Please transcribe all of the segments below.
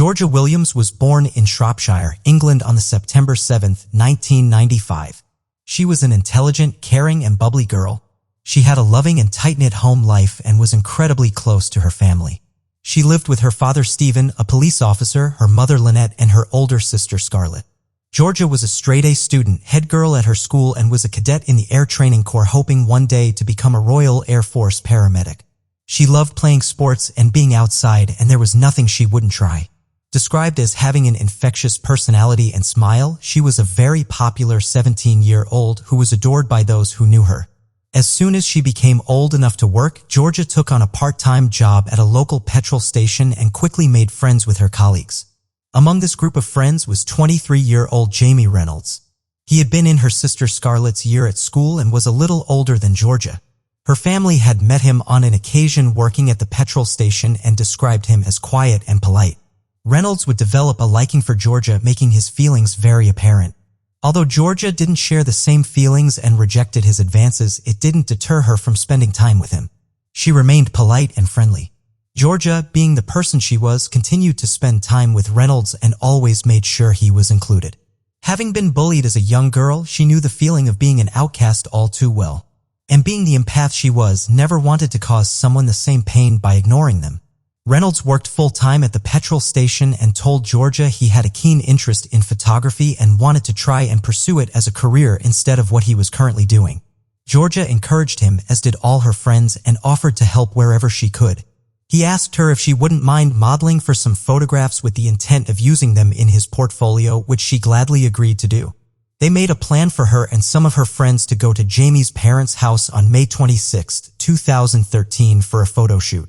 Georgia Williams was born in Shropshire, England on September 7, 1995. She was an intelligent, caring, and bubbly girl. She had a loving and tight-knit home life and was incredibly close to her family. She lived with her father Stephen, a police officer, her mother Lynette, and her older sister Scarlett. Georgia was a straight-A student, head girl at her school, and was a cadet in the Air Training Corps, hoping one day to become a Royal Air Force paramedic. She loved playing sports and being outside, and there was nothing she wouldn't try. Described as having an infectious personality and smile, she was a very popular 17-year-old who was adored by those who knew her. As soon as she became old enough to work, Georgia took on a part-time job at a local petrol station and quickly made friends with her colleagues. Among this group of friends was 23-year-old Jamie Reynolds. He had been in her sister Scarlett's year at school and was a little older than Georgia. Her family had met him on an occasion working at the petrol station and described him as quiet and polite. Reynolds would develop a liking for Georgia, making his feelings very apparent. Although Georgia didn't share the same feelings and rejected his advances, it didn't deter her from spending time with him. She remained polite and friendly. Georgia, being the person she was, continued to spend time with Reynolds and always made sure he was included. Having been bullied as a young girl, she knew the feeling of being an outcast all too well. And being the empath she was, never wanted to cause someone the same pain by ignoring them. Reynolds worked full-time at the petrol station and told Georgia he had a keen interest in photography and wanted to try and pursue it as a career instead of what he was currently doing. Georgia encouraged him, as did all her friends, and offered to help wherever she could. He asked her if she wouldn't mind modeling for some photographs with the intent of using them in his portfolio, which she gladly agreed to do. They made a plan for her and some of her friends to go to Jamie's parents' house on May 26, 2013 for a photo shoot.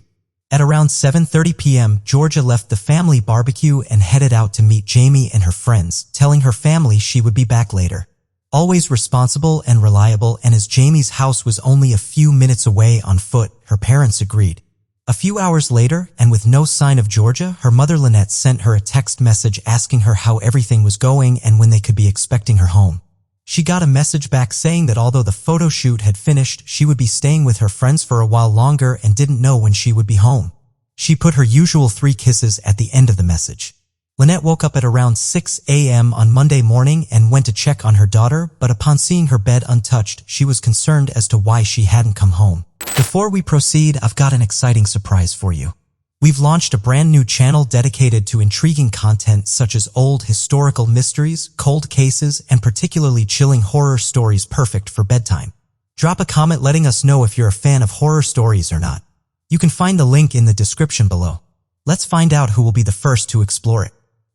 At around 7:30 p.m., Georgia left the family barbecue and headed out to meet Jamie and her friends, telling her family she would be back later. Always responsible and reliable, and as Jamie's house was only a few minutes away on foot, her parents agreed. A few hours later, and with no sign of Georgia, her mother Lynette sent her a text message asking her how everything was going and when they could be expecting her home. She got a message back saying that although the photo shoot had finished, she would be staying with her friends for a while longer and didn't know when she would be home. She put her usual 3 kisses at the end of the message. Lynette woke up at around 6 a.m. on Monday morning and went to check on her daughter, but upon seeing her bed untouched, she was concerned as to why she hadn't come home. Before we proceed, I've got an exciting surprise for you. We've launched a brand new channel dedicated to intriguing content such as old historical mysteries, cold cases, and particularly chilling horror stories perfect for bedtime. Drop a comment letting us know if you're a fan of horror stories or not. You can find the link in the description below. Let's find out who will be the first to explore it.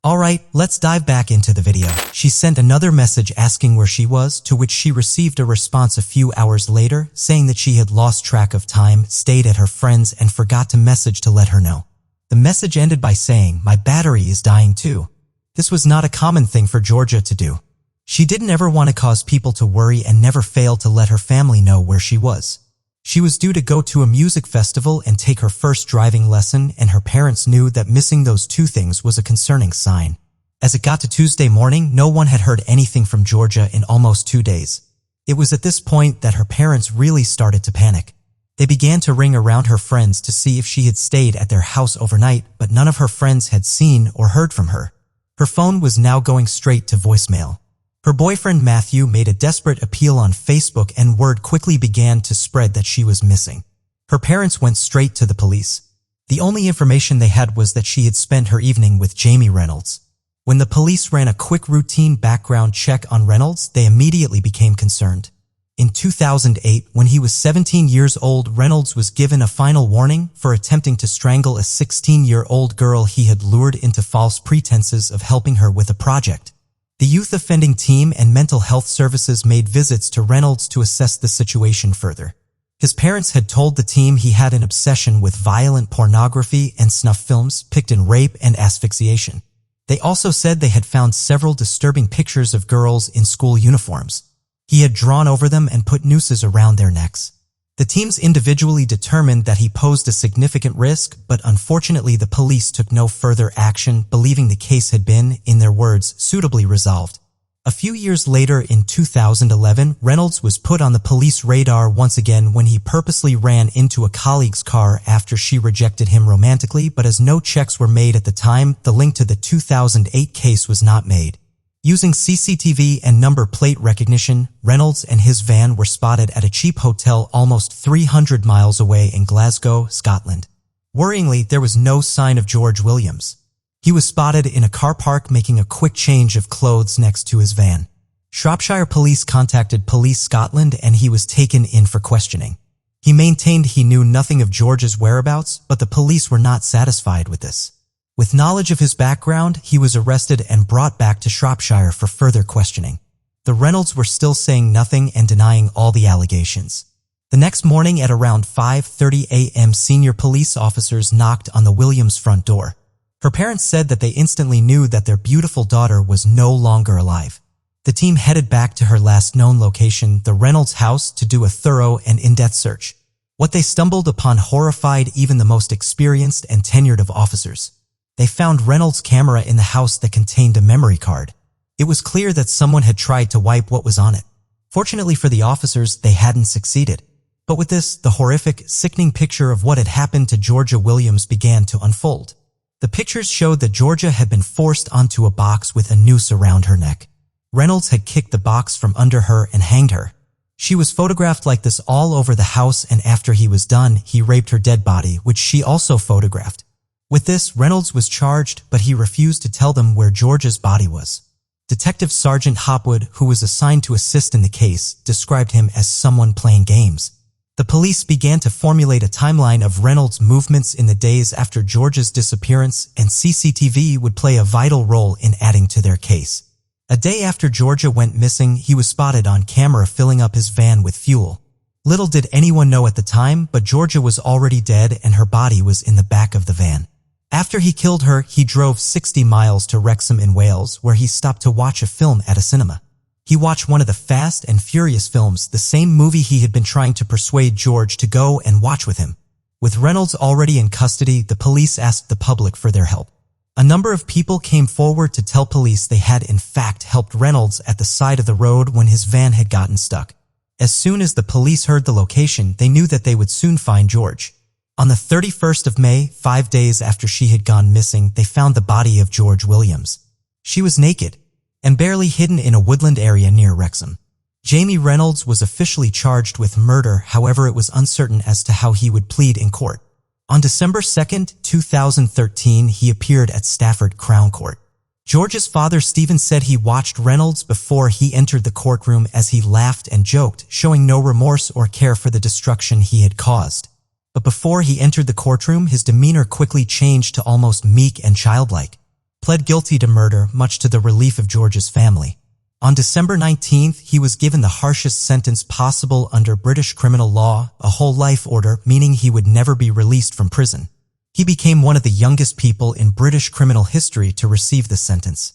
Alright, let's dive back into the video. She sent another message asking where she was, to which she received a response a few hours later, saying that she had lost track of time, stayed at her friend's, and forgot to message to let her know. The message ended by saying, "My battery is dying too." This was not a common thing for Georgia to do. She didn't ever want to cause people to worry and never failed to let her family know where she was. She was due to go to a music festival and take her first driving lesson, and her parents knew that missing those 2 things was a concerning sign. As it got to Tuesday morning, no one had heard anything from Georgia in almost 2 days. It was at this point that her parents really started to panic. They began to ring around her friends to see if she had stayed at their house overnight, but none of her friends had seen or heard from her. Her phone was now going straight to voicemail. Her boyfriend Matthew made a desperate appeal on Facebook, and word quickly began to spread that she was missing. Her parents went straight to the police. The only information they had was that she had spent her evening with Jamie Reynolds. When the police ran a quick routine background check on Reynolds, they immediately became concerned. In 2008, when he was 17 years old, Reynolds was given a final warning for attempting to strangle a 16-year-old girl he had lured into false pretenses of helping her with a project. The youth offending team and mental health services made visits to Reynolds to assess the situation further. His parents had told the team he had an obsession with violent pornography and snuff films, picked in rape and asphyxiation. They also said they had found several disturbing pictures of girls in school uniforms. He had drawn over them and put nooses around their necks. The teams individually determined that he posed a significant risk, but unfortunately the police took no further action, believing the case had been, in their words, suitably resolved. A few years later in 2011, Reynolds was put on the police radar once again when he purposely ran into a colleague's car after she rejected him romantically, but as no checks were made at the time, the link to the 2008 case was not made. Using CCTV and number plate recognition, Reynolds and his van were spotted at a cheap hotel almost 300 miles away in Glasgow, Scotland. Worryingly, there was no sign of George Williams. He was spotted in a car park making a quick change of clothes next to his van. Shropshire police contacted Police Scotland and he was taken in for questioning. He maintained he knew nothing of George's whereabouts, but the police were not satisfied with this. With knowledge of his background, he was arrested and brought back to Shropshire for further questioning. The Reynolds were still saying nothing and denying all the allegations. The next morning at around 5:30 a.m., senior police officers knocked on the Williams' front door. Her parents said that they instantly knew that their beautiful daughter was no longer alive. The team headed back to her last known location, the Reynolds house, to do a thorough and in-depth search. What they stumbled upon horrified even the most experienced and tenured of officers. They found Reynolds' camera in the house that contained a memory card. It was clear that someone had tried to wipe what was on it. Fortunately for the officers, they hadn't succeeded. But with this, the horrific, sickening picture of what had happened to Georgia Williams began to unfold. The pictures showed that Georgia had been forced onto a box with a noose around her neck. Reynolds had kicked the box from under her and hanged her. She was photographed like this all over the house, and after he was done, he raped her dead body, which she also photographed. With this, Reynolds was charged, but he refused to tell them where Georgia's body was. Detective Sergeant Hopwood, who was assigned to assist in the case, described him as someone playing games. The police began to formulate a timeline of Reynolds' movements in the days after Georgia's disappearance, and CCTV would play a vital role in adding to their case. A day after Georgia went missing, he was spotted on camera filling up his van with fuel. Little did anyone know at the time, but Georgia was already dead and her body was in the back of the van. After he killed her, he drove 60 miles to Wrexham in Wales, where he stopped to watch a film at a cinema. He watched one of the Fast and Furious films, the same movie he had been trying to persuade George to go and watch with him. With Reynolds already in custody, the police asked the public for their help. A number of people came forward to tell police they had in fact helped Reynolds at the side of the road when his van had gotten stuck. As soon as the police heard the location, they knew that they would soon find George. On the 31st of May, 5 days after she had gone missing, they found the body of George Williams. She was naked and barely hidden in a woodland area near Wrexham. Jamie Reynolds was officially charged with murder, however it was uncertain as to how he would plead in court. On December 2, 2013, he appeared at Stafford Crown Court. George's father Stephen said he watched Reynolds before he entered the courtroom as he laughed and joked, showing no remorse or care for the destruction he had caused. But before he entered the courtroom, his demeanor quickly changed to almost meek and childlike. Pled guilty to murder, much to the relief of George's family. On December 19th, he was given the harshest sentence possible under British criminal law, a whole life order, meaning he would never be released from prison. He became one of the youngest people in British criminal history to receive this sentence.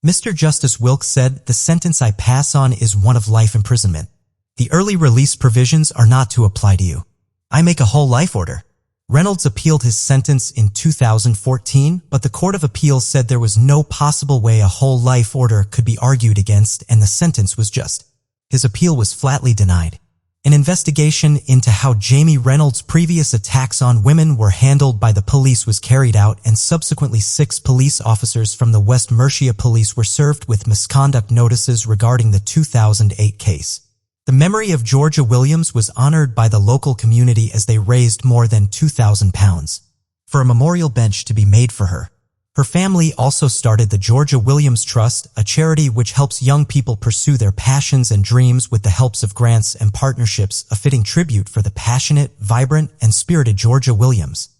Mr. Justice Wilkes said, "The sentence I pass on is one of life imprisonment. The early release provisions are not to apply to you. I make a whole life order." Reynolds appealed his sentence in 2014, but the Court of Appeals said there was no possible way a whole life order could be argued against and the sentence was just. His appeal was flatly denied. An investigation into how Jamie Reynolds' previous attacks on women were handled by the police was carried out, and subsequently 6 police officers from the West Mercia Police were served with misconduct notices regarding the 2008 case. The memory of Georgia Williams was honored by the local community as they raised more than £2,000 for a memorial bench to be made for her. Her family also started the Georgia Williams Trust, a charity which helps young people pursue their passions and dreams with the helps of grants and partnerships, a fitting tribute for the passionate, vibrant, and spirited Georgia Williams.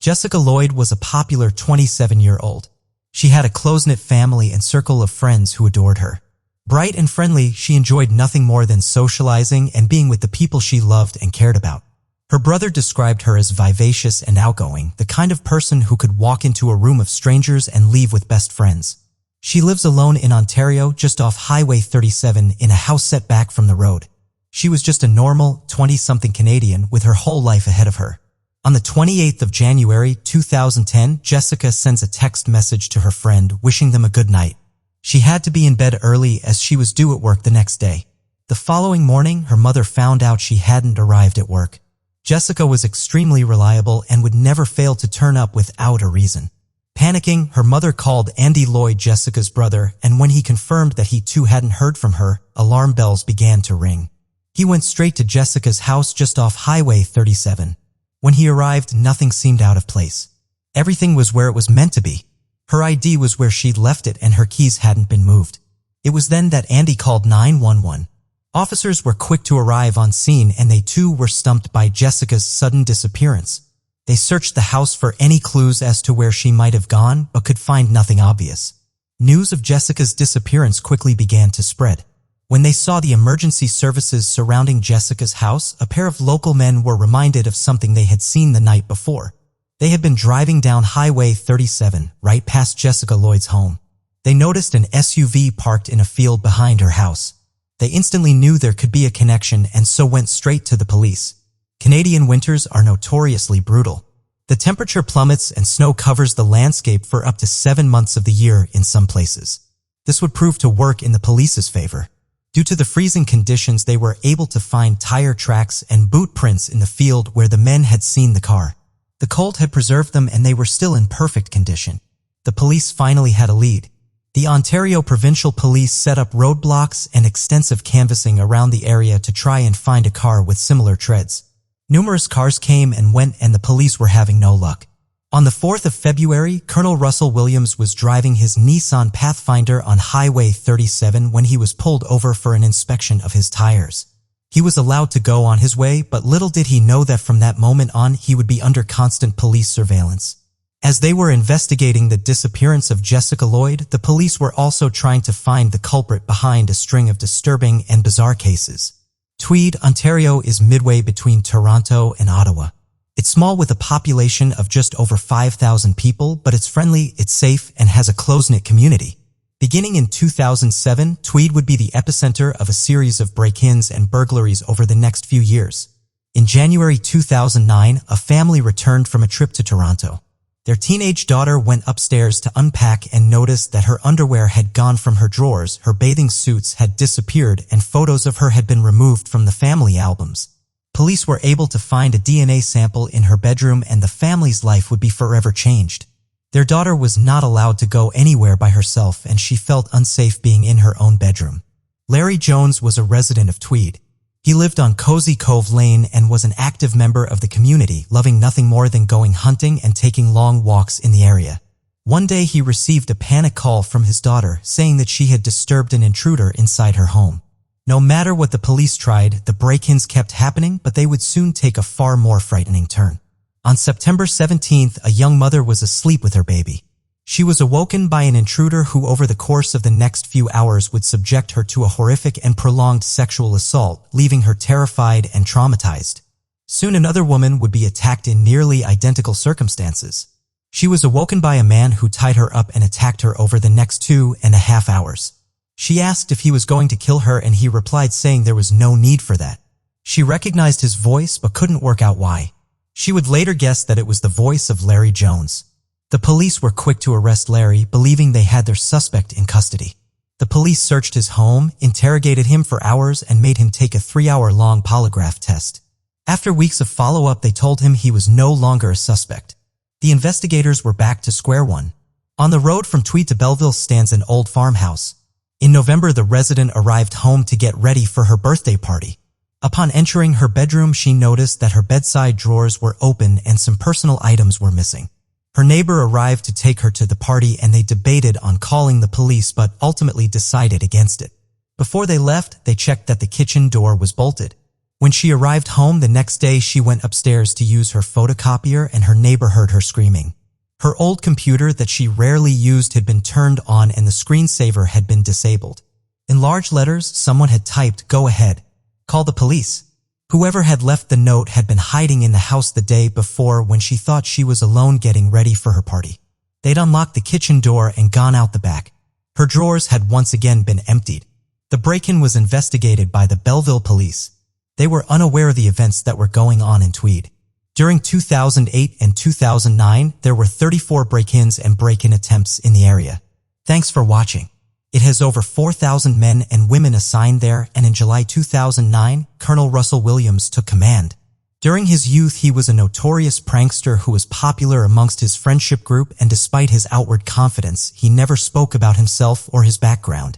Jessica Lloyd was a popular 27-year-old. She had a close-knit family and circle of friends who adored her. Bright and friendly, she enjoyed nothing more than socializing and being with the people she loved and cared about. Her brother described her as vivacious and outgoing, the kind of person who could walk into a room of strangers and leave with best friends. She lives alone in Ontario, just off Highway 37, in a house set back from the road. She was just a normal, 20-something Canadian with her whole life ahead of her. On the 28th of January 2010, Jessica sends a text message to her friend wishing them a good night. She had to be in bed early as she was due at work the next day. The following morning, her mother found out she hadn't arrived at work. Jessica was extremely reliable and would never fail to turn up without a reason. Panicking, her mother called Andy Lloyd, Jessica's brother, and when he confirmed that he too hadn't heard from her, alarm bells began to ring. He went straight to Jessica's house just off Highway 37. When he arrived, nothing seemed out of place. Everything was where it was meant to be. Her ID was where she'd left it and her keys hadn't been moved. It was then that Andy called 911. Officers were quick to arrive on scene and they too were stumped by Jessica's sudden disappearance. They searched the house for any clues as to where she might have gone, but could find nothing obvious. News of Jessica's disappearance quickly began to spread. When they saw the emergency services surrounding Jessica's house, a pair of local men were reminded of something they had seen the night before. They had been driving down Highway 37, right past Jessica Lloyd's home. They noticed an SUV parked in a field behind her house. They instantly knew there could be a connection and so went straight to the police. Canadian winters are notoriously brutal. The temperature plummets and snow covers the landscape for up to 7 months of the year in some places. This would prove to work in the police's favor. Due to the freezing conditions, they were able to find tire tracks and boot prints in the field where the men had seen the car. The cold had preserved them and they were still in perfect condition. The police finally had a lead. The Ontario Provincial Police set up roadblocks and extensive canvassing around the area to try and find a car with similar treads. Numerous cars came and went and the police were having no luck. On the 4th of February, Colonel Russell Williams was driving his Nissan Pathfinder on Highway 37 when he was pulled over for an inspection of his tires. He was allowed to go on his way, but little did he know that from that moment on he would be under constant police surveillance. As they were investigating the disappearance of Jessica Lloyd, the police were also trying to find the culprit behind a string of disturbing and bizarre cases. Tweed, Ontario is midway between Toronto and Ottawa. It's small with a population of just over 5,000 people, but it's friendly, it's safe, and has a close-knit community. Beginning in 2007, Tweed would be the epicenter of a series of break-ins and burglaries over the next few years. In January 2009, a family returned from a trip to Toronto. Their teenage daughter went upstairs to unpack and noticed that her underwear had gone from her drawers, her bathing suits had disappeared, and photos of her had been removed from the family albums. Police were able to find a DNA sample in her bedroom and the family's life would be forever changed. Their daughter was not allowed to go anywhere by herself and she felt unsafe being in her own bedroom. Larry Jones was a resident of Tweed. He lived on Cozy Cove Lane and was an active member of the community, loving nothing more than going hunting and taking long walks in the area. One day he received a panic call from his daughter saying that she had disturbed an intruder inside her home. No matter what the police tried, the break-ins kept happening, but they would soon take a far more frightening turn. On September 17th, a young mother was asleep with her baby. She was awoken by an intruder who over the course of the next few hours would subject her to a horrific and prolonged sexual assault, leaving her terrified and traumatized. Soon another woman would be attacked in nearly identical circumstances. She was awoken by a man who tied her up and attacked her over the next 2.5 hours. She asked if he was going to kill her and he replied saying there was no need for that. She recognized his voice but couldn't work out why. She would later guess that it was the voice of Larry Jones. The police were quick to arrest Larry, believing they had their suspect in custody. The police searched his home, interrogated him for hours, and made him take a 3-hour-long polygraph test. After weeks of follow-up, they told him he was no longer a suspect. The investigators were back to square one. On the road from Tweed to Belleville stands an old farmhouse. In November, the resident arrived home to get ready for her birthday party. Upon entering her bedroom, she noticed that her bedside drawers were open and some personal items were missing. Her neighbor arrived to take her to the party and they debated on calling the police but ultimately decided against it. Before they left, they checked that the kitchen door was bolted. When she arrived home the next day, she went upstairs to use her photocopier and her neighbor heard her screaming. Her old computer that she rarely used had been turned on and the screensaver had been disabled. In large letters, someone had typed, "Go ahead. Call the police." Whoever had left the note had been hiding in the house the day before when she thought she was alone getting ready for her party. They'd unlocked the kitchen door and gone out the back. Her drawers had once again been emptied. The break-in was investigated by the Belleville police. They were unaware of the events that were going on in Tweed. During 2008 and 2009, there were 34 break-ins and break-in attempts in the area. Thanks for watching. It has over 4,000 men and women assigned there, and in July 2009, Colonel Russell Williams took command. During his youth, he was a notorious prankster who was popular amongst his friendship group, and despite his outward confidence, he never spoke about himself or his background.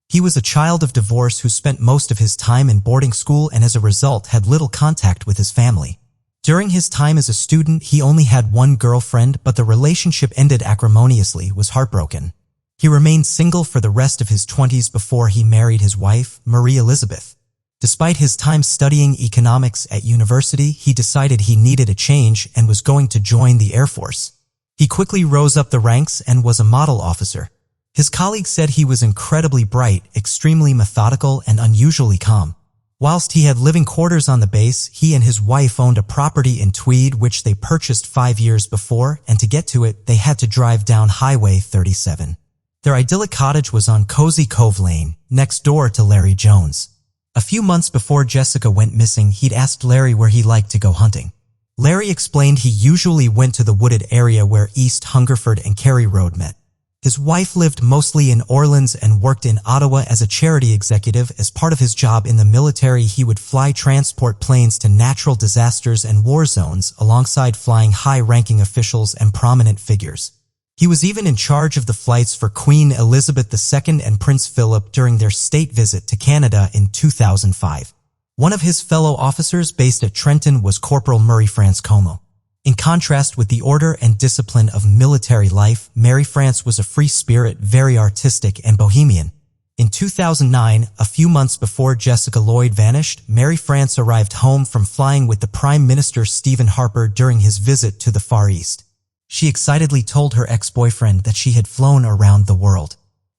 He was a child of divorce who spent most of his time in boarding school and as a result had little contact with his family. During his time as a student, he only had one girlfriend, but the relationship ended acrimoniously, was heartbroken. He remained single for the rest of his 20s before he married his wife, Marie Elizabeth. Despite his time studying economics at university, he decided he needed a change and was going to join the Air Force. He quickly rose up the ranks and was a model officer. His colleagues said he was incredibly bright, extremely methodical, and unusually calm. Whilst he had living quarters on the base, he and his wife owned a property in Tweed which they purchased 5 years before, and to get to it, they had to drive down Highway 37. Their idyllic cottage was on Cozy Cove Lane, next door to Larry Jones. A few months before Jessica went missing, he'd asked Larry where he liked to go hunting. Larry explained he usually went to the wooded area where East Hungerford and Cary Road met. His wife lived mostly in Orleans and worked in Ottawa as a charity executive. As part of his job in the military, he would fly transport planes to natural disasters and war zones alongside flying high-ranking officials and prominent figures. He was even in charge of the flights for Queen Elizabeth II and Prince Philip during their state visit to Canada in 2005. One of his fellow officers based at Trenton was Corporal Murray France Como. In contrast with the order and discipline of military life, Mary France was a free spirit, very artistic and bohemian. In 2009, a few months before Jessica Lloyd vanished, Mary France arrived home from flying with the Prime Minister Stephen Harper during his visit to the Far East. She excitedly told her ex-boyfriend that she had flown around the world.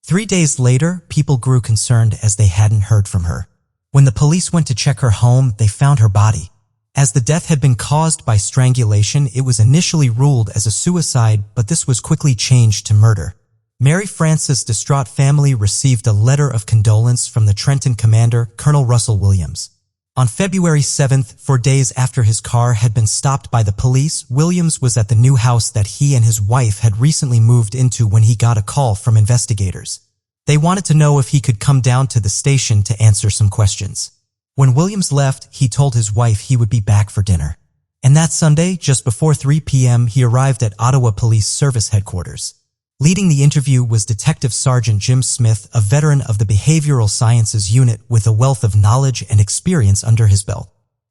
3 days later, people grew concerned as they hadn't heard from her. When the police went to check her home, they found her body. As the death had been caused by strangulation, it was initially ruled as a suicide, but this was quickly changed to murder. Mary France's distraught family received a letter of condolence from the Trenton commander, Colonel Russell Williams. On February 7th, 4 days after his car had been stopped by the police, Williams was at the new house that he and his wife had recently moved into when he got a call from investigators. They wanted to know if he could come down to the station to answer some questions. When Williams left, he told his wife he would be back for dinner. And that Sunday, just before 3 p.m., he arrived at Ottawa Police Service Headquarters. Leading the interview was Detective Sergeant Jim Smith, a veteran of the Behavioral Sciences Unit with a wealth of knowledge and experience under his belt.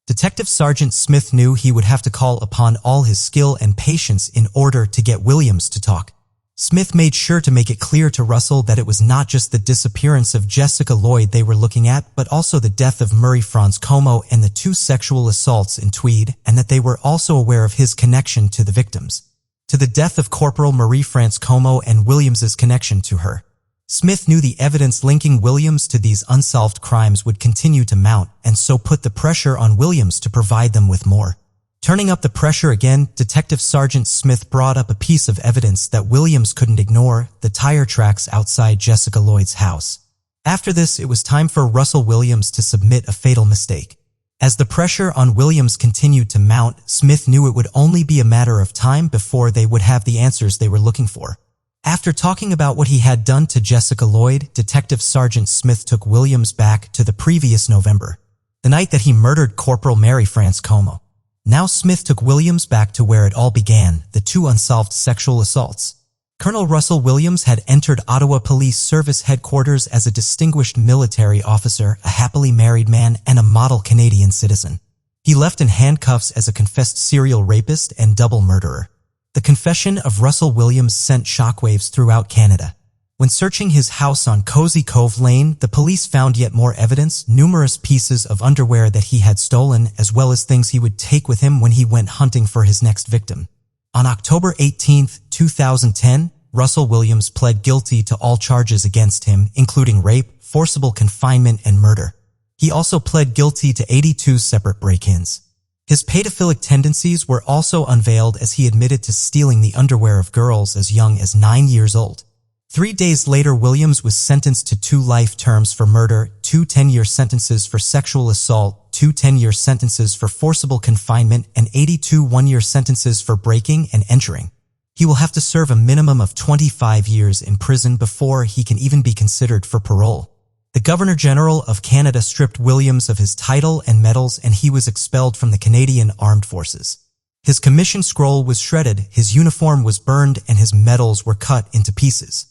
Detective Sergeant Smith knew he would have to call upon all his skill and patience in order to get Williams to talk. Smith made sure to make it clear to Russell that it was not just the disappearance of Jessica Lloyd they were looking at, but also the death of Murray France Como and the 2 sexual assaults in Tweed, and that they were also aware of his connection to the victims. To the death of Corporal Marie France Como and Williams's connection to her. Smith knew the evidence linking Williams to these unsolved crimes would continue to mount, and so put the pressure on Williams to provide them with more. Turning up the pressure again, Detective Sergeant Smith brought up a piece of evidence that Williams couldn't ignore: the tire tracks outside Jessica Lloyd's house. After this, it was time for Russell Williams to submit a fatal mistake. As the pressure on Williams continued to mount, Smith knew it would only be a matter of time before they would have the answers they were looking for. After talking about what he had done to Jessica Lloyd, Detective Sergeant Smith took Williams back to the previous November, the night that he murdered Corporal Mary France Como. Now Smith took Williams back to where it all began, the 2 unsolved sexual assaults. Colonel Russell Williams had entered Ottawa Police Service Headquarters as a distinguished military officer, a happily married man, and a model Canadian citizen. He left in handcuffs as a confessed serial rapist and double murderer. The confession of Russell Williams sent shockwaves throughout Canada. When searching his house on Cozy Cove Lane, the police found yet more evidence: numerous pieces of underwear that he had stolen, as well as things he would take with him when he went hunting for his next victim. On October 18, 2010, Russell Williams pled guilty to all charges against him, including rape, forcible confinement, and murder. He also pled guilty to 82 separate break-ins. His pedophilic tendencies were also unveiled as he admitted to stealing the underwear of girls as young as 9 years old. 3 days later, Williams was sentenced to 2 life terms for murder, 2 10-year sentences for sexual assault, 2 10-year sentences for forcible confinement, and 82 one-year sentences for breaking and entering. He will have to serve a minimum of 25 years in prison before he can even be considered for parole. The Governor-General of Canada stripped Williams of his title and medals, and he was expelled from the Canadian Armed Forces. His commission scroll was shredded, his uniform was burned, and his medals were cut into pieces.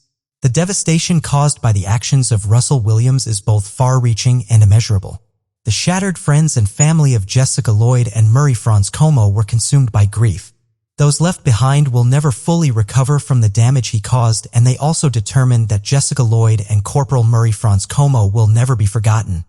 The devastation caused by the actions of Russell Williams is both far-reaching and immeasurable. The shattered friends and family of Jessica Lloyd and Murray Franz Como were consumed by grief. Those left behind will never fully recover from the damage he caused, and they also determined that Jessica Lloyd and Corporal Murray Franz Como will never be forgotten.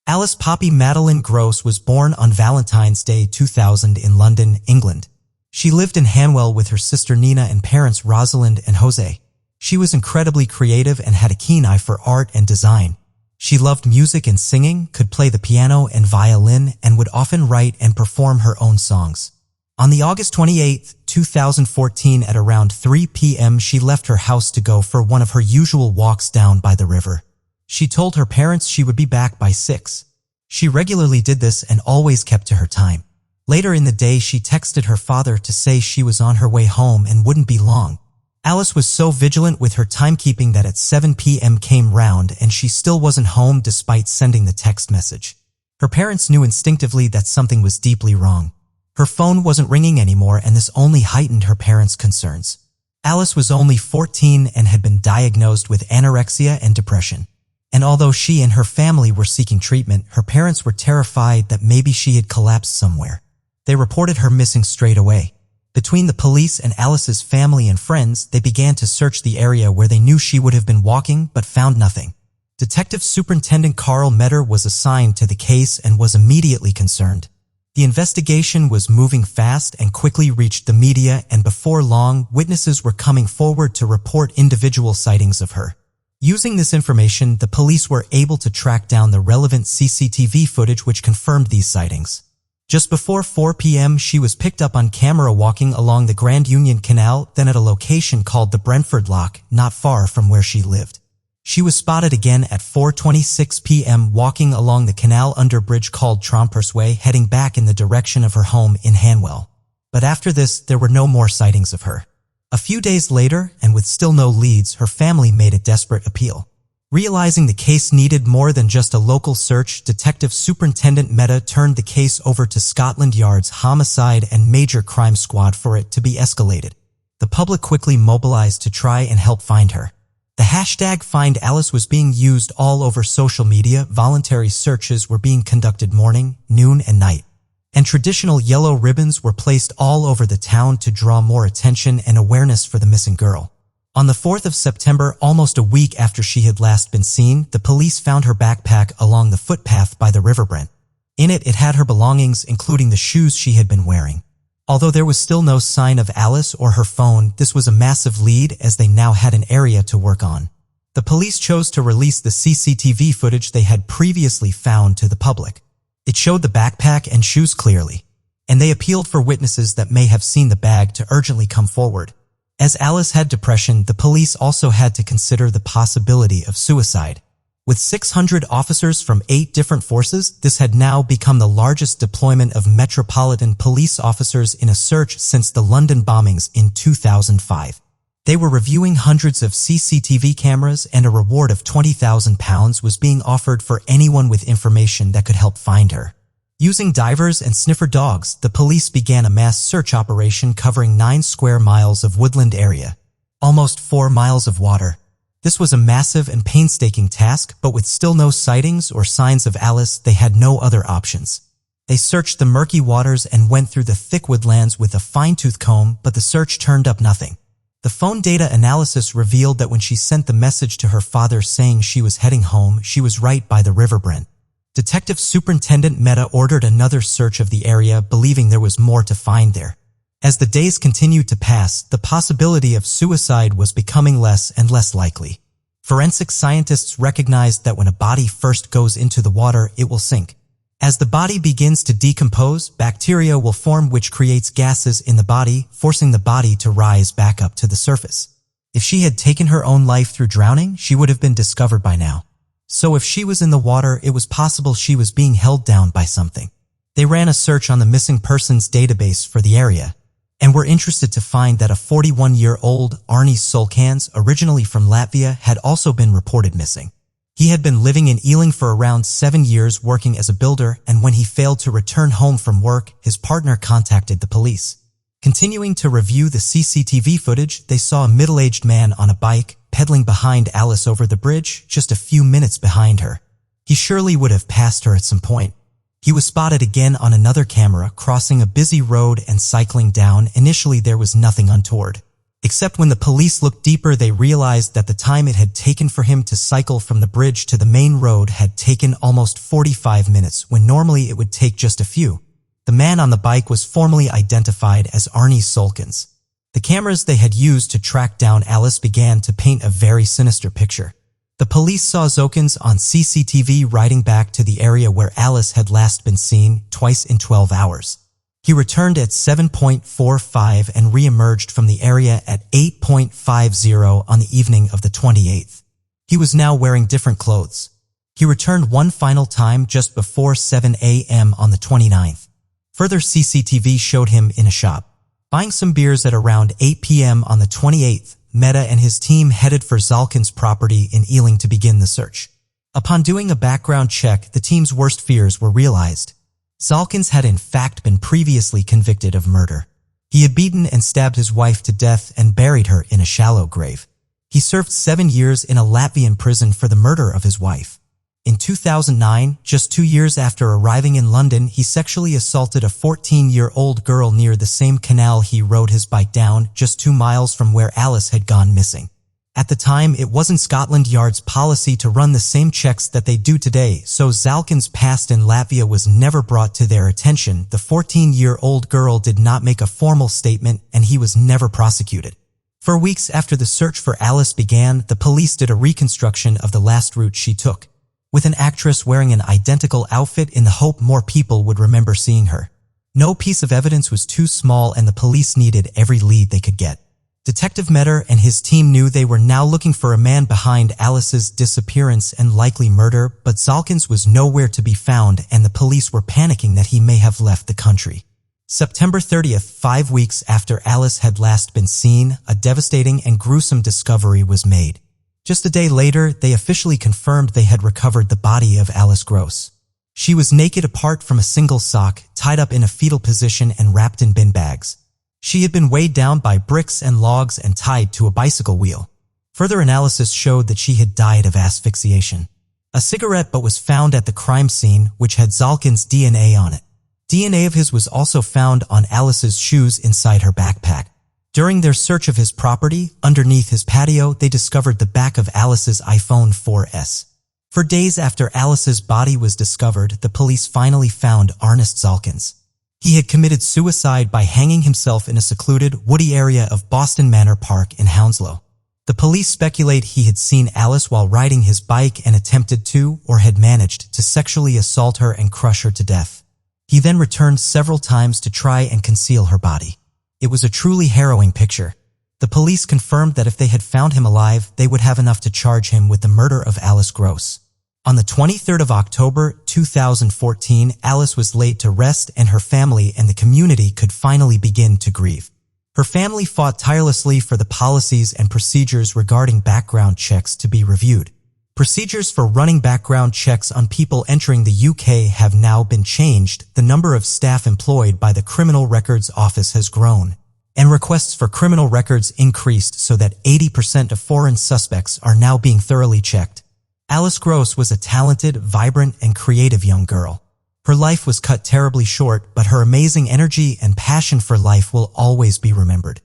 Alice Poppy Madeline Gross was born on Valentine's Day 2000 in London, England. She lived in Hanwell with her sister Nina and parents Rosalind and Jose. She was incredibly creative and had a keen eye for art and design. She loved music and singing, could play the piano and violin, and would often write and perform her own songs. On the August 28, 2014 at around 3 p.m. she left her house to go for one of her usual walks down by the river. She told her parents she would be back by 6. She regularly did this and always kept to her time. Later in the day, she texted her father to say she was on her way home and wouldn't be long. Alice was so vigilant with her timekeeping that at 7 p.m. came round and she still wasn't home despite sending the text message. Her parents knew instinctively that something was deeply wrong. Her phone wasn't ringing anymore, and this only heightened her parents' concerns. Alice was only 14 and had been diagnosed with anorexia and depression. And although she and her family were seeking treatment, her parents were terrified that maybe she had collapsed somewhere. They reported her missing straight away. Between the police and Alice's family and friends, they began to search the area where they knew she would have been walking, but found nothing. Detective Superintendent Carl Metter was assigned to the case and was immediately concerned. The investigation was moving fast and quickly reached the media, and before long, witnesses were coming forward to report individual sightings of her. Using this information, the police were able to track down the relevant CCTV footage which confirmed these sightings. Just before 4 p.m., she was picked up on camera walking along the Grand Union Canal, then at a location called the Brentford Lock, not far from where she lived. She was spotted again at 4:26 p.m. walking along the canal under bridge called Trompersway, heading back in the direction of her home in Hanwell. But after this, there were no more sightings of her. A few days later, and with still no leads, her family made a desperate appeal. Realizing the case needed more than just a local search, Detective Superintendent Mehta turned the case over to Scotland Yard's Homicide and Major Crime Squad for it to be escalated. The public quickly mobilized to try and help find her. The hashtag #FindAlice was being used all over social media. Voluntary searches were being conducted morning, noon, and night. And traditional yellow ribbons were placed all over the town to draw more attention and awareness for the missing girl. On the 4th of September, almost a week after she had last been seen, the police found her backpack along the footpath by the River Brent. In it had her belongings, including the shoes she had been wearing. Although there was still no sign of Alice or her phone, this was a massive lead as they now had an area to work on. The police chose to release the CCTV footage they had previously found to the public. It showed the backpack and shoes clearly, and they appealed for witnesses that may have seen the bag to urgently come forward. As Alice had depression, the police also had to consider the possibility of suicide. With 600 officers from 8 different forces, this had now become the largest deployment of Metropolitan Police officers in a search since the London bombings in 2005. They were reviewing hundreds of CCTV cameras, and a reward of £20,000 was being offered for anyone with information that could help find her. Using divers and sniffer dogs, the police began a mass search operation covering 9 square miles of woodland area, almost 4 miles of water. This was a massive and painstaking task, but with still no sightings or signs of Alice, they had no other options. They searched the murky waters and went through the thick woodlands with a fine-tooth comb, but the search turned up nothing. The phone data analysis revealed that when she sent the message to her father saying she was heading home, she was right by the River Brent. Detective Superintendent Mehta ordered another search of the area, believing there was more to find there. As the days continued to pass, the possibility of suicide was becoming less and less likely. Forensic scientists recognized that when a body first goes into the water, it will sink. As the body begins to decompose, bacteria will form which creates gases in the body, forcing the body to rise back up to the surface. If she had taken her own life through drowning, she would have been discovered by now. So if she was in the water, it was possible she was being held down by something. They ran a search on the missing persons database for the area, and were interested to find that a 41-year-old Arnis Solkans, originally from Latvia, had also been reported missing. He had been living in Ealing for around 7 years working as a builder, and when he failed to return home from work, his partner contacted the police. Continuing to review the CCTV footage, they saw a middle-aged man on a bike, pedaling behind Alice over the bridge, just a few minutes behind her. He surely would have passed her at some point. He was spotted again on another camera, crossing a busy road and cycling down. Initially, there was nothing untoward. Except when the police looked deeper, they realized that the time it had taken for him to cycle from the bridge to the main road had taken almost 45 minutes, when normally it would take just a few. The man on the bike was formally identified as Arnis Solkans. The cameras they had used to track down Alice began to paint a very sinister picture. The police saw Solkans on CCTV riding back to the area where Alice had last been seen, twice in 12 hours. He returned at 7:45 and re-emerged from the area at 8:50 on the evening of the 28th. He was now wearing different clothes. He returned one final time just before 7 a.m. on the 29th. Further CCTV showed him in a shop, buying some beers at around 8 p.m. on the 28th. Mehta and his team headed for Zalkin's property in Ealing to begin the search. Upon doing a background check, the team's worst fears were realized. Zalkins had in fact been previously convicted of murder. He had beaten and stabbed his wife to death and buried her in a shallow grave. He served 7 years in a Latvian prison for the murder of his wife. In 2009, just 2 years after arriving in London, he sexually assaulted a 14-year-old girl near the same canal he rode his bike down, just 2 miles from where Alice had gone missing. At the time, it wasn't Scotland Yard's policy to run the same checks that they do today, so Zalkin's past in Latvia was never brought to their attention. The 14-year-old girl did not make a formal statement, and he was never prosecuted. For weeks after the search for Alice began, the police did a reconstruction of the last route she took, with an actress wearing an identical outfit in the hope more people would remember seeing her. No piece of evidence was too small, and the police needed every lead they could get. Detective Mehta and his team knew they were now looking for a man behind Alice's disappearance and likely murder, but Zalkins was nowhere to be found, and the police were panicking that he may have left the country. September 30th, 5 weeks after Alice had last been seen, a devastating and gruesome discovery was made. Just a day later, they officially confirmed they had recovered the body of Alice Gross. She was naked apart from a single sock, tied up in a fetal position and wrapped in bin bags. She had been weighed down by bricks and logs and tied to a bicycle wheel. Further analysis showed that she had died of asphyxiation. A cigarette butt was found at the crime scene, which had Zalkin's DNA on it. DNA of his was also found on Alice's shoes inside her backpack. During their search of his property, underneath his patio, they discovered the back of Alice's iPhone 4S. For days after Alice's body was discovered, the police finally found Arnis Zalkins. He had committed suicide by hanging himself in a secluded, woody area of Boston Manor Park in Hounslow. The police speculate he had seen Alice while riding his bike and attempted to, or had managed, to sexually assault her and crush her to death. He then returned several times to try and conceal her body. It was a truly harrowing picture. The police confirmed that if they had found him alive, they would have enough to charge him with the murder of Alice Gross. On the 23rd of October, 2014, Alice was laid to rest, and her family and the community could finally begin to grieve. Her family fought tirelessly for the policies and procedures regarding background checks to be reviewed. Procedures for running background checks on people entering the UK have now been changed. The number of staff employed by the Criminal Records Office has grown, and requests for criminal records increased so that 80% of foreign suspects are now being thoroughly checked. Alice Gross was a talented, vibrant, and creative young girl. Her life was cut terribly short, but her amazing energy and passion for life will always be remembered.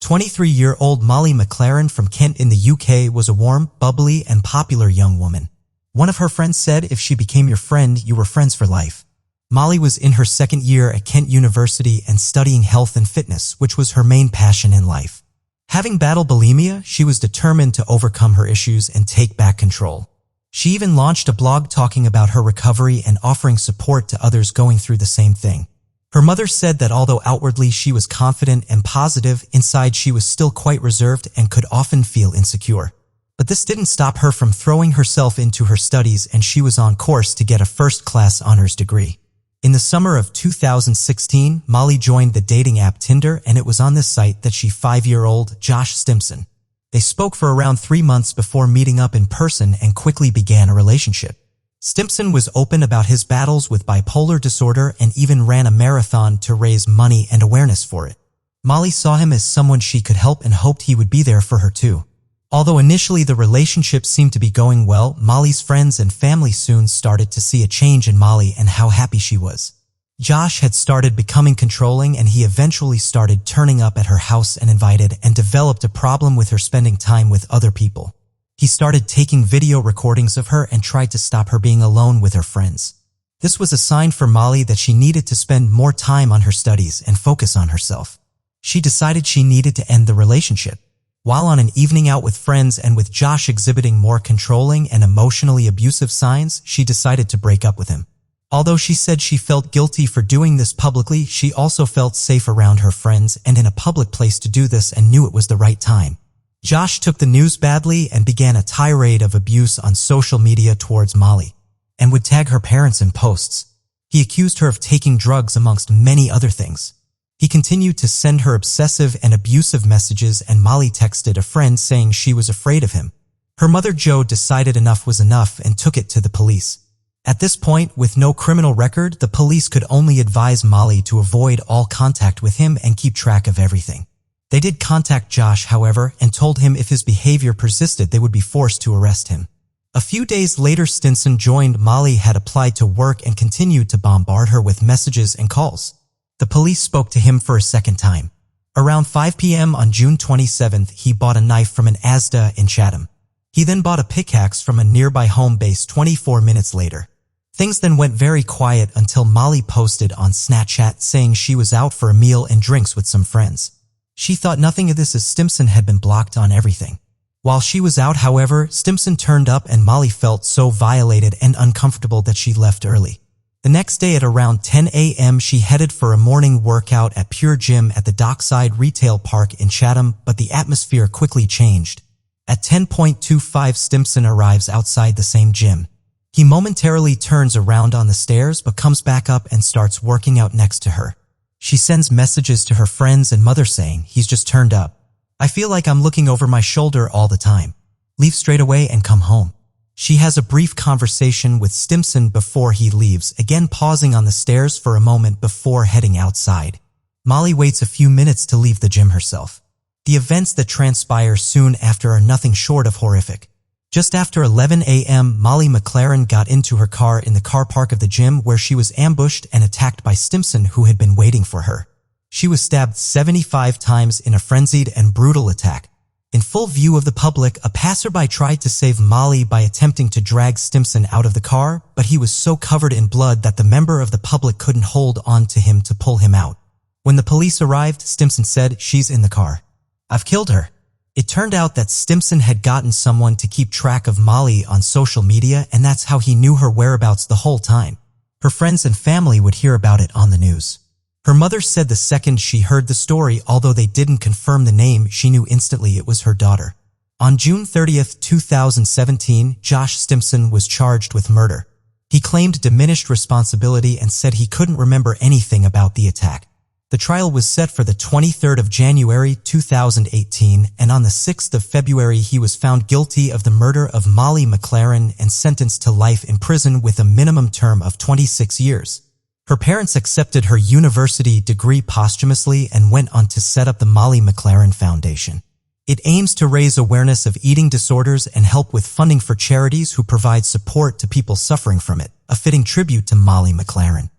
23-year-old Molly McLaren from Kent in the UK was a warm, bubbly, and popular young woman. One of her friends said if she became your friend, you were friends for life. Molly was in her second year at Kent University and studying health and fitness, which was her main passion in life. Having battled bulimia, she was determined to overcome her issues and take back control. She even launched a blog talking about her recovery and offering support to others going through the same thing. Her mother said that although outwardly she was confident and positive, inside she was still quite reserved and could often feel insecure. But this didn't stop her from throwing herself into her studies, and she was on course to get a first-class honors degree. In the summer of 2016, Molly joined the dating app Tinder, and it was on this site that she 5-year-old Josh Stimpson. They spoke for around 3 months before meeting up in person and quickly began a relationship. Stimpson was open about his battles with bipolar disorder and even ran a marathon to raise money and awareness for it. Molly saw him as someone she could help and hoped he would be there for her too. Although initially the relationship seemed to be going well, Molly's friends and family soon started to see a change in Molly and how happy she was. Josh had started becoming controlling, and he eventually started turning up at her house and invited and developed a problem with her spending time with other people. He started taking video recordings of her and tried to stop her being alone with her friends. This was a sign for Molly that she needed to spend more time on her studies and focus on herself. She decided she needed to end the relationship. While on an evening out with friends and with Josh exhibiting more controlling and emotionally abusive signs, she decided to break up with him. Although she said she felt guilty for doing this publicly, she also felt safe around her friends and in a public place to do this and knew it was the right time. Josh took the news badly and began a tirade of abuse on social media towards Molly, and would tag her parents in posts. He accused her of taking drugs amongst many other things. He continued to send her obsessive and abusive messages, and Molly texted a friend saying she was afraid of him. Her mother Jo decided enough was enough and took it to the police. At this point, with no criminal record, the police could only advise Molly to avoid all contact with him and keep track of everything. They did contact Josh, however, and told him if his behavior persisted they would be forced to arrest him. A few days later, Stimpson joined Molly, had applied to work, and continued to bombard her with messages and calls. The police spoke to him for a second time. Around 5 p.m. on June 27th, he bought a knife from an Asda in Chatham. He then bought a pickaxe from a nearby home base 24 minutes later. Things then went very quiet until Molly posted on Snapchat saying she was out for a meal and drinks with some friends. She thought nothing of this as Stimpson had been blocked on everything. While she was out, however, Stimpson turned up and Molly felt so violated and uncomfortable that she left early. The next day at around 10 a.m. she headed for a morning workout at Pure Gym at the Dockside Retail Park in Chatham, but the atmosphere quickly changed. At 10:25 Stimpson arrives outside the same gym. He momentarily turns around on the stairs but comes back up and starts working out next to her. She sends messages to her friends and mother saying, "He's just turned up. I feel like I'm looking over my shoulder all the time. Leave straight away and come home." She has a brief conversation with Stimpson before he leaves, again pausing on the stairs for a moment before heading outside. Molly waits a few minutes to leave the gym herself. The events that transpire soon after are nothing short of horrific. Just after 11 a.m., Molly McLaren got into her car in the car park of the gym, where she was ambushed and attacked by Stimpson, who had been waiting for her. She was stabbed 75 times in a frenzied and brutal attack. In full view of the public, a passerby tried to save Molly by attempting to drag Stimpson out of the car, but he was so covered in blood that the member of the public couldn't hold on to him to pull him out. When the police arrived, Stimpson said, "She's in the car. I've killed her." It turned out that Stimpson had gotten someone to keep track of Molly on social media, and that's how he knew her whereabouts the whole time. Her friends and family would hear about it on the news. Her mother said the second she heard the story, although they didn't confirm the name, she knew instantly it was her daughter. On June 30th, 2017, Josh Stimpson was charged with murder. He claimed diminished responsibility and said he couldn't remember anything about the attack. The trial was set for the 23rd of January 2018, and on the 6th of February he was found guilty of the murder of Molly McLaren and sentenced to life in prison with a minimum term of 26 years. Her parents accepted her university degree posthumously and went on to set up the Molly McLaren Foundation. It aims to raise awareness of eating disorders and help with funding for charities who provide support to people suffering from it, a fitting tribute to Molly McLaren.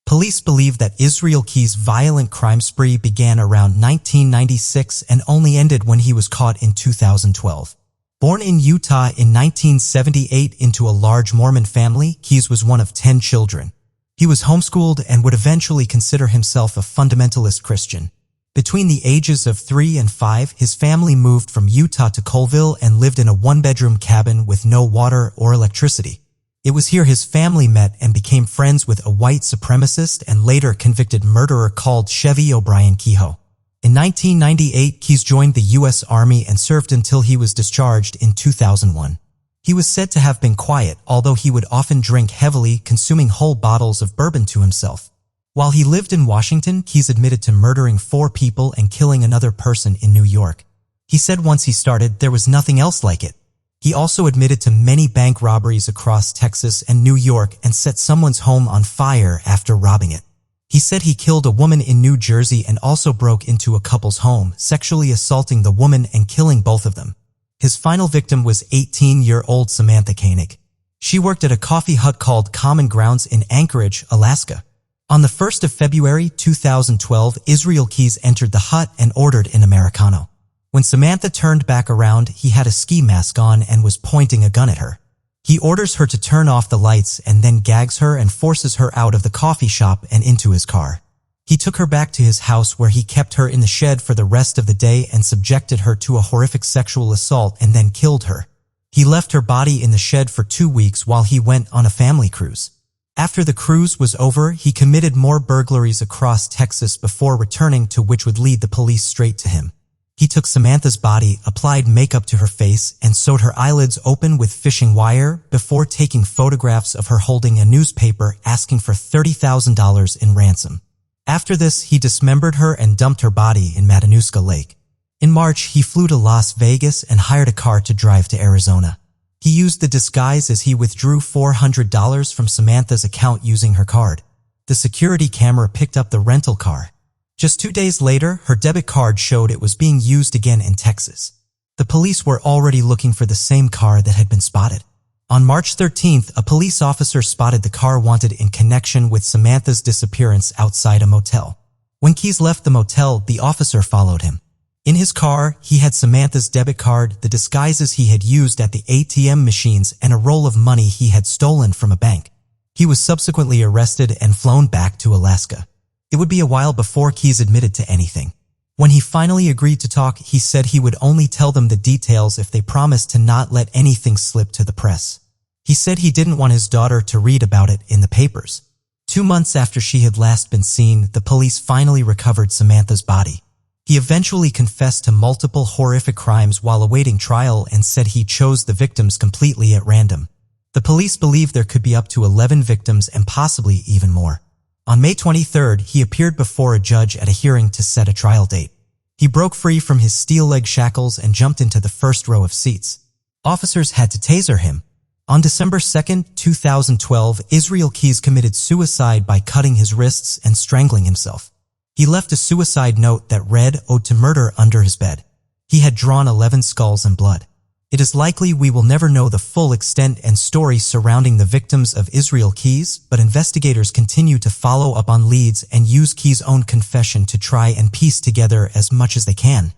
Police believe that Israel Key's violent crime spree began around 1996 and only ended when he was caught in 2012. Born in Utah in 1978 into a large Mormon family, Keyes was one of 10 children. He was homeschooled and would eventually consider himself a fundamentalist Christian. Between the ages of 3 and 5, his family moved from Utah to Colville and lived in a one-bedroom cabin with no water or electricity. It was here his family met and became friends with a white supremacist and later convicted murderer called Chevy O'Brien Kehoe. In 1998, Keyes joined the U.S. Army and served until he was discharged in 2001. He was said to have been quiet, although he would often drink heavily, consuming whole bottles of bourbon to himself. While he lived in Washington, Keyes admitted to murdering 4 people and killing another person in New York. He said once he started, there was nothing else like it. He also admitted to many bank robberies across Texas and New York and set someone's home on fire after robbing it. He said he killed a woman in New Jersey and also broke into a couple's home, sexually assaulting the woman and killing both of them. His final victim was 18-year-old Samantha Koenig. She worked at a coffee hut called Common Grounds in Anchorage, Alaska. On the 1st of February 2012, Israel Keyes entered the hut and ordered an Americano. When Samantha turned back around, he had a ski mask on and was pointing a gun at her. He orders her to turn off the lights and then gags her and forces her out of the coffee shop and into his car. He took her back to his house where he kept her in the shed for the rest of the day and subjected her to a horrific sexual assault and then killed her. He left her body in the shed for 2 weeks while he went on a family cruise. After the cruise was over, he committed more burglaries across Texas before returning to which would lead the police straight to him. He took Samantha's body, applied makeup to her face, and sewed her eyelids open with fishing wire before taking photographs of her holding a newspaper asking for $30,000 in ransom. After this, he dismembered her and dumped her body in Matanuska Lake. In March, he flew to Las Vegas and hired a car to drive to Arizona. He used the disguise as he withdrew $400 from Samantha's account using her card. The security camera picked up the rental car. Just 2 days later, her debit card showed it was being used again in Texas. The police were already looking for the same car that had been spotted. On March 13th, a police officer spotted the car wanted in connection with Samantha's disappearance outside a motel. When Keyes left the motel, the officer followed him. In his car, he had Samantha's debit card, the disguises he had used at the ATM machines, and a roll of money he had stolen from a bank. He was subsequently arrested and flown back to Alaska. It would be a while before Keyes admitted to anything. When he finally agreed to talk, he said he would only tell them the details if they promised to not let anything slip to the press. He said he didn't want his daughter to read about it in the papers. 2 months after she had last been seen, the police finally recovered Samantha's body. He eventually confessed to multiple horrific crimes while awaiting trial and said he chose the victims completely at random. The police believe there could be up to 11 victims and possibly even more. On May 23rd, he appeared before a judge at a hearing to set a trial date. He broke free from his steel leg shackles and jumped into the first row of seats. Officers had to taser him. On December 2, 2012, Israel Keyes committed suicide by cutting his wrists and strangling himself. He left a suicide note that read, "Ode to Murder," under his bed. He had drawn 11 skulls and blood. It is likely we will never know the full extent and story surrounding the victims of Israel Keyes, but investigators continue to follow up on leads and use Keyes' own confession to try and piece together as much as they can.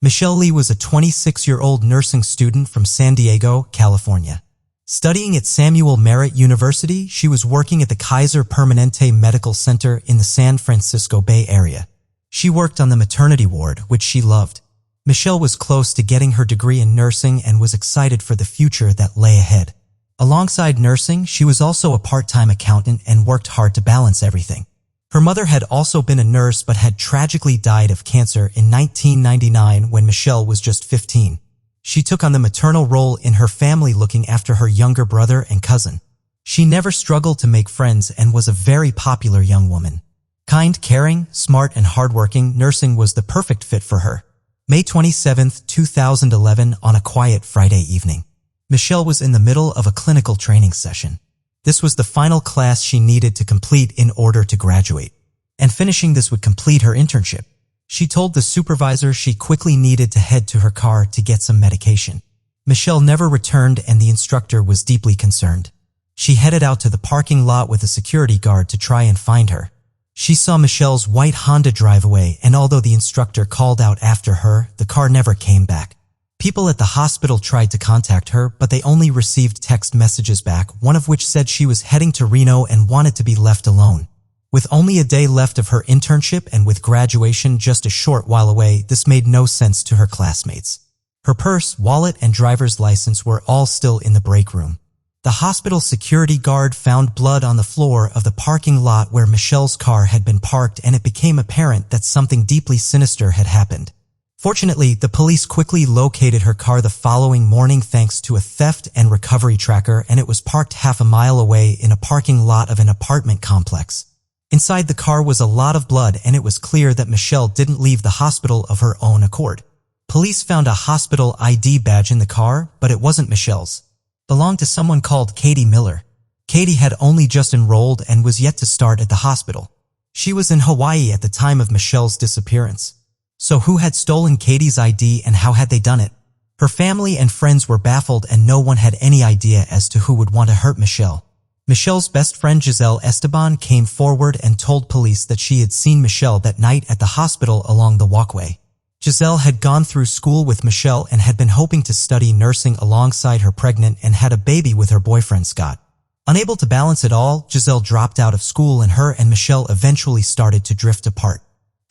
Michelle Lee was a 26-year-old nursing student from San Diego, California. Studying at Samuel Merritt University, she was working at the Kaiser Permanente Medical Center in the San Francisco Bay Area. She worked on the maternity ward, which she loved. Michelle was close to getting her degree in nursing and was excited for the future that lay ahead. Alongside nursing, she was also a part-time accountant and worked hard to balance everything. Her mother had also been a nurse but had tragically died of cancer in 1999 when Michelle was just 15. She took on the maternal role in her family, looking after her younger brother and cousin. She never struggled to make friends and was a very popular young woman. Kind, caring, smart, and hardworking, nursing was the perfect fit for her. May 27, 2011, on a quiet Friday evening. Michelle was in the middle of a clinical training session. This was the final class she needed to complete in order to graduate. And finishing this would complete her internship. She told the supervisor she quickly needed to head to her car to get some medication. Michelle never returned and the instructor was deeply concerned. She headed out to the parking lot with a security guard to try and find her. She saw Michelle's white Honda drive away, and although the instructor called out after her, the car never came back. People at the hospital tried to contact her, but they only received text messages back, one of which said she was heading to Reno and wanted to be left alone. With only a day left of her internship and with graduation just a short while away, this made no sense to her classmates. Her purse, wallet, and driver's license were all still in the break room. The hospital security guard found blood on the floor of the parking lot where Michelle's car had been parked, and it became apparent that something deeply sinister had happened. Fortunately, the police quickly located her car the following morning thanks to a theft and recovery tracker, and it was parked half a mile away in a parking lot of an apartment complex. Inside the car was a lot of blood, and it was clear that Michelle didn't leave the hospital of her own accord. Police found a hospital ID badge in the car, but it wasn't Michelle's. It belonged to someone called Katie Miller. Katie had only just enrolled and was yet to start at the hospital. She was in Hawaii at the time of Michelle's disappearance. So who had stolen Katie's ID and how had they done it? Her family and friends were baffled, and no one had any idea as to who would want to hurt Michelle. Michelle's best friend Giselle Esteban came forward and told police that she had seen Michelle that night at the hospital along the walkway. Giselle had gone through school with Michelle and had been hoping to study nursing alongside her pregnant and had a baby with her boyfriend Scott. Unable to balance it all, Giselle dropped out of school, and her and Michelle eventually started to drift apart.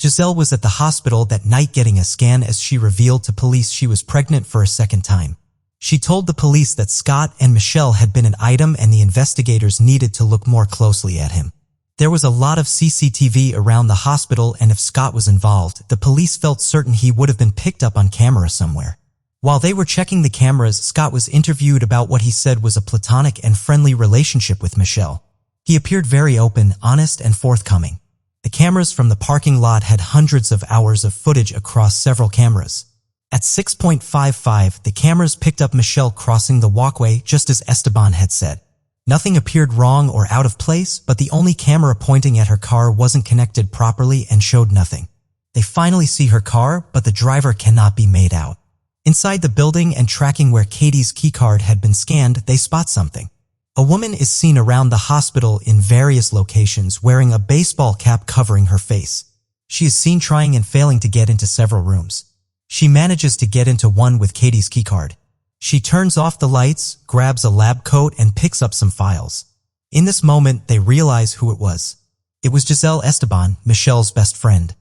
Giselle was at the hospital that night getting a scan as she revealed to police she was pregnant for a second time. She told the police that Scott and Michelle had been an item and the investigators needed to look more closely at him. There was a lot of CCTV around the hospital, and if Scott was involved, the police felt certain he would have been picked up on camera somewhere. While they were checking the cameras, Scott was interviewed about what he said was a platonic and friendly relationship with Michelle. He appeared very open, honest, and forthcoming. The cameras from the parking lot had hundreds of hours of footage across several cameras. At 6:55, the cameras picked up Michelle crossing the walkway just as Esteban had said. Nothing appeared wrong or out of place, but the only camera pointing at her car wasn't connected properly and showed nothing. They finally see her car, but the driver cannot be made out. Inside the building and tracking where Katie's keycard had been scanned, they spot something. A woman is seen around the hospital in various locations wearing a baseball cap covering her face. She is seen trying and failing to get into several rooms. She manages to get into one with Katie's keycard. She turns off the lights, grabs a lab coat, and picks up some files. In this moment, they realize who it was. It was Giselle Esteban, Michelle's best friend.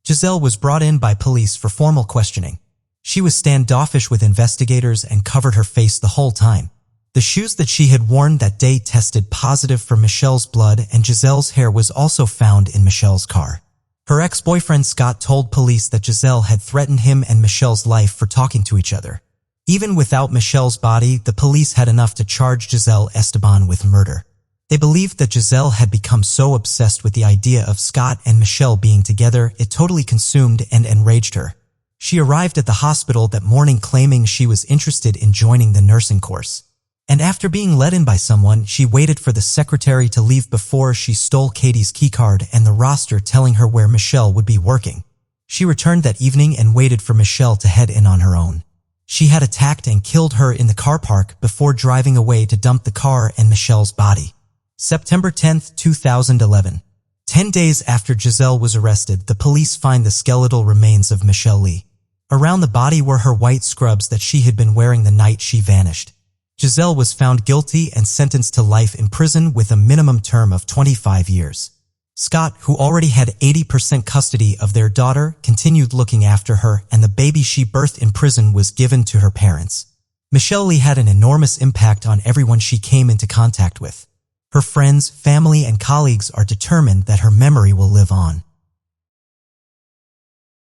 Giselle was brought in by police for formal questioning. She was standoffish with investigators and covered her face the whole time. The shoes that she had worn that day tested positive for Michelle's blood, and Giselle's hair was also found in Michelle's car. Her ex-boyfriend Scott told police that Giselle had threatened him and Michelle's life for talking to each other. Even without Michelle's body, the police had enough to charge Giselle Esteban with murder. They believed that Giselle had become so obsessed with the idea of Scott and Michelle being together, it totally consumed and enraged her. She arrived at the hospital that morning claiming she was interested in joining the nursing course. And after being let in by someone, she waited for the secretary to leave before she stole Katie's keycard and the roster telling her where Michelle would be working. She returned that evening and waited for Michelle to head in on her own. She had attacked and killed her in the car park before driving away to dump the car and Michelle's body. September 10, 2011. 10 days after Giselle was arrested, the police find the skeletal remains of Michelle Lee. Around the body were her white scrubs that she had been wearing the night she vanished. Giselle was found guilty and sentenced to life in prison with a minimum term of 25 years. Scott, who already had 80% custody of their daughter, continued looking after her, and the baby she birthed in prison was given to her parents. Michelle Lee had an enormous impact on everyone she came into contact with. Her friends, family, and colleagues are determined that her memory will live on.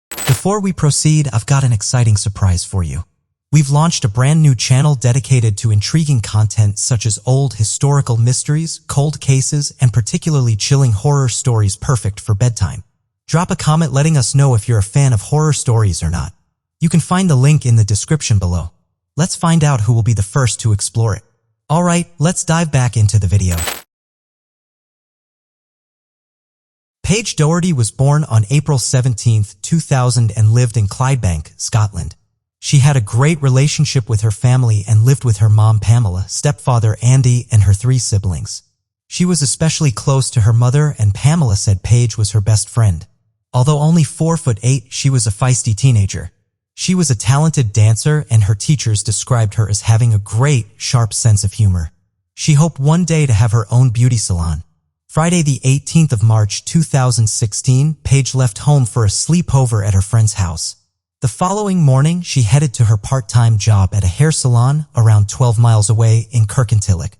Before we proceed, I've got an exciting surprise for you. We've launched a brand new channel dedicated to intriguing content such as old historical mysteries, cold cases, and particularly chilling horror stories perfect for bedtime. Drop a comment letting us know if you're a fan of horror stories or not. You can find the link in the description below. Let's find out who will be the first to explore it. Alright, let's dive back into the video. Paige Doherty was born on April 17, 2000 and lived in Clydebank, Scotland. She had a great relationship with her family and lived with her mom Pamela, stepfather Andy, and her 3 siblings. She was especially close to her mother, and Pamela said Paige was her best friend. Although only 4'8", she was a feisty teenager. She was a talented dancer, and her teachers described her as having a great, sharp sense of humor. She hoped one day to have her own beauty salon. Friday the 18th of March 2016, Paige left home for a sleepover at her friend's house. The following morning, she headed to her part-time job at a hair salon around 12 miles away in Kirkintilloch.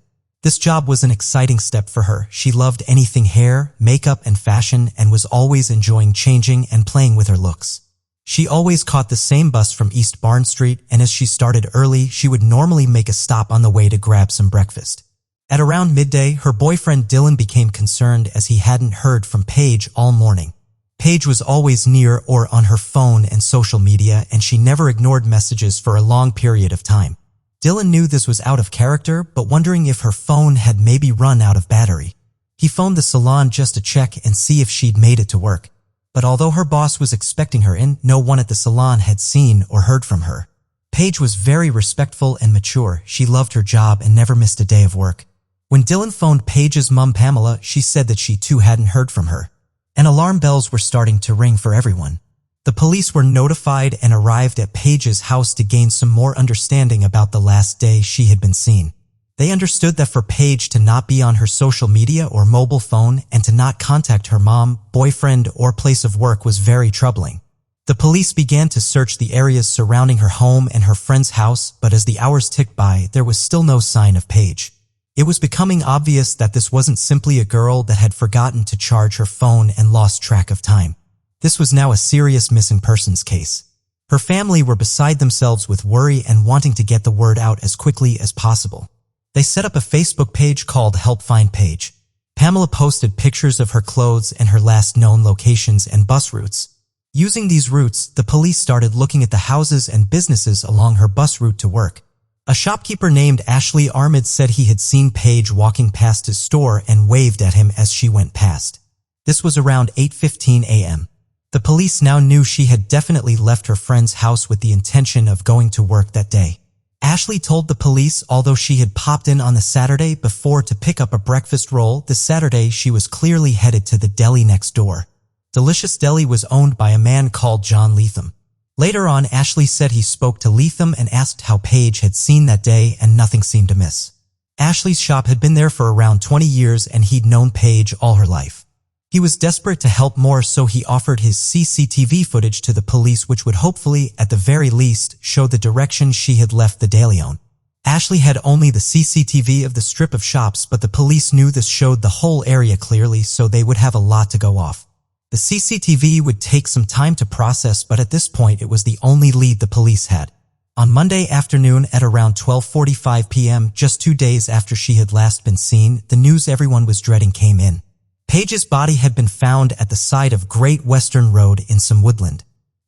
This job was an exciting step for her. She loved anything hair, makeup, and fashion and was always enjoying changing and playing with her looks. She always caught the same bus from East Barn Street, and as she started early, she would normally make a stop on the way to grab some breakfast. At around midday, her boyfriend Dylan became concerned as he hadn't heard from Paige all morning. Paige was always near or on her phone and social media, and she never ignored messages for a long period of time. Dylan knew this was out of character, but wondering if her phone had maybe run out of battery. He phoned the salon just to check and see if she'd made it to work. But although her boss was expecting her in, no one at the salon had seen or heard from her. Paige was very respectful and mature. She loved her job and never missed a day of work. When Dylan phoned Paige's mom Pamela, she said that she too hadn't heard from her. And alarm bells were starting to ring for everyone. The police were notified and arrived at Paige's house to gain some more understanding about the last day she had been seen. They understood that for Paige to not be on her social media or mobile phone and to not contact her mom, boyfriend, or place of work was very troubling. The police began to search the areas surrounding her home and her friend's house, but as the hours ticked by, there was still no sign of Paige. It was becoming obvious that this wasn't simply a girl that had forgotten to charge her phone and lost track of time. This was now a serious missing persons case. Her family were beside themselves with worry and wanting to get the word out as quickly as possible. They set up a Facebook page called Help Find Paige. Pamela posted pictures of her clothes and her last known locations and bus routes. Using these routes, the police started looking at the houses and businesses along her bus route to work. A shopkeeper named Ashley Armid said he had seen Paige walking past his store and waved at him as she went past. This was around 8:15 a.m. The police now knew she had definitely left her friend's house with the intention of going to work that day. Ashley told the police although she had popped in on the Saturday before to pick up a breakfast roll, the Saturday she was clearly headed to the deli next door. Delicious Deli was owned by a man called John Leatham. Later on, Ashley said he spoke to Leatham and asked how Paige had seen that day, and nothing seemed amiss. Ashley's shop had been there for around 20 years and he'd known Paige all her life. He was desperate to help more, so he offered his CCTV footage to the police, which would hopefully, at the very least, show the direction she had left the deli on. Ashley had only the CCTV of the strip of shops, but the police knew this showed the whole area clearly, so they would have a lot to go off. The CCTV would take some time to process, but at this point it was the only lead the police had. On Monday afternoon at around 12:45 p.m., just 2 days after she had last been seen, the news everyone was dreading came in. Paige's body had been found at the side of Great Western Road in some woodland.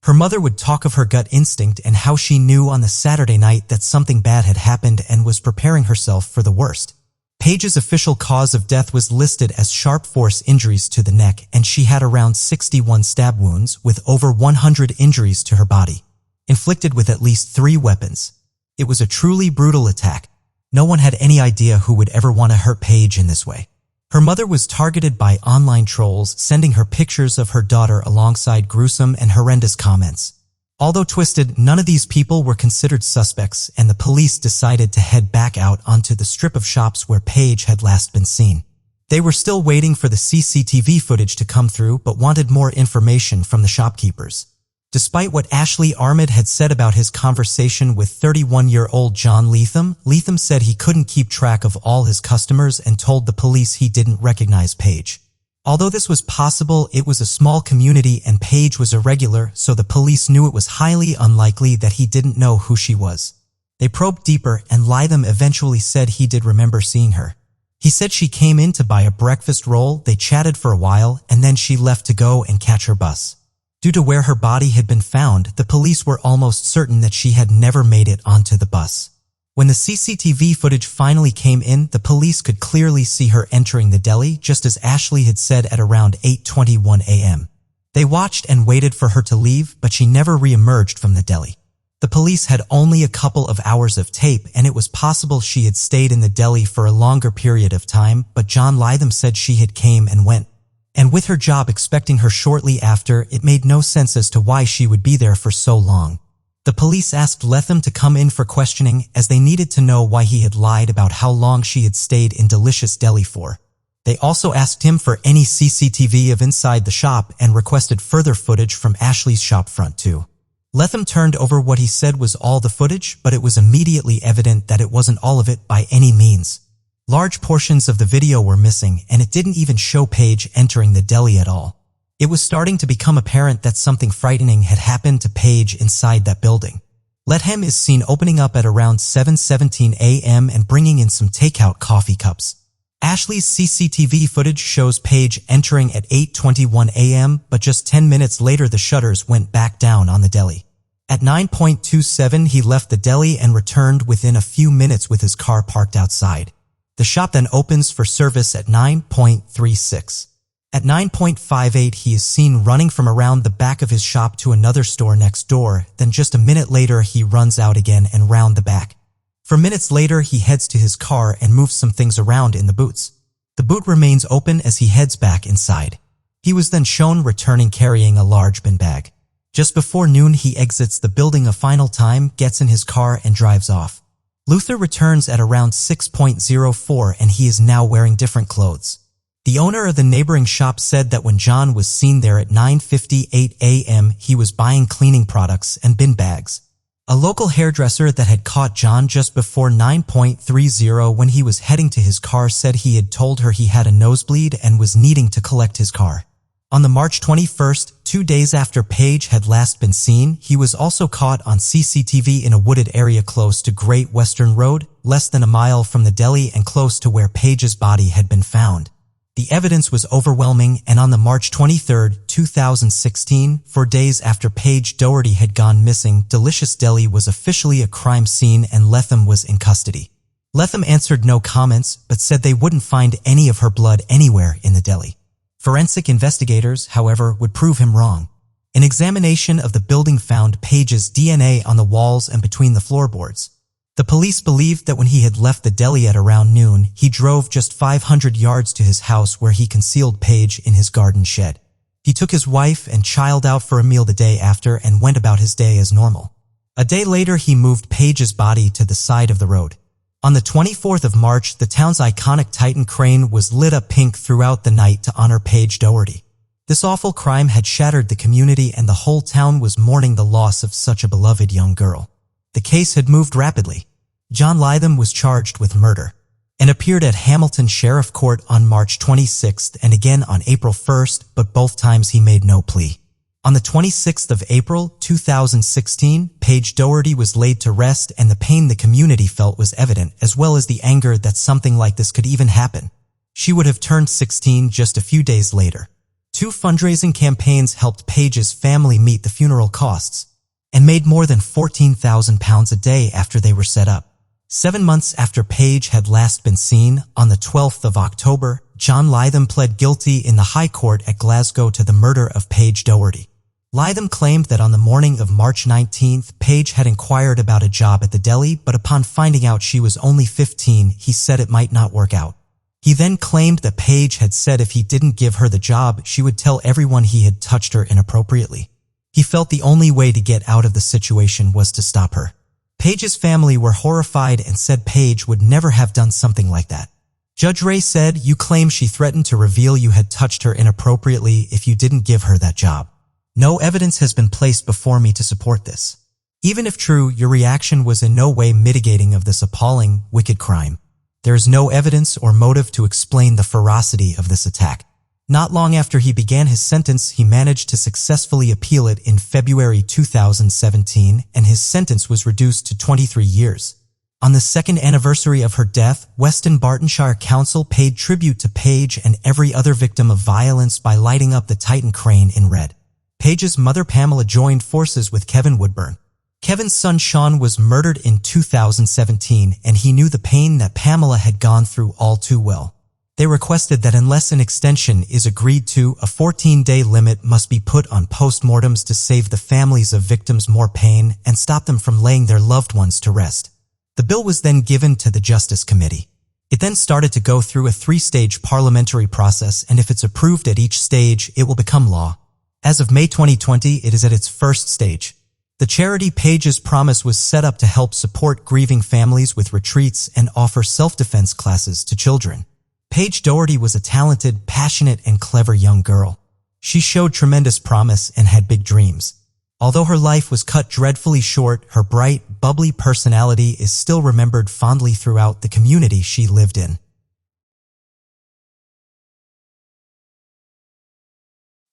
Her mother would talk of her gut instinct and how she knew on the Saturday night that something bad had happened and was preparing herself for the worst. Paige's official cause of death was listed as sharp force injuries to the neck, and she had around 61 stab wounds with over 100 injuries to her body, inflicted with at least 3 weapons. It was a truly brutal attack. No one had any idea who would ever want to hurt Paige in this way. Her mother was targeted by online trolls, sending her pictures of her daughter alongside gruesome and horrendous comments. Although twisted, none of these people were considered suspects, and the police decided to head back out onto the strip of shops where Paige had last been seen. They were still waiting for the CCTV footage to come through, but wanted more information from the shopkeepers. Despite what Ashley Armid had said about his conversation with 31-year-old John Leatham, Leatham said he couldn't keep track of all his customers and told the police he didn't recognize Paige. Although this was possible, it was a small community and Paige was a regular, so the police knew it was highly unlikely that he didn't know who she was. They probed deeper, and Leatham eventually said he did remember seeing her. He said she came in to buy a breakfast roll, they chatted for a while, and then she left to go and catch her bus. Due to where her body had been found, the police were almost certain that she had never made it onto the bus. When the CCTV footage finally came in, the police could clearly see her entering the deli, just as Ashley had said at around 8:21 a.m. They watched and waited for her to leave, but she never re-emerged from the deli. The police had only a couple of hours of tape, and it was possible she had stayed in the deli for a longer period of time, but John Leatham said she had came and went. And with her job expecting her shortly after, it made no sense as to why she would be there for so long. The police asked Leatham to come in for questioning, as they needed to know why he had lied about how long she had stayed in Delicious Deli for. They also asked him for any CCTV of inside the shop and requested further footage from Ashley's shop front too. Lethem turned over what he said was all the footage, but it was immediately evident that it wasn't all of it by any means. Large portions of the video were missing, and it didn't even show Paige entering the deli at all. It was starting to become apparent that something frightening had happened to Paige inside that building. Lethem is seen opening up at around 7:17 a.m. and bringing in some takeout coffee cups. Ashley's CCTV footage shows Paige entering at 8:21 a.m., but just 10 minutes later the shutters went back down on the deli. At 9:27 he left the deli and returned within a few minutes with his car parked outside. The shop then opens for service at 9:36. At 9:58 he is seen running from around the back of his shop to another store next door, then just a minute later he runs out again and round the back. For minutes later he heads to his car and moves some things around in the boots. The boot remains open as he heads back inside. He was then shown returning carrying a large bin bag. Just before noon he exits the building a final time, gets in his car and drives off. Luther returns at around 6:04 and he is now wearing different clothes. The owner of the neighboring shop said that when John was seen there at 9:58 a.m. he was buying cleaning products and bin bags. A local hairdresser that had caught John just before 9:30 when he was heading to his car said he had told her he had a nosebleed and was needing to collect his car. On the March 21st, 2 days after Paige had last been seen, he was also caught on CCTV in a wooded area close to Great Western Road, less than a mile from the deli and close to where Paige's body had been found. The evidence was overwhelming, and on the March 23, 2016, 4 days after Paige Doherty had gone missing, Delicious Deli was officially a crime scene and Lethem was in custody. Lethem answered no comments, but said they wouldn't find any of her blood anywhere in the deli. Forensic investigators, however, would prove him wrong. An examination of the building found Paige's DNA on the walls and between the floorboards. The police believed that when he had left the deli at around noon, he drove just 500 yards to his house where he concealed Paige in his garden shed. He took his wife and child out for a meal the day after and went about his day as normal. A day later, he moved Paige's body to the side of the road. On the 24th of March, the town's iconic Titan crane was lit up pink throughout the night to honor Paige Doherty. This awful crime had shattered the community and the whole town was mourning the loss of such a beloved young girl. The case had moved rapidly. John Lethem was charged with murder and appeared at Hamilton Sheriff Court on March 26th and again on April 1st, but both times he made no plea. On the 26th of April, 2016, Paige Doherty was laid to rest and the pain the community felt was evident, as well as the anger that something like this could even happen. She would have turned 16 just a few days later. 2 fundraising campaigns helped Paige's family meet the funeral costs and made more than £14,000 a day after they were set up. 7 months after Paige had last been seen, on the 12th of October, John Lethem pled guilty in the High Court at Glasgow to the murder of Paige Doherty. Lethem claimed that on the morning of March 19th, Paige had inquired about a job at the deli, but upon finding out she was only 15, he said it might not work out. He then claimed that Paige had said if he didn't give her the job, she would tell everyone he had touched her inappropriately. He felt the only way to get out of the situation was to stop her. Paige's family were horrified and said Paige would never have done something like that. Judge Ray said, "You claim she threatened to reveal you had touched her inappropriately if you didn't give her that job. No evidence has been placed before me to support this. Even if true, your reaction was in no way mitigating of this appalling, wicked crime. There is no evidence or motive to explain the ferocity of this attack." Not long after he began his sentence, he managed to successfully appeal it in February 2017, and his sentence was reduced to 23 years. On the second anniversary of her death, Weston Bartonshire Council paid tribute to Paige and every other victim of violence by lighting up the Titan crane in red. Paige's mother Pamela joined forces with Kevin Woodburn. Kevin's son Sean was murdered in 2017, and he knew the pain that Pamela had gone through all too well. They requested that unless an extension is agreed to, a 14-day limit must be put on postmortems to save the families of victims more pain and stop them from laying their loved ones to rest. The bill was then given to the Justice Committee. It then started to go through a 3-stage parliamentary process, and if it's approved at each stage, it will become law. As of May 2020, it is at its first stage. The charity Paige's Promise was set up to help support grieving families with retreats and offer self-defense classes to children. Paige Doherty was a talented, passionate, and clever young girl. She showed tremendous promise and had big dreams. Although her life was cut dreadfully short, her bright, bubbly personality is still remembered fondly throughout the community she lived in.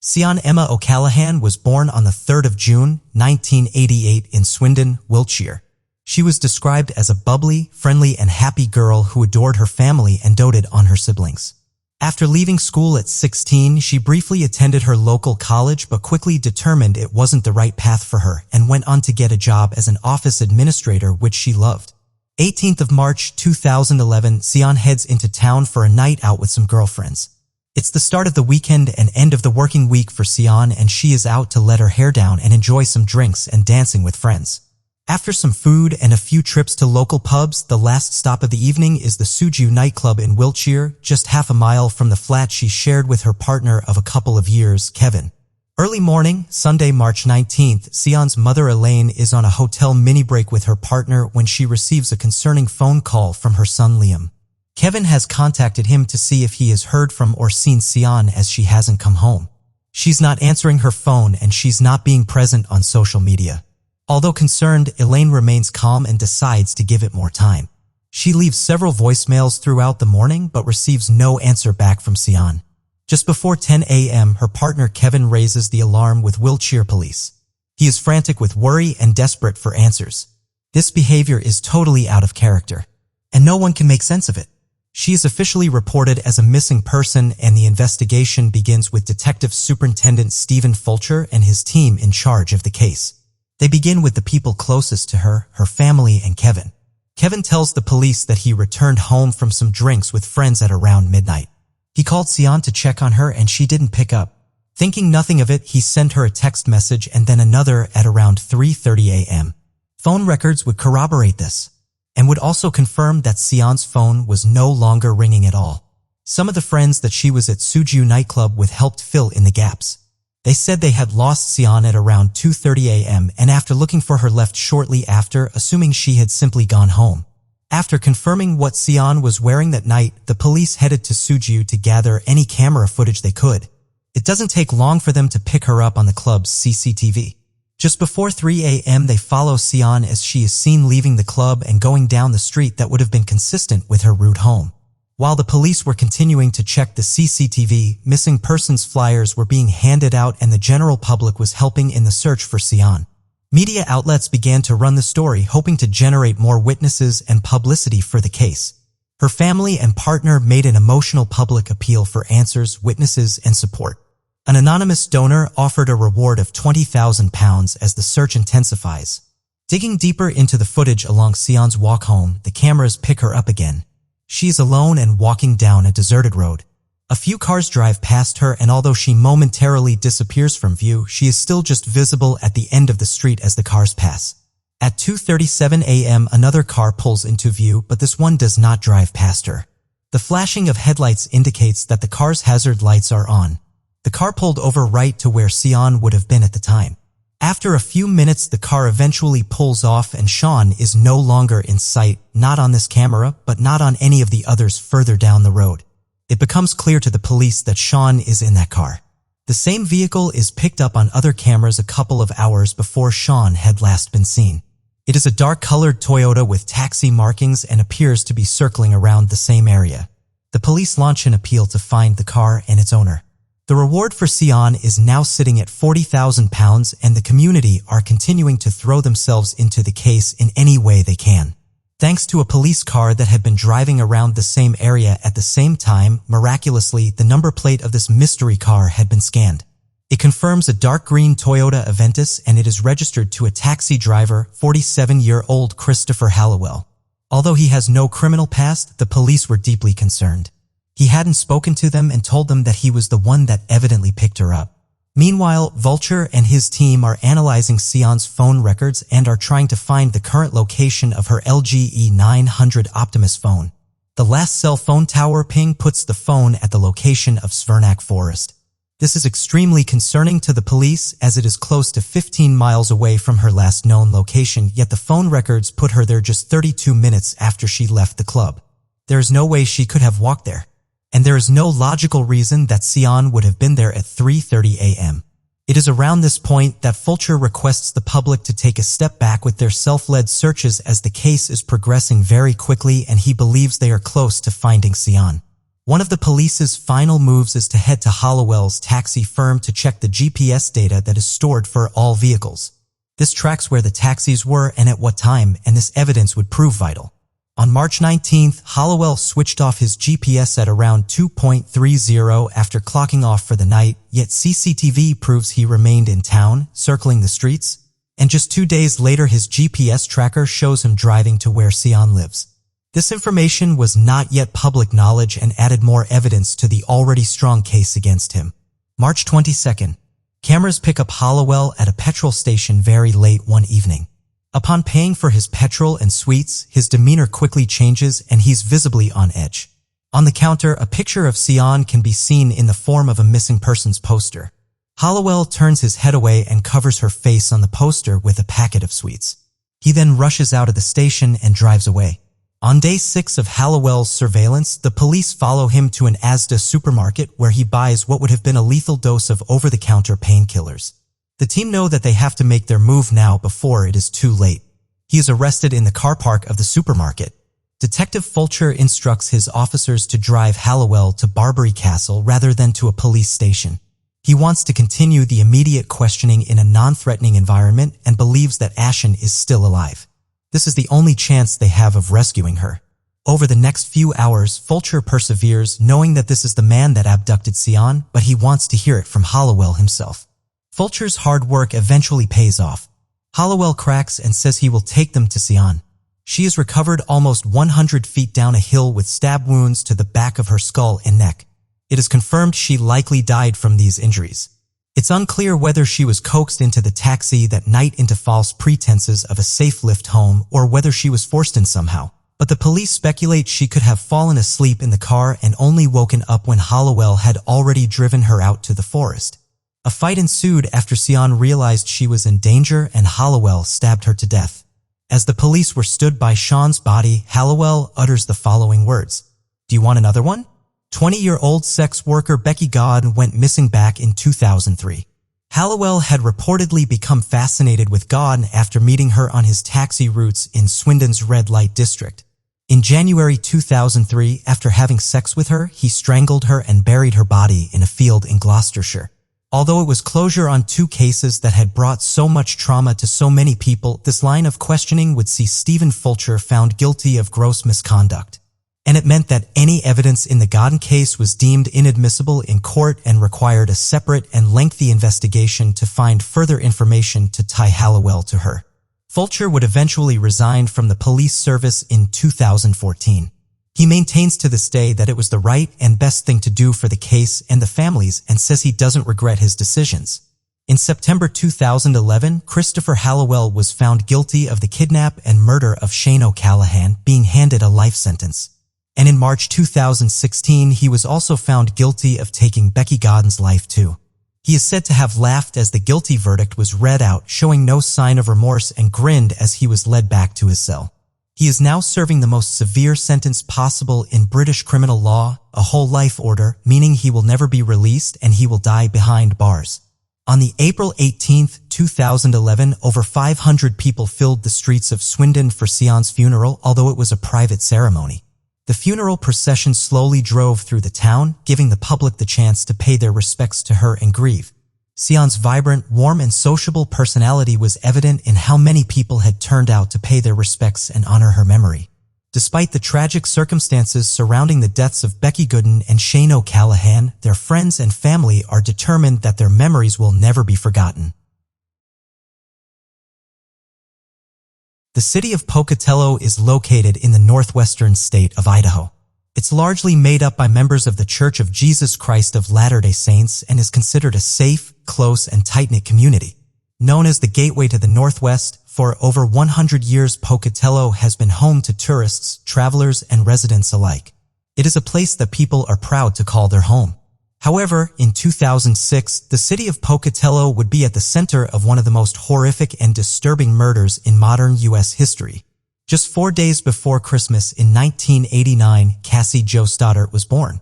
Sian Emma O'Callaghan was born on the 3rd of June, 1988 in Swindon, Wiltshire. She was described as a bubbly, friendly, and happy girl who adored her family and doted on her siblings. After leaving school at 16, she briefly attended her local college but quickly determined it wasn't the right path for her and went on to get a job as an office administrator, which she loved. 18th of March 2011, Sian heads into town for a night out with some girlfriends. It's the start of the weekend and end of the working week for Sian, and she is out to let her hair down and enjoy some drinks and dancing with friends. After some food and a few trips to local pubs, the last stop of the evening is the Suju nightclub in Wiltshire, just half a mile from the flat she shared with her partner of a couple of years, Kevin. Early morning, Sunday, March 19th, Sian's mother Elaine is on a hotel mini-break with her partner when she receives a concerning phone call from her son Liam. Kevin has contacted him to see if he has heard from or seen Sian as she hasn't come home. She's not answering her phone and she's not being present on social media. Although concerned, Elaine remains calm and decides to give it more time. She leaves several voicemails throughout the morning but receives no answer back from Sian. Just before 10 a.m., her partner Kevin raises the alarm with Wiltshire police. He is frantic with worry and desperate for answers. This behavior is totally out of character, and no one can make sense of it. She is officially reported as a missing person, and the investigation begins with Detective Superintendent Stephen Fulcher and his team in charge of the case. They begin with the people closest to her, her family, and Kevin. Kevin tells the police that he returned home from some drinks with friends at around midnight. He called Sian to check on her and she didn't pick up. Thinking nothing of it, he sent her a text message and then another at around 3:30 a.m. Phone records would corroborate this, and would also confirm that Sian's phone was no longer ringing at all. Some of the friends that she was at Suju nightclub with helped fill in the gaps. They said they had lost Sian at around 2:30 a.m. and after looking for her left shortly after, assuming she had simply gone home. After confirming what Sian was wearing that night, the police headed to Suju to gather any camera footage they could. It doesn't take long for them to pick her up on the club's CCTV. Just before 3 a.m. they follow Sian as she is seen leaving the club and going down the street that would have been consistent with her route home. While the police were continuing to check the CCTV, missing persons flyers were being handed out and the general public was helping in the search for Sian. Media outlets began to run the story, hoping to generate more witnesses and publicity for the case. Her family and partner made an emotional public appeal for answers, witnesses, and support. An anonymous donor offered a reward of £20,000 as the search intensifies. Digging deeper into the footage along Sian's walk home, the cameras pick her up again. She is alone and walking down a deserted road. A few cars drive past her, and although she momentarily disappears from view, she is still just visible at the end of the street as the cars pass. At 2:37 a.m. another car pulls into view, but this one does not drive past her. The flashing of headlights indicates that the car's hazard lights are on. The car pulled over right to where Sian would have been at the time. After a few minutes, the car eventually pulls off and Sean is no longer in sight, not on this camera, but not on any of the others further down the road. It becomes clear to the police that Sean is in that car. The same vehicle is picked up on other cameras a couple of hours before Sean had last been seen. It is a dark-colored Toyota with taxi markings and appears to be circling around the same area. The police launch an appeal to find the car and its owner. The reward for Sian is now sitting at £40,000, and the community are continuing to throw themselves into the case in any way they can. Thanks to a police car that had been driving around the same area at the same time, miraculously, the number plate of this mystery car had been scanned. It confirms a dark green Toyota Aventus, and it is registered to a taxi driver, 47-year-old Christopher Halliwell. Although he has no criminal past, the police were deeply concerned. He hadn't spoken to them and told them that he was the one that evidently picked her up. Meanwhile, Vulture and his team are analyzing Sian's phone records and are trying to find the current location of her LG E900 Optimus phone. The last cell phone tower ping puts the phone at the location of Svernak Forest. This is extremely concerning to the police as it is close to 15 miles away from her last known location, yet the phone records put her there just 32 minutes after she left the club. There is no way she could have walked there. and there is no logical reason that Sion would have been there at 3:30 a.m. It is around this point that Fulcher requests the public to take a step back with their self-led searches as the case is progressing very quickly and he believes they are close to finding Sion. One of the police's final moves is to head to Hollowell's taxi firm to check the GPS data that is stored for all vehicles. This tracks where the taxis were and at what time, and this evidence would prove vital. On March 19th, Hollowell switched off his GPS at around 2:30 after clocking off for the night, yet CCTV proves he remained in town, circling the streets, and just 2 days later his GPS tracker shows him driving to where Sion lives. This information was not yet public knowledge and added more evidence to the already strong case against him. March 22nd. Cameras pick up Hollowell at a petrol station very late one evening. Upon paying for his petrol and sweets, his demeanor quickly changes and he's visibly on edge. On the counter, a picture of Sion can be seen in the form of a missing persons poster. Hollowell turns his head away and covers her face on the poster with a packet of sweets. He then rushes out of the station and drives away. On day 6 of Hollowell's surveillance, the police follow him to an Asda supermarket where he buys what would have been a lethal dose of over-the-counter painkillers. The team know that they have to make their move now before it is too late. He is arrested in the car park of the supermarket. Detective Fulcher instructs his officers to drive Hollowell to Barbary Castle rather than to a police station. He wants to continue the immediate questioning in a non-threatening environment and believes that Ashen is still alive. This is the only chance they have of rescuing her. Over the next few hours, Fulcher perseveres, knowing that this is the man that abducted Sion, but he wants to hear it from Hollowell himself. Fulcher's hard work eventually pays off. Hollowell cracks and says he will take them to Sion. She is recovered almost 100 feet down a hill with stab wounds to the back of her skull and neck. It is confirmed she likely died from these injuries. It's unclear whether she was coaxed into the taxi that night into false pretenses of a safe lift home or whether she was forced in somehow. But the police speculate she could have fallen asleep in the car and only woken up when Hollowell had already driven her out to the forest. A fight ensued after Sion realized she was in danger and Hollowell stabbed her to death. As the police were stood by Sean's body, Hollowell utters the following words. "Do you want another one?" 20-year-old sex worker Becky Godin went missing back in 2003. Hollowell had reportedly become fascinated with Godin after meeting her on his taxi routes in Swindon's red light district. In January 2003, after having sex with her, he strangled her and buried her body in a field in Gloucestershire. Although it was closure on 2 cases that had brought so much trauma to so many people, this line of questioning would see Stephen Fulcher found guilty of gross misconduct. And it meant that any evidence in the Godin case was deemed inadmissible in court and required a separate and lengthy investigation to find further information to tie Hollowell to her. Fulcher would eventually resign from the police service in 2014. He maintains to this day that it was the right and best thing to do for the case and the families and says he doesn't regret his decisions. In September 2011, Christopher Hollowell was found guilty of the kidnap and murder of Shane O'Callaghan, being handed a life sentence. And in March 2016, he was also found guilty of taking Becky Godin's life too. He is said to have laughed as the guilty verdict was read out, showing no sign of remorse, and grinned as he was led back to his cell. He is now serving the most severe sentence possible in British criminal law, a whole life order, meaning he will never be released and he will die behind bars. On the April 18, 2011, over 500 people filled the streets of Swindon for Sion's funeral, although it was a private ceremony. The funeral procession slowly drove through the town, giving the public the chance to pay their respects to her and grieve. Sion's vibrant, warm, and sociable personality was evident in how many people had turned out to pay their respects and honor her memory. Despite the tragic circumstances surrounding the deaths of Becky Godin and Shane O'Callaghan, their friends and family are determined that their memories will never be forgotten. The city of Pocatello is located in the northwestern state of Idaho. It's largely made up by members of the Church of Jesus Christ of Latter-day Saints and is considered a safe, close, and tight-knit community. Known as the Gateway to the Northwest, for over 100 years Pocatello has been home to tourists, travelers, and residents alike. It is a place that people are proud to call their home. However, in 2006, the city of Pocatello would be at the center of one of the most horrific and disturbing murders in modern U.S. history. Just 4 days before Christmas in 1989, Cassie Jo Stoddart was born.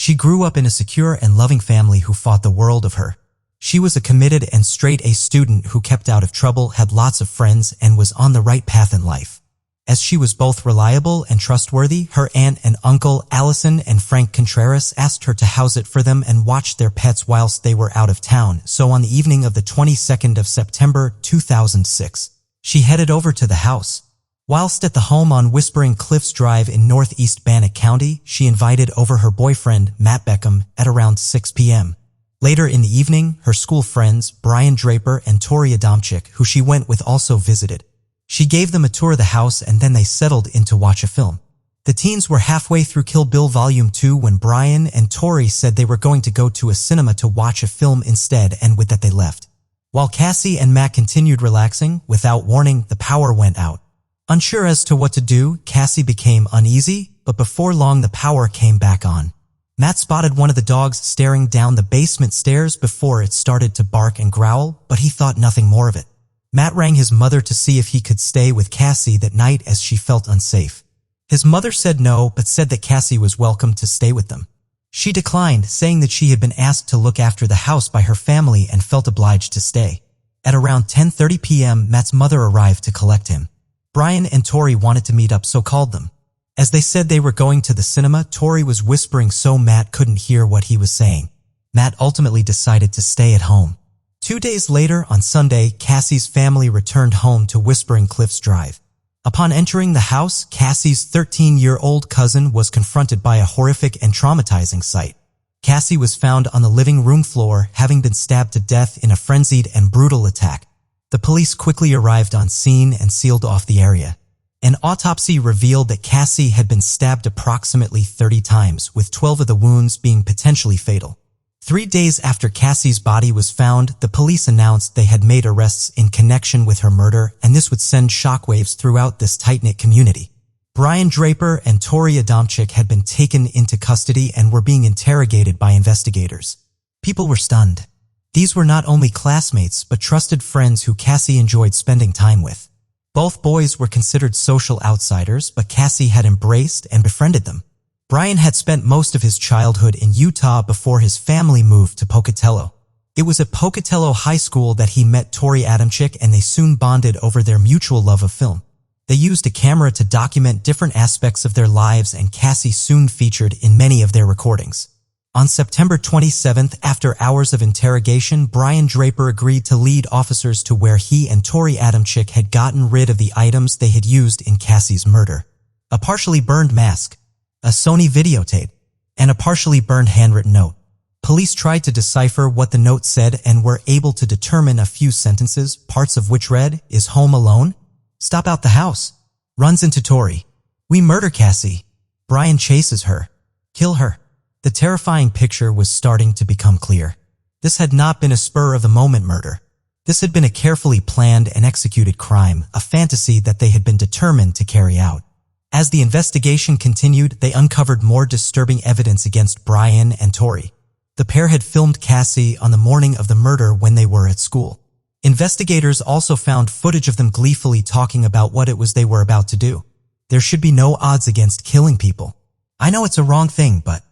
She grew up in a secure and loving family who fought the world of her. She was a committed and straight-A student who kept out of trouble, had lots of friends, and was on the right path in life. As she was both reliable and trustworthy, her aunt and uncle, Allison and Frank Contreras, asked her to house it for them and watch their pets whilst they were out of town. So on the evening of the 22nd of September 2006, she headed over to the house. Whilst at the home on Whispering Cliffs Drive in northeast Bannock County, she invited over her boyfriend, Matt Beckham, at around 6 p.m. Later in the evening, her school friends, Brian Draper and Tori Adamczyk, who she went with, also visited. She gave them a tour of the house and then they settled in to watch a film. The teens were halfway through Kill Bill Volume 2 when Brian and Tori said they were going to go to a cinema to watch a film instead, and with that they left. While Cassie and Matt continued relaxing, without warning, the power went out. Unsure as to what to do, Cassie became uneasy, but before long the power came back on. Matt spotted one of the dogs staring down the basement stairs before it started to bark and growl, but he thought nothing more of it. Matt rang his mother to see if he could stay with Cassie that night as she felt unsafe. His mother said no, but said that Cassie was welcome to stay with them. She declined, saying that she had been asked to look after the house by her family and felt obliged to stay. At around 10:30 p.m., Matt's mother arrived to collect him. Brian and Tori wanted to meet up, so called them. As they said they were going to the cinema, Tori was whispering so Matt couldn't hear what he was saying. Matt ultimately decided to stay at home. 2 days later, on Sunday, Cassie's family returned home to Whispering Cliffs Drive. Upon entering the house, Cassie's 13-year-old cousin was confronted by a horrific and traumatizing sight. Cassie was found on the living room floor, having been stabbed to death in a frenzied and brutal attack. The police quickly arrived on scene and sealed off the area. An autopsy revealed that Cassie had been stabbed approximately 30 times, with 12 of the wounds being potentially fatal. 3 days after Cassie's body was found, the police announced they had made arrests in connection with her murder, and this would send shockwaves throughout this tight-knit community. Brian Draper and Tori Adamczyk had been taken into custody and were being interrogated by investigators. People were stunned. These were not only classmates, but trusted friends who Cassie enjoyed spending time with. Both boys were considered social outsiders, but Cassie had embraced and befriended them. Brian had spent most of his childhood in Utah before his family moved to Pocatello. It was at Pocatello High School that he met Tori Adamczyk, and they soon bonded over their mutual love of film. They used a camera to document different aspects of their lives, and Cassie soon featured in many of their recordings. On September 27th, after hours of interrogation, Brian Draper agreed to lead officers to where he and Tori Adamczyk had gotten rid of the items they had used in Cassie's murder. A partially burned mask, a Sony videotape, and a partially burned handwritten note. Police tried to decipher what the note said and were able to determine a few sentences, parts of which read, "Is home alone? Stop out the house." Runs into Tori. "We murder Cassie." Brian chases her. "Kill her." The terrifying picture was starting to become clear. This had not been a spur-of-the-moment murder. This had been a carefully planned and executed crime, a fantasy that they had been determined to carry out. As the investigation continued, they uncovered more disturbing evidence against Brian and Tori. The pair had filmed Cassie on the morning of the murder when they were at school. Investigators also found footage of them gleefully talking about what it was they were about to do. There should be no odds against killing people. I know it's a wrong thing, but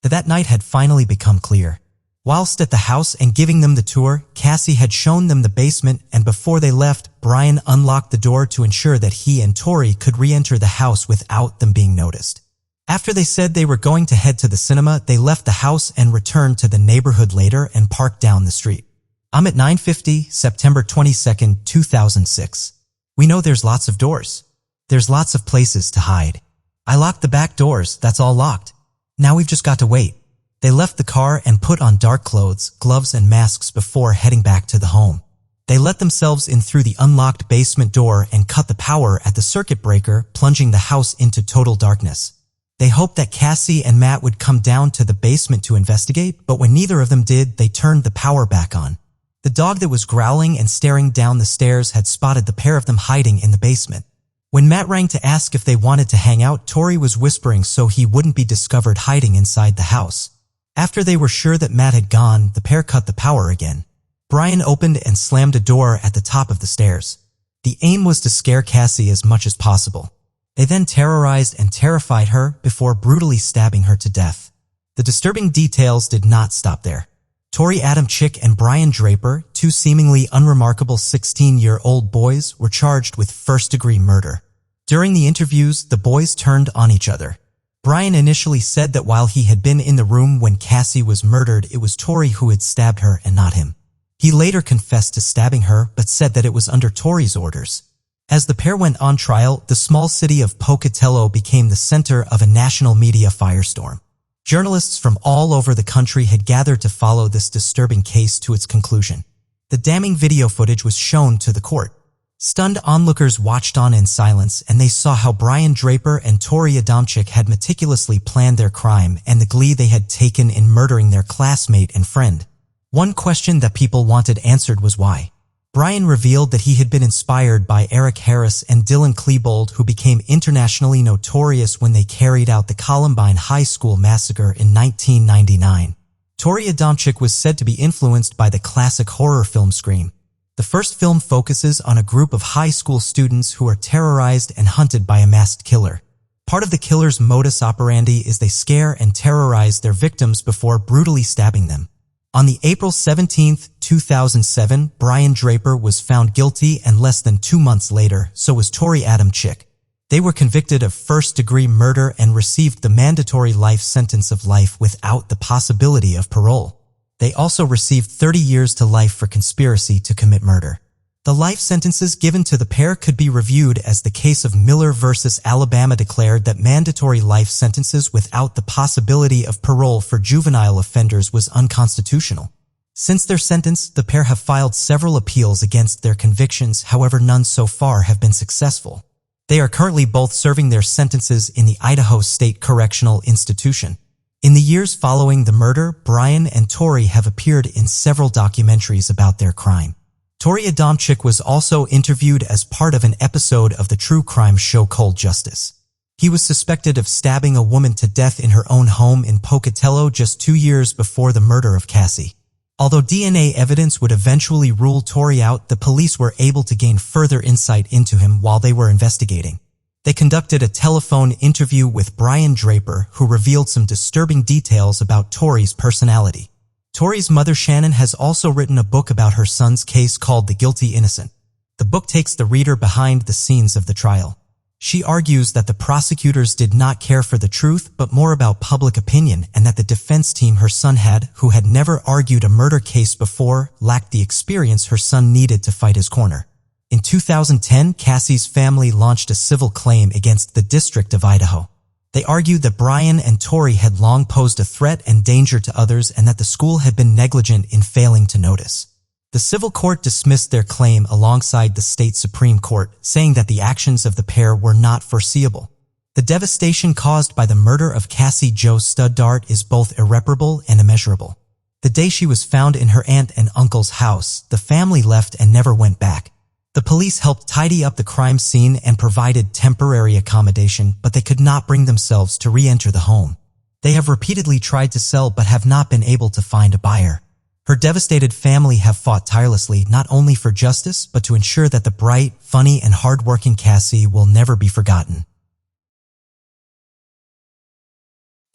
that night had finally become clear. Whilst at the house and giving them the tour, Cassie had shown them the basement, and before they left, Brian unlocked the door to ensure that he and Tori could re-enter the house without them being noticed. After they said they were going to head to the cinema, they left the house and returned to the neighborhood later and parked down the street. I'm at 9:50, September 22nd, 2006. We know there's lots of doors. There's lots of places to hide. I locked the back doors, that's all locked. Now we've just got to wait. They left the car and put on dark clothes, gloves and masks before heading back to the home. They let themselves in through the unlocked basement door and cut the power at the circuit breaker, plunging the house into total darkness. They hoped that Cassie and Matt would come down to the basement to investigate, but when neither of them did, they turned the power back on. The dog that was growling and staring down the stairs had spotted the pair of them hiding in the basement. When Matt rang to ask if they wanted to hang out, Tori was whispering so he wouldn't be discovered hiding inside the house. After they were sure that Matt had gone, the pair cut the power again. Brian opened and slammed a door at the top of the stairs. The aim was to scare Cassie as much as possible. They then terrorized and terrified her before brutally stabbing her to death. The disturbing details did not stop there. Tori Adamczyk and Brian Draper, two seemingly unremarkable 16-year-old boys, were charged with first-degree murder. During the interviews, the boys turned on each other. Brian initially said that while he had been in the room when Cassie was murdered, it was Tori who had stabbed her and not him. He later confessed to stabbing her, but said that it was under Tori's orders. As the pair went on trial, the small city of Pocatello became the center of a national media firestorm. Journalists from all over the country had gathered to follow this disturbing case to its conclusion. The damning video footage was shown to the court. Stunned onlookers watched on in silence, and they saw how Brian Draper and Tori Adamczyk had meticulously planned their crime and the glee they had taken in murdering their classmate and friend. One question that people wanted answered was why. Brian revealed that he had been inspired by Eric Harris and Dylan Klebold, who became internationally notorious when they carried out the Columbine High School massacre in 1999. Tori Adamczyk was said to be influenced by the classic horror film Scream. The first film focuses on a group of high school students who are terrorized and hunted by a masked killer. Part of the killer's modus operandi is they scare and terrorize their victims before brutally stabbing them. On the April 17, 2007, Brian Draper was found guilty, and less than 2 months later, so was Tori Adamczyk. They were convicted of first-degree murder and received the mandatory life sentence of life without the possibility of parole. They also received 30 years to life for conspiracy to commit murder. The life sentences given to the pair could be reviewed as the case of Miller versus Alabama declared that mandatory life sentences without the possibility of parole for juvenile offenders was unconstitutional. Since their sentence, the pair have filed several appeals against their convictions, however none so far have been successful. They are currently both serving their sentences in the Idaho State Correctional Institution. In the years following the murder, Brian and Tori have appeared in several documentaries about their crime. Tori Adamczyk was also interviewed as part of an episode of the true crime show Cold Justice. He was suspected of stabbing a woman to death in her own home in Pocatello just 2 years before the murder of Cassie. Although DNA evidence would eventually rule Tori out, the police were able to gain further insight into him while they were investigating. They conducted a telephone interview with Brian Draper, who revealed some disturbing details about Tori's personality. Tori's mother Shannon has also written a book about her son's case called The Guilty Innocent. The book takes the reader behind the scenes of the trial. She argues that the prosecutors did not care for the truth, but more about public opinion, and that the defense team her son had, who had never argued a murder case before, lacked the experience her son needed to fight his corner. In 2010, Cassie's family launched a civil claim against the District of Idaho. They argued that Brian and Tori had long posed a threat and danger to others and that the school had been negligent in failing to notice. The civil court dismissed their claim alongside the state Supreme Court, saying that the actions of the pair were not foreseeable. The devastation caused by the murder of Cassie Jo Studdart is both irreparable and immeasurable. The day she was found in her aunt and uncle's house, the family left and never went back. The police helped tidy up the crime scene and provided temporary accommodation, but they could not bring themselves to re-enter the home. They have repeatedly tried to sell but have not been able to find a buyer. Her devastated family have fought tirelessly not only for justice, but to ensure that the bright, funny, and hard-working Cassie will never be forgotten.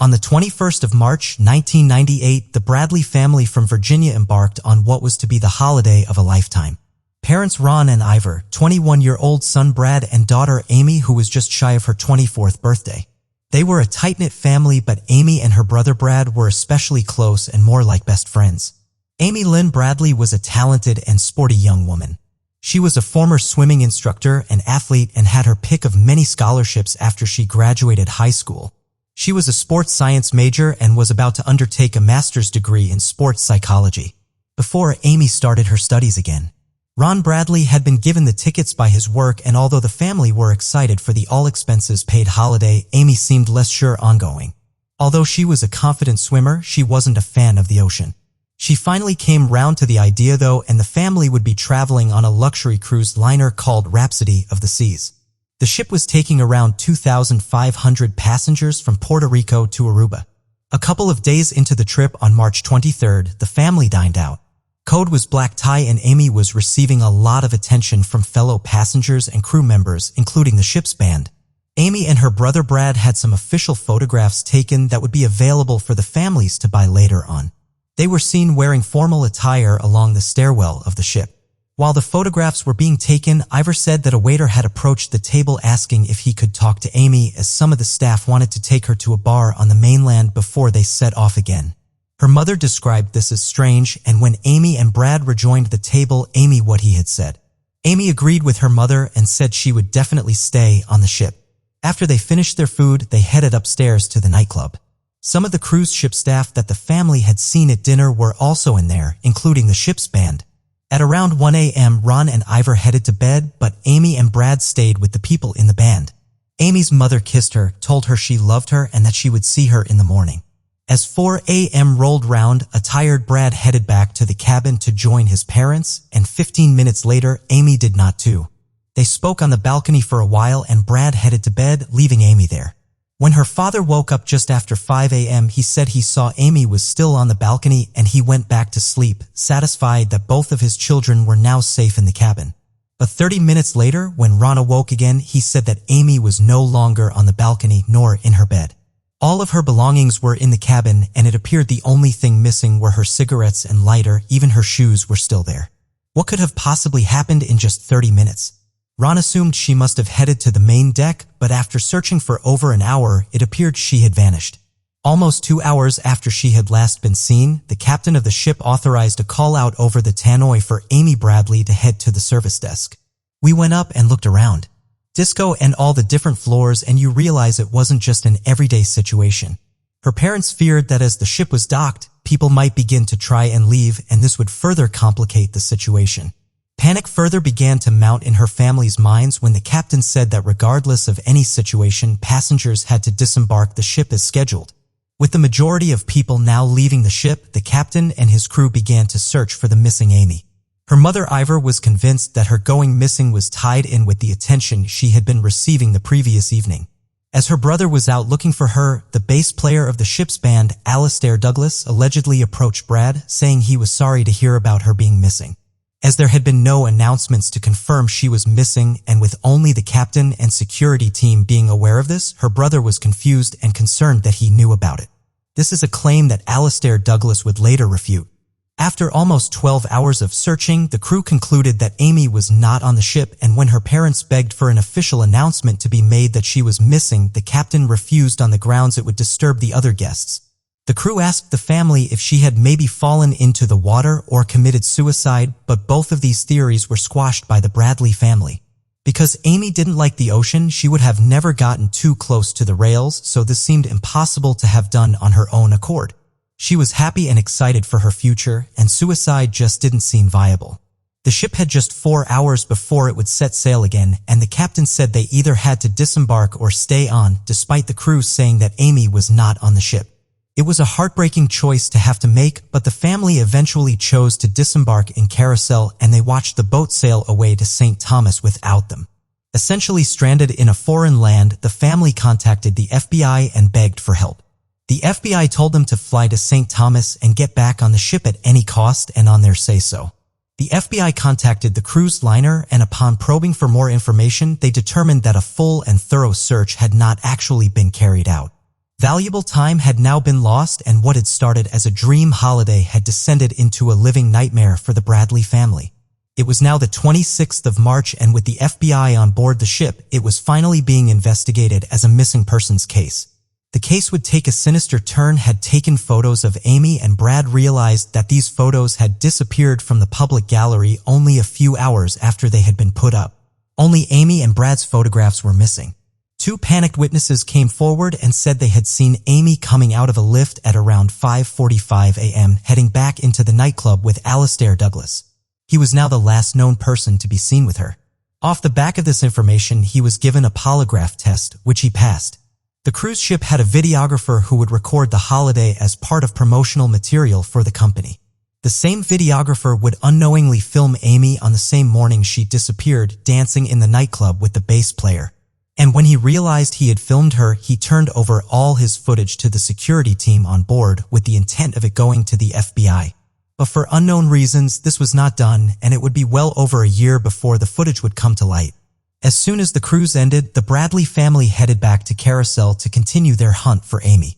On the 21st of March, 1998, the Bradley family from Virginia embarked on what was to be the holiday of a lifetime. Parents Ron and Ivor, 21-year-old son Brad, and daughter Amy, who was just shy of her 24th birthday. They were a tight-knit family, but Amy and her brother Brad were especially close and more like best friends. Amy Lynn Bradley was a talented and sporty young woman. She was a former swimming instructor and athlete and had her pick of many scholarships after she graduated high school. She was a sports science major and was about to undertake a master's degree in sports psychology before Amy started her studies again. Ron Bradley had been given the tickets by his work, and although the family were excited for the all-expenses-paid holiday, Amy seemed less sure on going. Although she was a confident swimmer, she wasn't a fan of the ocean. She finally came round to the idea, though, and the family would be traveling on a luxury cruise liner called Rhapsody of the Seas. The ship was taking around 2,500 passengers from Puerto Rico to Aruba. A couple of days into the trip on March 23rd, the family dined out. Code was black tie, and Amy was receiving a lot of attention from fellow passengers and crew members, including the ship's band. Amy and her brother Brad had some official photographs taken that would be available for the families to buy later on. They were seen wearing formal attire along the stairwell of the ship. While the photographs were being taken, Ivor said that a waiter had approached the table asking if he could talk to Amy, as some of the staff wanted to take her to a bar on the mainland before they set off again. Her mother described this as strange, and when Amy and Brad rejoined the table, Amy what he had said. Amy agreed with her mother and said she would definitely stay on the ship. After they finished their food, they headed upstairs to the nightclub. Some of the cruise ship staff that the family had seen at dinner were also in there, including the ship's band. At around 1 a.m., Ron and Ivor headed to bed, but Amy and Brad stayed with the people in the band. Amy's mother kissed her, told her she loved her and that she would see her in the morning. As 4 a.m. rolled round, a tired Brad headed back to the cabin to join his parents, and 15 minutes later, Amy did not too. They spoke on the balcony for a while and Brad headed to bed, leaving Amy there. When her father woke up just after 5 a.m., he said he saw Amy was still on the balcony and he went back to sleep, satisfied that both of his children were now safe in the cabin. But 30 minutes later, when Ron awoke again, he said that Amy was no longer on the balcony nor in her bed. All of her belongings were in the cabin, and it appeared the only thing missing were her cigarettes and lighter. Even her shoes were still there. What could have possibly happened in just 30 minutes? Ron assumed she must have headed to the main deck, but after searching for over an hour, it appeared she had vanished. Almost 2 hours after she had last been seen, the captain of the ship authorized a call out over the tannoy for Amy Bradley to head to the service desk. We went up and looked around. Disco and all the different floors, and you realize it wasn't just an everyday situation. Her parents feared that as the ship was docked, people might begin to try and leave, and this would further complicate the situation. Panic further began to mount in her family's minds when the captain said that regardless of any situation, passengers had to disembark the ship as scheduled. With the majority of people now leaving the ship, the captain and his crew began to search for the missing Amy. Her mother Ivor was convinced that her going missing was tied in with the attention she had been receiving the previous evening. As her brother was out looking for her, the bass player of the ship's band, Alastair Douglas, allegedly approached Brad, saying he was sorry to hear about her being missing. As there had been no announcements to confirm she was missing, and with only the captain and security team being aware of this, her brother was confused and concerned that he knew about it. This is a claim that Alastair Douglas would later refute. After almost 12 hours of searching, the crew concluded that Amy was not on the ship, and when her parents begged for an official announcement to be made that she was missing, the captain refused on the grounds it would disturb the other guests. The crew asked the family if she had maybe fallen into the water or committed suicide, but both of these theories were squashed by the Bradley family. Because Amy didn't like the ocean, she would have never gotten too close to the rails, so this seemed impossible to have done on her own accord. She was happy and excited for her future, and suicide just didn't seem viable. The ship had just 4 hours before it would set sail again, and the captain said they either had to disembark or stay on, despite the crew saying that Amy was not on the ship. It was a heartbreaking choice to have to make, but the family eventually chose to disembark in Carousel, and they watched the boat sail away to St. Thomas without them. Essentially stranded in a foreign land, the family contacted the FBI and begged for help. The FBI told them to fly to St. Thomas and get back on the ship at any cost and on their say-so. The FBI contacted the cruise liner, and upon probing for more information, they determined that a full and thorough search had not actually been carried out. Valuable time had now been lost, and what had started as a dream holiday had descended into a living nightmare for the Bradley family. It was now the 26th of March, and with the FBI on board the ship, it was finally being investigated as a missing persons case. The case would take a sinister turn. Had taken photos of Amy, and Brad realized that these photos had disappeared from the public gallery only a few hours after they had been put up. Only Amy and Brad's photographs were missing. 2 panicked witnesses came forward and said they had seen Amy coming out of a lift at around 5:45 a.m. heading back into the nightclub with Alastair Douglas. He was now the last known person to be seen with her. Off the back of this information, he was given a polygraph test, which he passed. The cruise ship had a videographer who would record the holiday as part of promotional material for the company. The same videographer would unknowingly film Amy on the same morning she disappeared, dancing in the nightclub with the bass player. And when he realized he had filmed her, he turned over all his footage to the security team on board with the intent of it going to the FBI. But for unknown reasons, this was not done, and it would be well over a year before the footage would come to light. As soon as the cruise ended, the Bradley family headed back to Carousel to continue their hunt for Amy.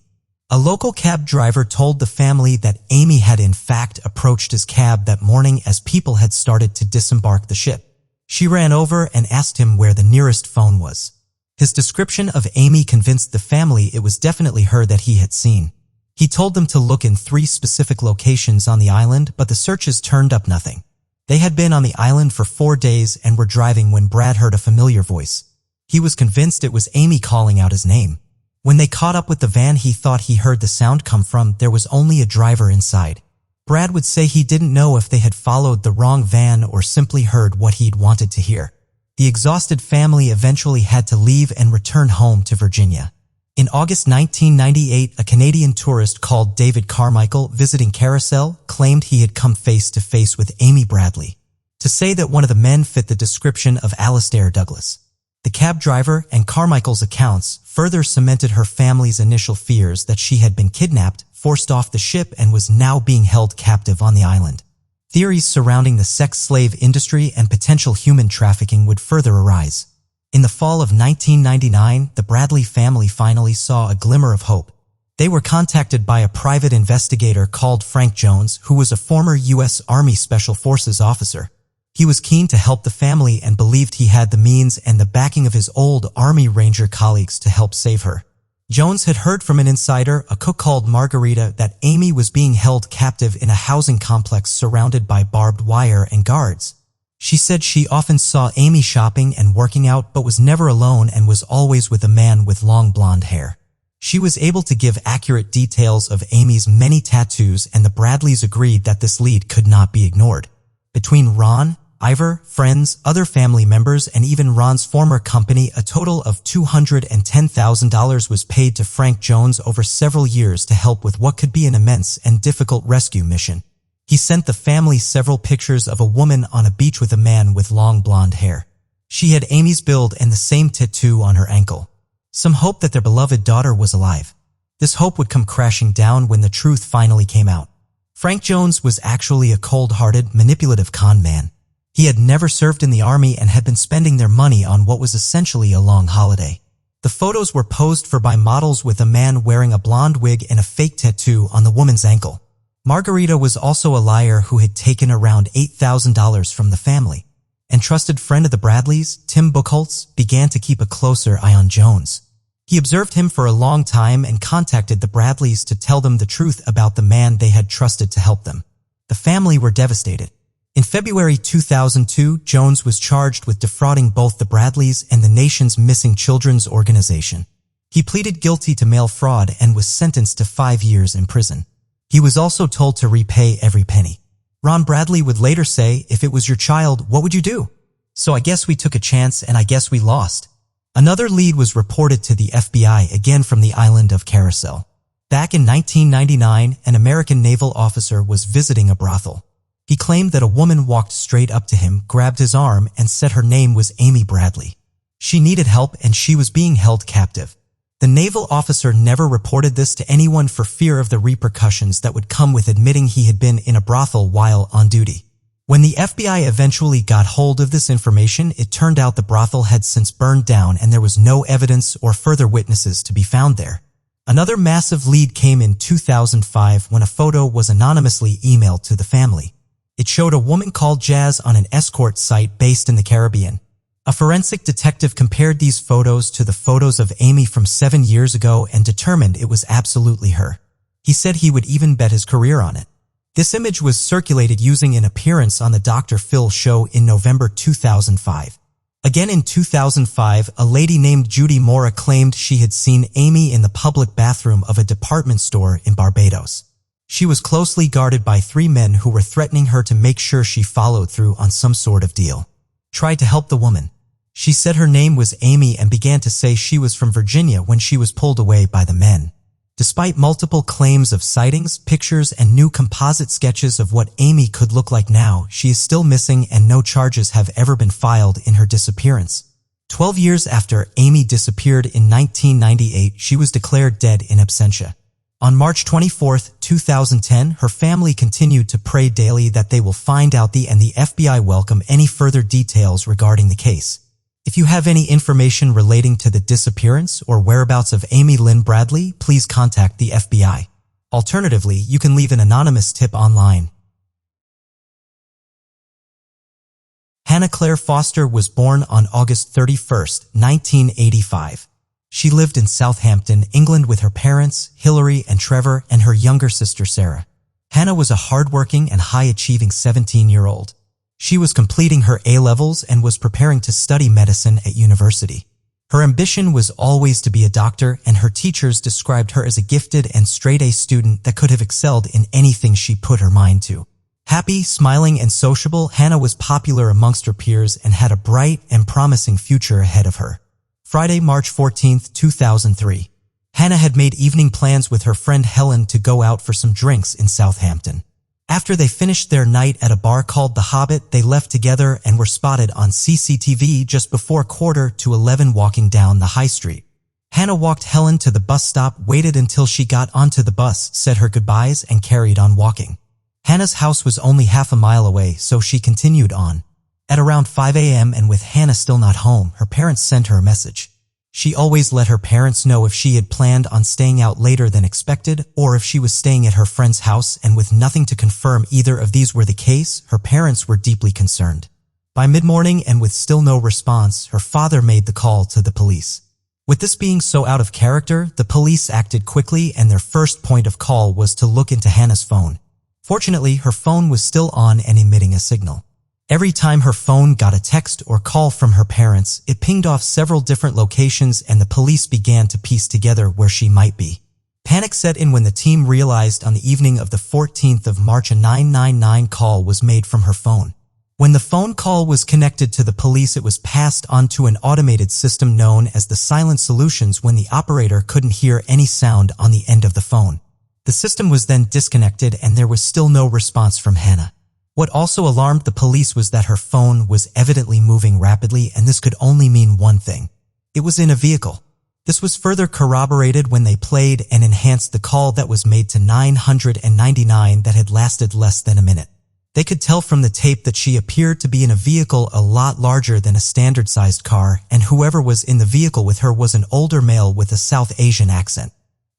A local cab driver told the family that Amy had in fact approached his cab that morning as people had started to disembark the ship. She ran over and asked him where the nearest phone was. His description of Amy convinced the family it was definitely her that he had seen. He told them to look in 3 specific locations on the island, but the searches turned up nothing. They had been on the island for 4 days and were driving when Brad heard a familiar voice. He was convinced it was Amy calling out his name. When they caught up with the van he thought he heard the sound come from, there was only a driver inside. Brad would say he didn't know if they had followed the wrong van or simply heard what he'd wanted to hear. The exhausted family eventually had to leave and return home to Virginia. In August 1998, a Canadian tourist called David Carmichael, visiting Carousel, claimed he had come face to face with Amy Bradley. To say that one of the men fit the description of Alastair Douglas. The cab driver and Carmichael's accounts further cemented her family's initial fears that she had been kidnapped, forced off the ship, and was now being held captive on the island. Theories surrounding the sex slave industry and potential human trafficking would further arise. In the fall of 1999, the Bradley family finally saw a glimmer of hope. They were contacted by a private investigator called Frank Jones, who was a former U.S. Army Special Forces officer. He was keen to help the family and believed he had the means and the backing of his old Army Ranger colleagues to help save her. Jones had heard from an insider, a cook called Margarita, that Amy was being held captive in a housing complex surrounded by barbed wire and guards. She said she often saw Amy shopping and working out but was never alone and was always with a man with long blonde hair. She was able to give accurate details of Amy's many tattoos, and the Bradleys agreed that this lead could not be ignored. Between Ron, Ivor, friends, other family members, and even Ron's former company, a total of $210,000 was paid to Frank Jones over several years to help with what could be an immense and difficult rescue mission. He sent the family several pictures of a woman on a beach with a man with long blonde hair. She had Amy's build and the same tattoo on her ankle. Some hope that their beloved daughter was alive. This hope would come crashing down when the truth finally came out. Frank Jones was actually a cold-hearted, manipulative con man. He had never served in the army and had been spending their money on what was essentially a long holiday. The photos were posed for by models with a man wearing a blonde wig and a fake tattoo on the woman's ankle. Margarita was also a liar who had taken around $8,000 from the family. And trusted friend of the Bradleys, Tim Buchholz, began to keep a closer eye on Jones. He observed him for a long time and contacted the Bradleys to tell them the truth about the man they had trusted to help them. The family were devastated. In February 2002, Jones was charged with defrauding both the Bradleys and the nation's missing children's organization. He pleaded guilty to mail fraud and was sentenced to 5 years in prison. He was also told to repay every penny. Ron Bradley would later say, "If it was your child, what would you do? So I guess we took a chance and I guess we lost." Another lead was reported to the FBI, again from the island of Carousel. Back in 1999, an American naval officer was visiting a brothel. He claimed that a woman walked straight up to him, grabbed his arm, and said her name was Amy Bradley. She needed help and she was being held captive. The naval officer never reported this to anyone for fear of the repercussions that would come with admitting he had been in a brothel while on duty. When the FBI eventually got hold of this information, it turned out the brothel had since burned down and there was no evidence or further witnesses to be found there. Another massive lead came in 2005 when a photo was anonymously emailed to the family. It showed a woman called Jazz on an escort site based in the Caribbean. A forensic detective compared these photos to the photos of Amy from 7 years ago and determined it was absolutely her. He said he would even bet his career on it. This image was circulated using an appearance on the Dr. Phil show in November 2005. Again in 2005, a lady named Judy Mora claimed she had seen Amy in the public bathroom of a department store in Barbados. She was closely guarded by 3 men who were threatening her to make sure she followed through on some sort of deal. Tried to help the woman. She said her name was Amy and began to say she was from Virginia when she was pulled away by the men. Despite multiple claims of sightings, pictures, and new composite sketches of what Amy could look like now, she is still missing and no charges have ever been filed in her disappearance. 12 years after Amy disappeared in 1998, she was declared dead in absentia. On March 24, 2010, her family continued to pray daily that they will find out and the FBI welcome any further details regarding the case. If you have any information relating to the disappearance or whereabouts of Amy Lynn Bradley, please contact the FBI. Alternatively, you can leave an anonymous tip online. Hannah Claire Foster was born on August 31, 1985. She lived in Southampton, England with her parents, Hilary and Trevor, and her younger sister Sarah. Hannah was a hardworking and high-achieving 17-year-old. She was completing her A-levels and was preparing to study medicine at university. Her ambition was always to be a doctor, and her teachers described her as a gifted and straight-A student that could have excelled in anything she put her mind to. Happy, smiling, and sociable, Hannah was popular amongst her peers and had a bright and promising future ahead of her. Friday, March 14, 2003. Hannah had made evening plans with her friend Helen to go out for some drinks in Southampton. After they finished their night at a bar called The Hobbit, they left together and were spotted on CCTV just before 11:15 walking down the high street. Hannah walked Helen to the bus stop, waited until she got onto the bus, said her goodbyes, and carried on walking. Hannah's house was only half a mile away, so she continued on. At around 5 a.m. and with Hannah still not home, her parents sent her a message. She always let her parents know if she had planned on staying out later than expected or if she was staying at her friend's house, and with nothing to confirm either of these were the case, her parents were deeply concerned. By mid-morning and with still no response, her father made the call to the police. With this being so out of character, the police acted quickly, and their first point of call was to look into Hannah's phone. Fortunately, her phone was still on and emitting a signal. Every time her phone got a text or call from her parents, it pinged off several different locations, and the police began to piece together where she might be. Panic set in when the team realized on the evening of the 14th of March a 999 call was made from her phone. When the phone call was connected to the police, it was passed on to an automated system known as the silent solutions when the operator couldn't hear any sound on the end of the phone. The system was then disconnected and there was still no response from Hannah. What also alarmed the police was that her phone was evidently moving rapidly, and this could only mean one thing. It was in a vehicle. This was further corroborated when they played and enhanced the call that was made to 999 that had lasted less than a minute. They could tell from the tape that she appeared to be in a vehicle a lot larger than a standard-sized car, and whoever was in the vehicle with her was an older male with a South Asian accent.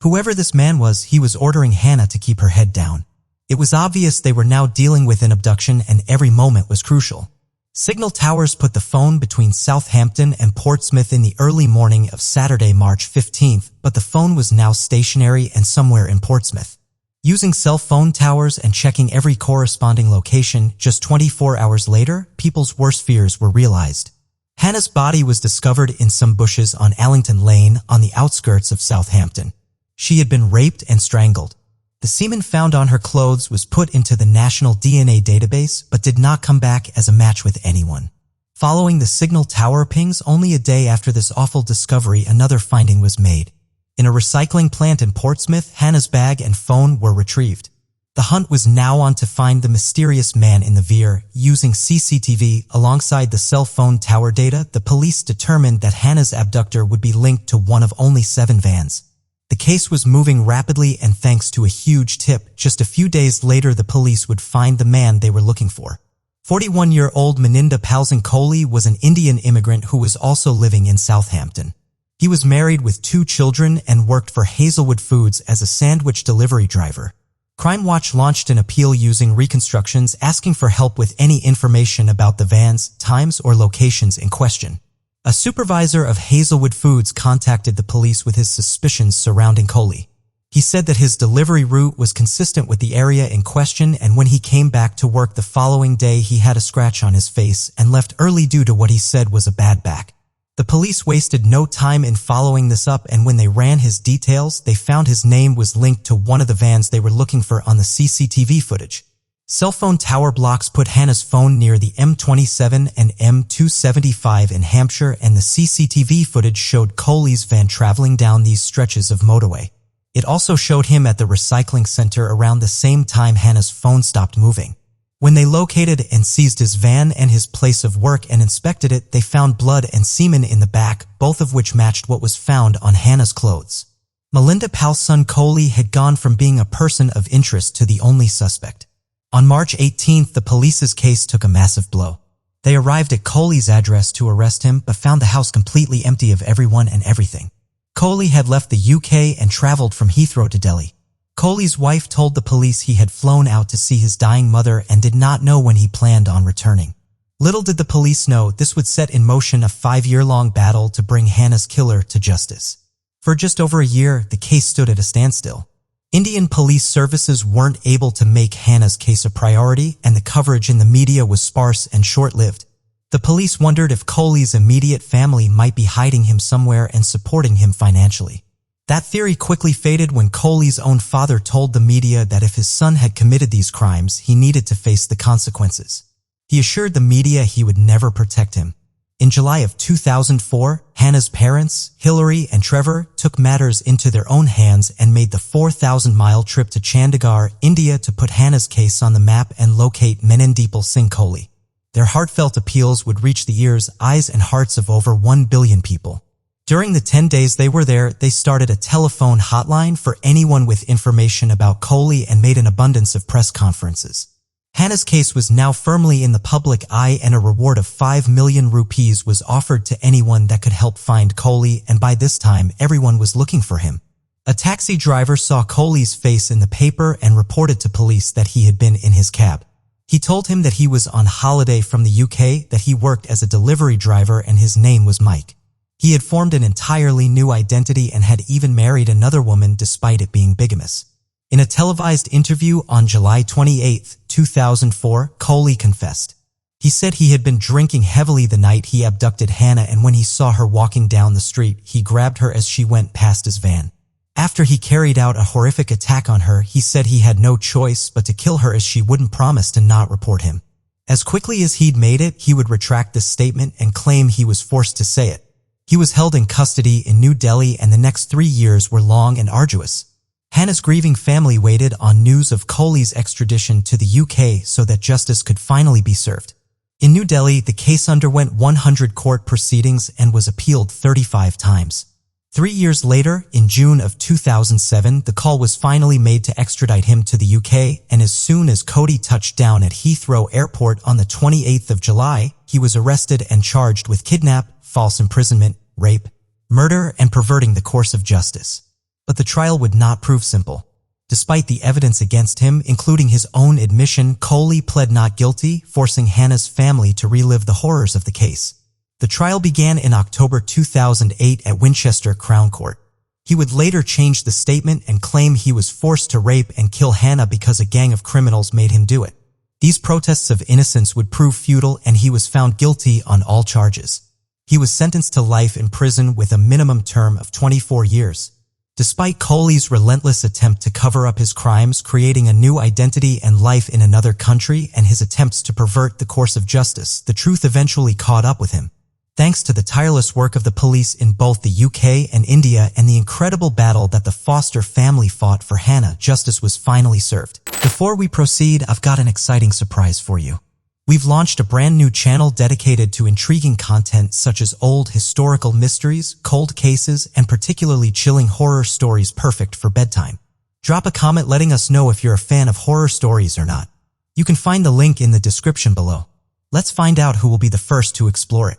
Whoever this man was, he was ordering Hannah to keep her head down. It was obvious they were now dealing with an abduction, and every moment was crucial. Signal towers put the phone between Southampton and Portsmouth in the early morning of Saturday, March 15th, but the phone was now stationary and somewhere in Portsmouth. Using cell phone towers and checking every corresponding location, just 24 hours later, people's worst fears were realized. Hannah's body was discovered in some bushes on Allington Lane on the outskirts of Southampton. She had been raped and strangled. The semen found on her clothes was put into the National DNA database but did not come back as a match with anyone. Following the signal tower pings, only a day after this awful discovery, another finding was made. In a recycling plant in Portsmouth, Hannah's bag and phone were retrieved. The hunt was now on to find the mysterious man in the veer. Using CCTV alongside the cell phone tower data, the police determined that Hannah's abductor would be linked to one of only 7 vans. The case was moving rapidly, and thanks to a huge tip, just a few days later the police would find the man they were looking for. 41-year-old Maninda Palsing Kohli was an Indian immigrant who was also living in Southampton. He was married with 2 children and worked for Hazelwood Foods as a sandwich delivery driver. Crime Watch launched an appeal using reconstructions asking for help with any information about the vans, times, or locations in question. A supervisor of Hazelwood Foods contacted the police with his suspicions surrounding Kohli. He said that his delivery route was consistent with the area in question, and when he came back to work the following day he had a scratch on his face and left early due to what he said was a bad back. The police wasted no time in following this up, and when they ran his details, they found his name was linked to one of the vans they were looking for on the CCTV footage. Cell phone tower blocks put Hannah's phone near the M27 and M275 in Hampshire, and the CCTV footage showed Kohli's van traveling down these stretches of motorway. It also showed him at the recycling center around the same time Hannah's phone stopped moving. When they located and seized his van and his place of work and inspected it, they found blood and semen in the back, both of which matched what was found on Hannah's clothes. Maninda Palsing Kohli had gone from being a person of interest to the only suspect. On March 18th, the police's case took a massive blow. They arrived at Coley's address to arrest him but found the house completely empty of everyone and everything. Coley had left the UK and traveled from Heathrow to Delhi. Coley's wife told the police he had flown out to see his dying mother and did not know when he planned on returning. Little did the police know this would set in motion a 5-year-long battle to bring Hannah's killer to justice. For just over a year, the case stood at a standstill. Indian police services weren't able to make Hannah's case a priority, and the coverage in the media was sparse and short-lived. The police wondered if Coley's immediate family might be hiding him somewhere and supporting him financially. That theory quickly faded when Coley's own father told the media that if his son had committed these crimes, he needed to face the consequences. He assured the media he would never protect him. In July of 2004, Hannah's parents, Hillary and Trevor, took matters into their own hands and made the 4,000-mile trip to Chandigarh, India to put Hannah's case on the map and locate Menendipal Singh Coley. Their heartfelt appeals would reach the ears, eyes and hearts of over 1 billion people. During the 10 days they were there, they started a telephone hotline for anyone with information about Coley and made an abundance of press conferences. Hannah's case was now firmly in the public eye and a reward of 5 million rupees was offered to anyone that could help find Coley, and by this time everyone was looking for him. A taxi driver saw Coley's face in the paper and reported to police that he had been in his cab. He told him that he was on holiday from the UK, that he worked as a delivery driver and his name was Mike. He had formed an entirely new identity and had even married another woman despite it being bigamous. In a televised interview on July 28, 2004, Coley confessed. He said he had been drinking heavily the night he abducted Hannah, and when he saw her walking down the street, he grabbed her as she went past his van. After he carried out a horrific attack on her, he said he had no choice but to kill her as she wouldn't promise to not report him. As quickly as he'd made it, he would retract this statement and claim he was forced to say it. He was held in custody in New Delhi, and the next 3 years were long and arduous. Hannah's grieving family waited on news of Coley's extradition to the UK so that justice could finally be served. In New Delhi, the case underwent 100 court proceedings and was appealed 35 times. 3 years later, in June of 2007, the call was finally made to extradite him to the UK, and as soon as Cody touched down at Heathrow Airport on the 28th of July, he was arrested and charged with kidnap, false imprisonment, rape, murder, and perverting the course of justice. But the trial would not prove simple. Despite the evidence against him, including his own admission, Coley pled not guilty, forcing Hannah's family to relive the horrors of the case. The trial began in October 2008 at Winchester Crown Court. He would later change the statement and claim he was forced to rape and kill Hannah because a gang of criminals made him do it. These protests of innocence would prove futile, and he was found guilty on all charges. He was sentenced to life in prison with a minimum term of 24 years. Despite Coley's relentless attempt to cover up his crimes, creating a new identity and life in another country, and his attempts to pervert the course of justice, the truth eventually caught up with him. Thanks to the tireless work of the police in both the UK and India and the incredible battle that the Foster family fought for Hannah, justice was finally served. Before we proceed, I've got an exciting surprise for you. We've launched a brand new channel dedicated to intriguing content such as old historical mysteries, cold cases, and particularly chilling horror stories perfect for bedtime. Drop a comment letting us know if you're a fan of horror stories or not. You can find the link in the description below. Let's find out who will be the first to explore it.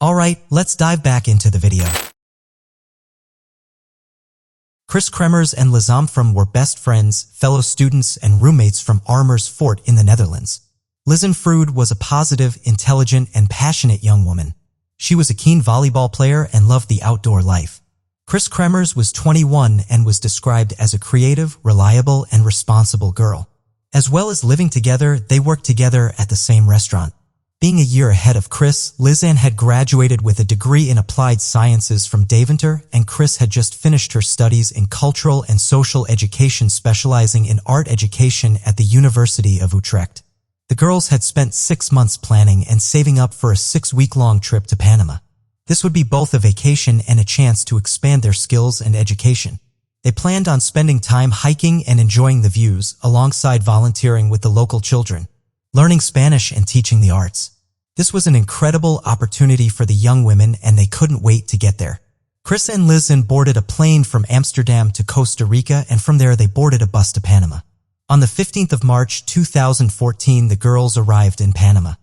Alright, let's dive back into the video. Chris Kremers and Liz Amfram were best friends, fellow students, and roommates from Amersfoort in the Netherlands. Liz Amfram was a positive, intelligent, and passionate young woman. She was a keen volleyball player and loved the outdoor life. Chris Kremers was 21 and was described as a creative, reliable, and responsible girl. As well as living together, they worked together at the same restaurant. Being a year ahead of Chris, Lizanne had graduated with a degree in applied sciences from Deventer, and Chris had just finished her studies in cultural and social education, specializing in art education at the University of Utrecht. The girls had spent 6 months planning and saving up for a 6-week-long trip to Panama. This would be both a vacation and a chance to expand their skills and education. They planned on spending time hiking and enjoying the views, alongside volunteering with the local children, learning Spanish and teaching the arts. This was an incredible opportunity for the young women, and they couldn't wait to get there. Chris and Lizanne boarded a plane from Amsterdam to Costa Rica, and from there they boarded a bus to Panama. On the 15th of March 2014, the girls arrived in Panama.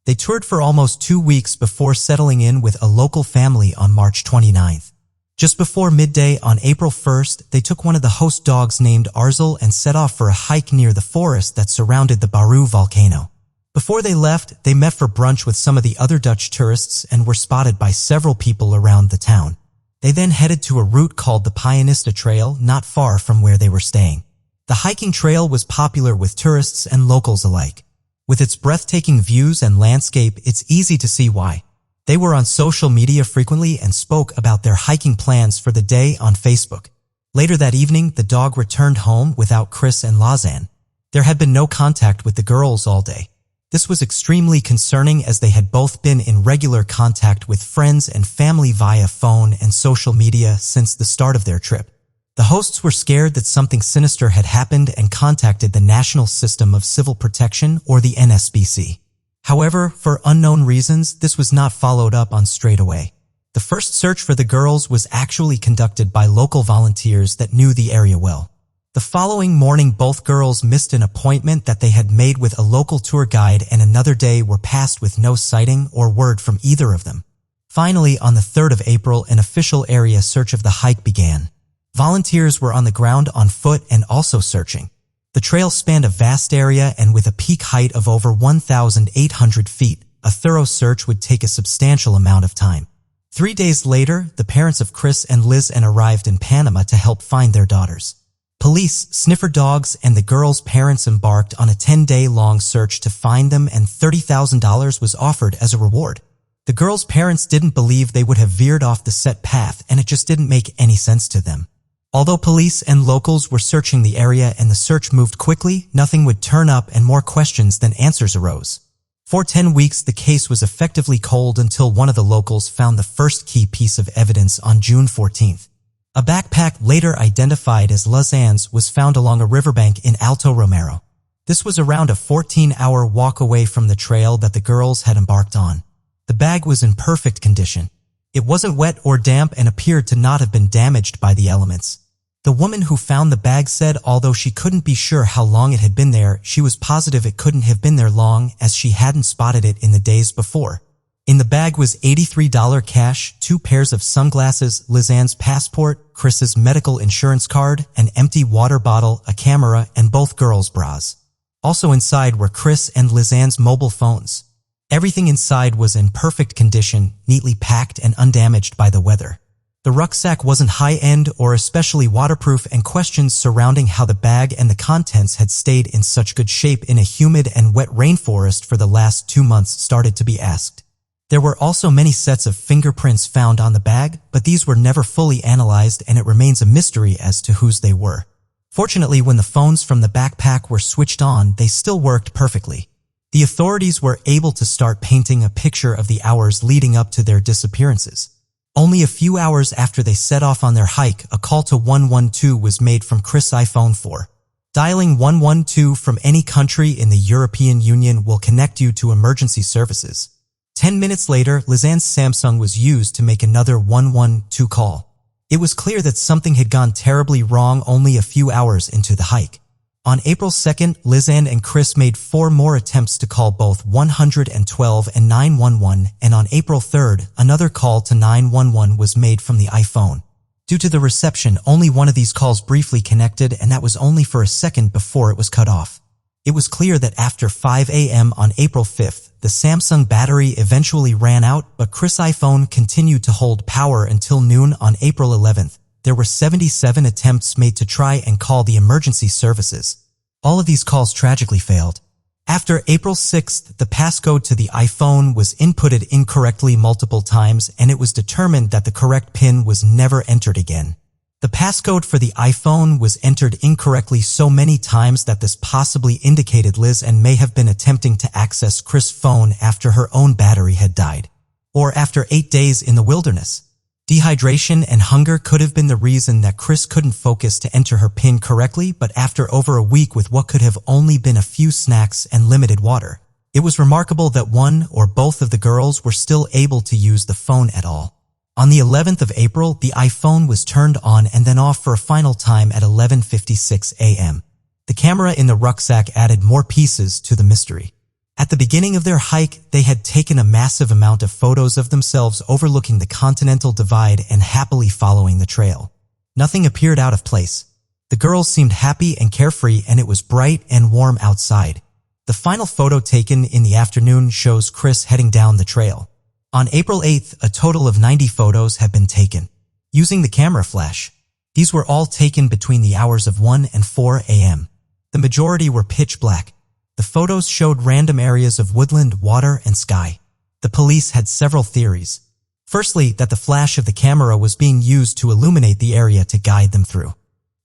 They toured for almost 2 weeks before settling in with a local family on March 29th. Just before midday on April 1st, they took one of the host dogs named Arzel and set off for a hike near the forest that surrounded the Baru volcano. Before they left, they met for brunch with some of the other Dutch tourists and were spotted by several people around the town. They then headed to a route called the Pianista Trail, not far from where they were staying. The hiking trail was popular with tourists and locals alike. With its breathtaking views and landscape, it's easy to see why. They were on social media frequently and spoke about their hiking plans for the day on Facebook. Later that evening, the dog returned home without Chris and Lausanne. There had been no contact with the girls all day. This was extremely concerning as they had both been in regular contact with friends and family via phone and social media since the start of their trip. The hosts were scared that something sinister had happened and contacted the National System of Civil Protection, or the NSBC. However, for unknown reasons, this was not followed up on straight away. The first search for the girls was actually conducted by local volunteers that knew the area well. The following morning, both girls missed an appointment that they had made with a local tour guide, and another day were passed with no sighting or word from either of them. Finally, on the 3rd of April, an official area search of the hike began. Volunteers were on the ground on foot and also searching. The trail spanned a vast area, and with a peak height of over 1,800 feet, a thorough search would take a substantial amount of time. 3 days later, the parents of Chris and Lisanne arrived in Panama to help find their daughters. Police, sniffer dogs, and the girls' parents embarked on a 10-day-long search to find them, and $30,000 was offered as a reward. The girls' parents didn't believe they would have veered off the set path, and it just didn't make any sense to them. Although police and locals were searching the area and the search moved quickly, nothing would turn up and more questions than answers arose. For 10 weeks, the case was effectively cold until one of the locals found the first key piece of evidence on June 14th. A backpack later identified as Lausanne's was found along a riverbank in Alto Romero. This was around a 14-hour walk away from the trail that the girls had embarked on. The bag was in perfect condition. It wasn't wet or damp and appeared to not have been damaged by the elements. The woman who found the bag said although she couldn't be sure how long it had been there, she was positive it couldn't have been there long as she hadn't spotted it in the days before. In the bag was $83 cash, 2 pairs of sunglasses, Lausanne's passport, Chris's medical insurance card, an empty water bottle, a camera, and both girls' bras. Also inside were Chris and Lausanne's mobile phones. Everything inside was in perfect condition, neatly packed and undamaged by the weather. The rucksack wasn't high-end or especially waterproof, and questions surrounding how the bag and the contents had stayed in such good shape in a humid and wet rainforest for the last 2 months started to be asked. There were also many sets of fingerprints found on the bag, but these were never fully analyzed and it remains a mystery as to whose they were. Fortunately, when the phones from the backpack were switched on, they still worked perfectly. The authorities were able to start painting a picture of the hours leading up to their disappearances. Only a few hours after they set off on their hike, a call to 112 was made from Chris' iPhone 4. Dialing 112 from any country in the European Union will connect you to emergency services. 10 minutes later, Lausanne's Samsung was used to make another 112 call. It was clear that something had gone terribly wrong only a few hours into the hike. On April 2nd, Lisanne and Chris made 4 more attempts to call both 112 and 911, and on April 3rd, another call to 911 was made from the iPhone. Due to the reception, only one of these calls briefly connected, and that was only for a second before it was cut off. It was clear that after 5 a.m. on April 5th, the Samsung battery eventually ran out, but Chris' iPhone continued to hold power until noon on April 11th. There were 77 attempts made to try and call the emergency services. All of these calls tragically failed. After April 6th, the passcode to the iPhone was inputted incorrectly multiple times, and it was determined that the correct PIN was never entered again. The passcode for the iPhone was entered incorrectly so many times that this possibly indicated Lisanne may have been attempting to access Chris' phone after her own battery had died, or after 8 days in the wilderness. Dehydration and hunger could have been the reason that Chris couldn't focus to enter her PIN correctly, but after over a week with what could have only been a few snacks and limited water, it was remarkable that one or both of the girls were still able to use the phone at all. On the 11th of April, the iPhone was turned on and then off for a final time at 11:56 a.m. The camera in the rucksack added more pieces to the mystery. At the beginning of their hike, they had taken a massive amount of photos of themselves overlooking the Continental Divide and happily following the trail. Nothing appeared out of place. The girls seemed happy and carefree, and it was bright and warm outside. The final photo taken in the afternoon shows Chris heading down the trail. On April 8th, a total of 90 photos have been taken. Using the camera flash. These were all taken between the hours of 1 and 4 a.m. The majority were pitch black. The photos showed random areas of woodland, water, and sky. The police had several theories. Firstly, that the flash of the camera was being used to illuminate the area to guide them through.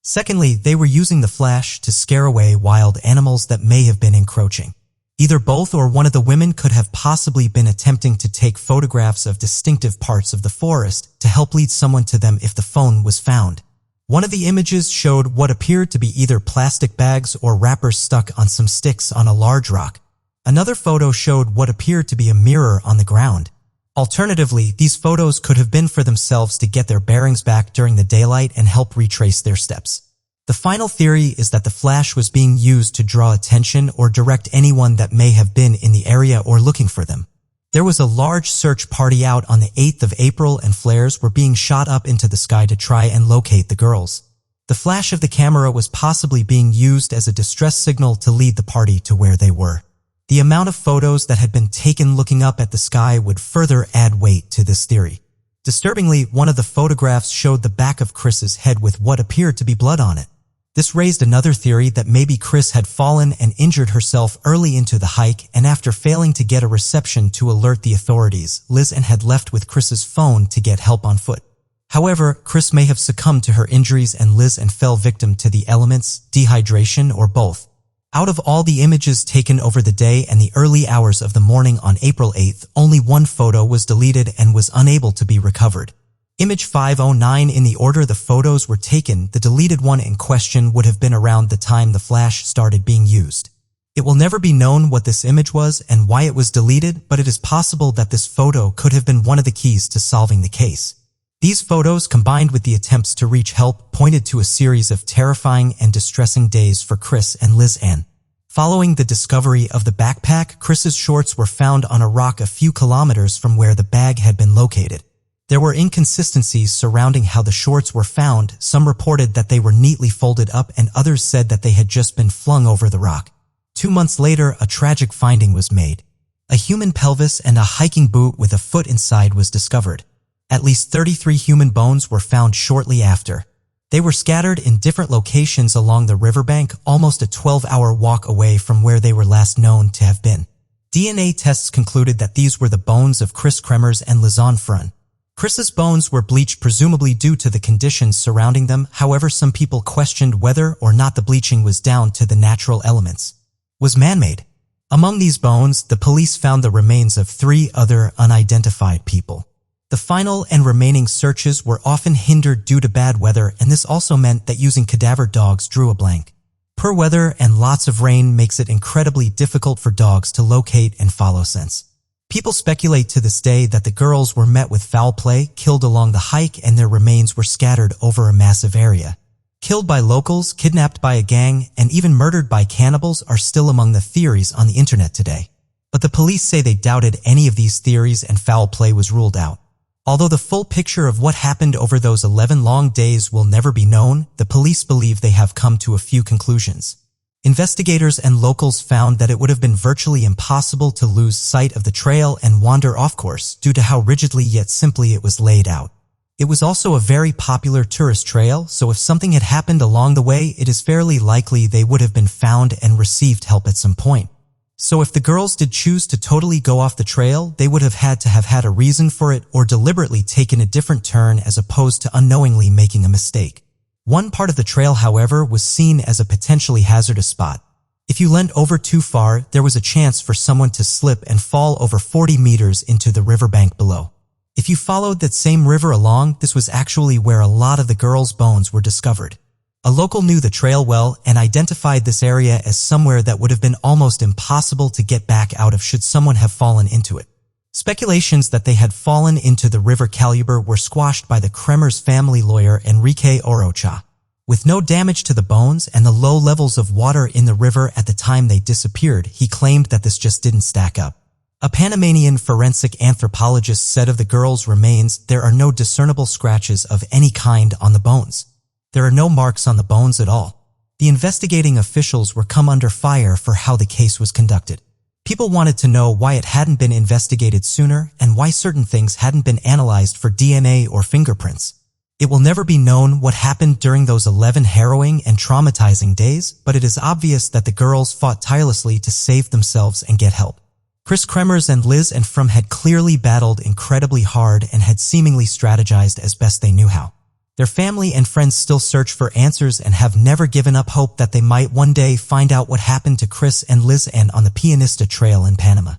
Secondly, they were using the flash to scare away wild animals that may have been encroaching. Either both or one of the women could have possibly been attempting to take photographs of distinctive parts of the forest to help lead someone to them if the phone was found. One of the images showed what appeared to be either plastic bags or wrappers stuck on some sticks on a large rock. Another photo showed what appeared to be a mirror on the ground. Alternatively, these photos could have been for themselves to get their bearings back during the daylight and help retrace their steps. The final theory is that the flash was being used to draw attention or direct anyone that may have been in the area or looking for them. There was a large search party out on the 8th of April, and flares were being shot up into the sky to try and locate the girls. The flash of the camera was possibly being used as a distress signal to lead the party to where they were. The amount of photos that had been taken looking up at the sky would further add weight to this theory. Disturbingly, one of the photographs showed the back of Chris's head with what appeared to be blood on it. This raised another theory that maybe Chris had fallen and injured herself early into the hike, and after failing to get a reception to alert the authorities, Liz Ann had left with Chris's phone to get help on foot. However, Chris may have succumbed to her injuries and Liz Ann fell victim to the elements, dehydration, or both. Out of all the images taken over the day and the early hours of the morning on April 8th, only one photo was deleted and was unable to be recovered. Image 509 in the order the photos were taken, the deleted one in question would have been around the time the flash started being used. It will never be known what this image was and why it was deleted, but it is possible that this photo could have been one of the keys to solving the case. These photos, combined with the attempts to reach help, pointed to a series of terrifying and distressing days for Chris and Liz Ann. Following the discovery of the backpack, Chris's shorts were found on a rock a few kilometers from where the bag had been located. There were inconsistencies surrounding how the shorts were found. Some reported that they were neatly folded up and others said that they had just been flung over the rock. 2 months later, a tragic finding was made. A human pelvis and a hiking boot with a foot inside was discovered. At least 33 human bones were found shortly after. They were scattered in different locations along the riverbank, almost a 12-hour walk away from where they were last known to have been. DNA tests concluded that these were the bones of Chris Kremers and Liz Ann Frun. Chris's bones were bleached presumably due to the conditions surrounding them. However, some people questioned whether or not the bleaching was down to the natural elements. Was man-made. Among these bones, the police found the remains of 3 other unidentified people. The final and remaining searches were often hindered due to bad weather, and this also meant that using cadaver dogs drew a blank. Poor weather and lots of rain makes it incredibly difficult for dogs to locate and follow scents. People speculate to this day that the girls were met with foul play, killed along the hike, and their remains were scattered over a massive area. Killed by locals, kidnapped by a gang, and even murdered by cannibals are still among the theories on the internet today. But the police say they doubted any of these theories and foul play was ruled out. Although the full picture of what happened over those 11 long days will never be known, the police believe they have come to a few conclusions. Investigators and locals found that it would have been virtually impossible to lose sight of the trail and wander off course due to how rigidly yet simply it was laid out. It was also a very popular tourist trail, so if something had happened along the way, it is fairly likely they would have been found and received help at some point. So if the girls did choose to totally go off the trail, they would have had a reason for it or deliberately taken a different turn as opposed to unknowingly making a mistake. One part of the trail, however, was seen as a potentially hazardous spot. If you leaned over too far, there was a chance for someone to slip and fall over 40 meters into the riverbank below. If you followed that same river along, this was actually where a lot of the girls' bones were discovered. A local knew the trail well and identified this area as somewhere that would have been almost impossible to get back out of should someone have fallen into it. Speculations that they had fallen into the river Calibre were squashed by the Kremers family lawyer Enrique Orocha. With no damage to the bones and the low levels of water in the river at the time they disappeared, he claimed that this just didn't stack up. A Panamanian forensic anthropologist said of the girls' remains, there are no discernible scratches of any kind on the bones. There are no marks on the bones at all. The investigating officials were come under fire for how the case was conducted. People wanted to know why it hadn't been investigated sooner and why certain things hadn't been analyzed for DNA or fingerprints. It will never be known what happened during those 11 harrowing and traumatizing days, but it is obvious that the girls fought tirelessly to save themselves and get help. Chris Kremers and Liz and Frum had clearly battled incredibly hard and had seemingly strategized as best they knew how. Their family and friends still search for answers and have never given up hope that they might one day find out what happened to Chris and Liz Ann on the Pianista Trail in Panama.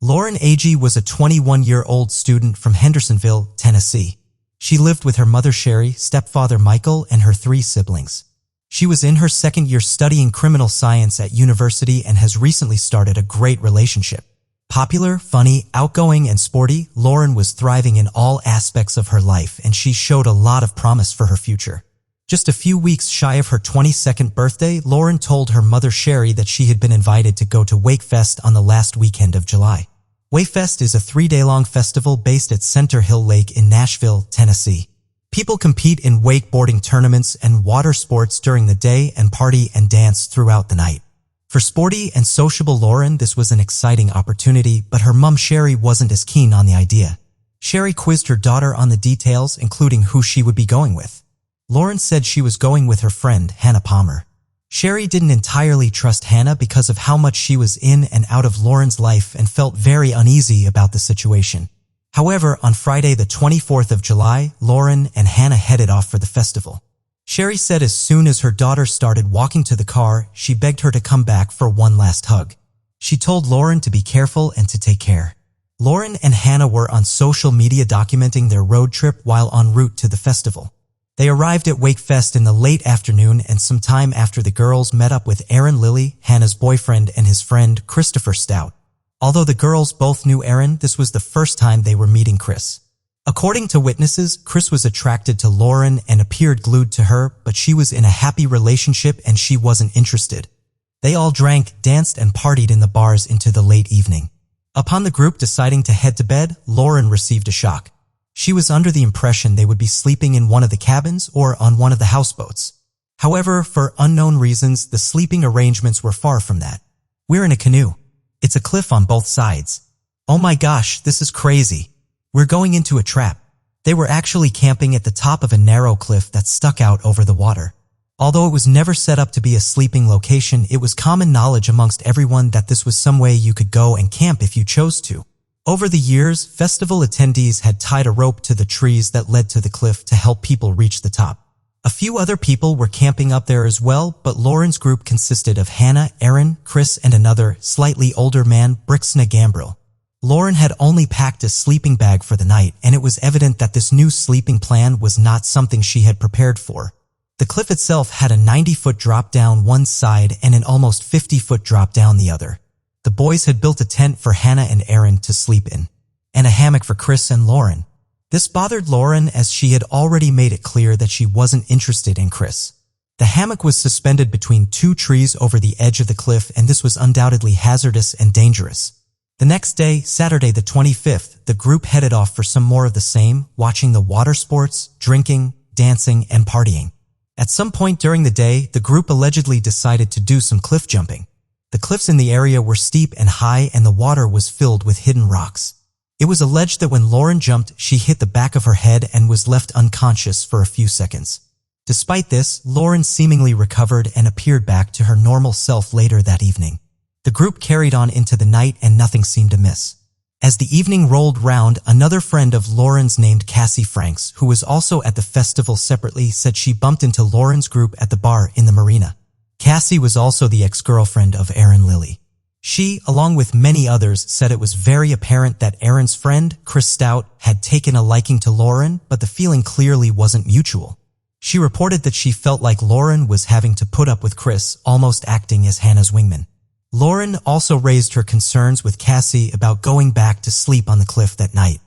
Lauren Agee was a 21-year-old student from Hendersonville, Tennessee. She lived with her mother Sherry, stepfather Michael, and her 3 siblings. She was in her second year studying criminal science at university and has recently started a great relationship. Popular, funny, outgoing, and sporty, Lauren was thriving in all aspects of her life, and she showed a lot of promise for her future. Just a few weeks shy of her 22nd birthday, Lauren told her mother Sherry that she had been invited to go to Wakefest on the last weekend of July. Wakefest is a 3-day-long festival based at Center Hill Lake in Nashville, Tennessee. People compete in wakeboarding tournaments and water sports during the day and party and dance throughout the night. For sporty and sociable Lauren, this was an exciting opportunity, but her mom Sherry wasn't as keen on the idea. Sherry quizzed her daughter on the details, including who she would be going with. Lauren said she was going with her friend, Hannah Palmer. Sherry didn't entirely trust Hannah because of how much she was in and out of Lauren's life and felt very uneasy about the situation. However, on Friday the 24th of July, Lauren and Hannah headed off for the festival. Sherry said as soon as her daughter started walking to the car, she begged her to come back for one last hug. She told Lauren to be careful and to take care. Lauren and Hannah were on social media documenting their road trip while en route to the festival. They arrived at Wakefest in the late afternoon and some time after the girls met up with Aaron Lilly, Hannah's boyfriend, and his friend Christopher Stout. Although the girls both knew Aaron, this was the first time they were meeting Chris. According to witnesses, Chris was attracted to Lauren and appeared glued to her, but she was in a happy relationship and she wasn't interested. They all drank, danced, and partied in the bars into the late evening. Upon the group deciding to head to bed, Lauren received a shock. She was under the impression they would be sleeping in one of the cabins or on one of the houseboats. However, for unknown reasons, the sleeping arrangements were far from that. "We're in a canoe. It's a cliff on both sides. Oh my gosh, this is crazy. We're going into a trap." They were actually camping at the top of a narrow cliff that stuck out over the water. Although it was never set up to be a sleeping location, it was common knowledge amongst everyone that this was some way you could go and camp if you chose to. Over the years, festival attendees had tied a rope to the trees that led to the cliff to help people reach the top. A few other people were camping up there as well, but Lauren's group consisted of Hannah, Aaron, Chris, and another, slightly older man, Brixna Gambrill. Lauren had only packed a sleeping bag for the night, and it was evident that this new sleeping plan was not something she had prepared for. The cliff itself had a 90-foot drop down one side and an almost 50-foot drop down the other. The boys had built a tent for Hannah and Aaron to sleep in, and a hammock for Chris and Lauren. This bothered Lauren as she had already made it clear that she wasn't interested in Chris. The hammock was suspended between 2 trees over the edge of the cliff, and this was undoubtedly hazardous and dangerous. The next day, Saturday the 25th, the group headed off for some more of the same, watching the water sports, drinking, dancing, and partying. At some point during the day, the group allegedly decided to do some cliff jumping. The cliffs in the area were steep and high, and the water was filled with hidden rocks. It was alleged that when Lauren jumped, she hit the back of her head and was left unconscious for a few seconds. Despite this, Lauren seemingly recovered and appeared back to her normal self later that evening. The group carried on into the night and nothing seemed amiss. As the evening rolled round, another friend of Lauren's named Cassie Franks, who was also at the festival separately, said she bumped into Lauren's group at the bar in the marina. Cassie was also the ex-girlfriend of Aaron Lilly. She, along with many others, said it was very apparent that Aaron's friend, Chris Stout, had taken a liking to Lauren, but the feeling clearly wasn't mutual. She reported that she felt like Lauren was having to put up with Chris, almost acting as Hannah's wingman. Lauren also raised her concerns with Cassie about going back to sleep on the cliff that night.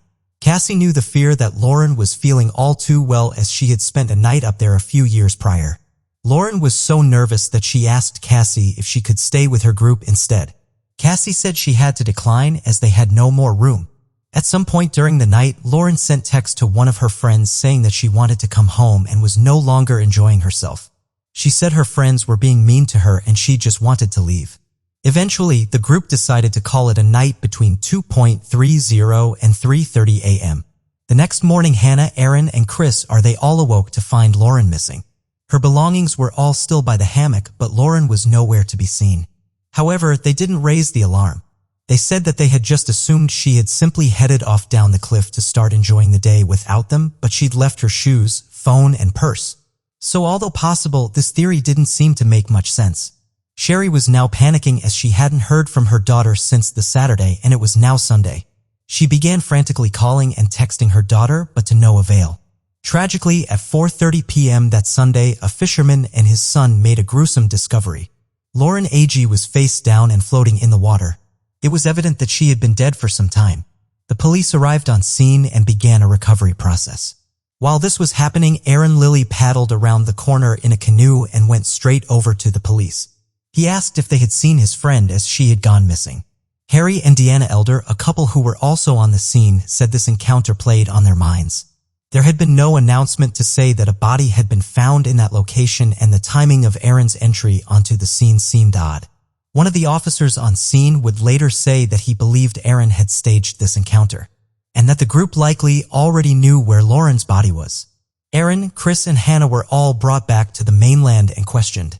Cassie knew the fear that Lauren was feeling all too well as she had spent a night up there a few years prior. Lauren was so nervous that she asked Cassie if she could stay with her group instead. Cassie said she had to decline as they had no more room. At some point during the night, Lauren sent text to one of her friends saying that she wanted to come home and was no longer enjoying herself. She said her friends were being mean to her and she just wanted to leave. Eventually, the group decided to call it a night between 2:30 and 3:30 a.m. The next morning, Hannah, Aaron, and Chris all awoke to find Lauren missing. Her belongings were all still by the hammock, but Lauren was nowhere to be seen. However, they didn't raise the alarm. They said that they had just assumed she had simply headed off down the cliff to start enjoying the day without them, but she'd left her shoes, phone, and purse. So although possible, this theory didn't seem to make much sense. Sherry was now panicking as she hadn't heard from her daughter since the Saturday and it was now Sunday. She began frantically calling and texting her daughter, but to no avail. Tragically, at 4:30 p.m. that Sunday, a fisherman and his son made a gruesome discovery. Lauren A.G. was face down and floating in the water. It was evident that she had been dead for some time. The police arrived on scene and began a recovery process. While this was happening, Aaron Lilly paddled around the corner in a canoe and went straight over to the police. He asked if they had seen his friend as she had gone missing. Harry and Deanna Elder, a couple who were also on the scene, said this encounter played on their minds. There had been no announcement to say that a body had been found in that location, and the timing of Aaron's entry onto the scene seemed odd. One of the officers on scene would later say that he believed Aaron had staged this encounter, and that the group likely already knew where Lauren's body was. Aaron, Chris, and Hannah were all brought back to the mainland and questioned.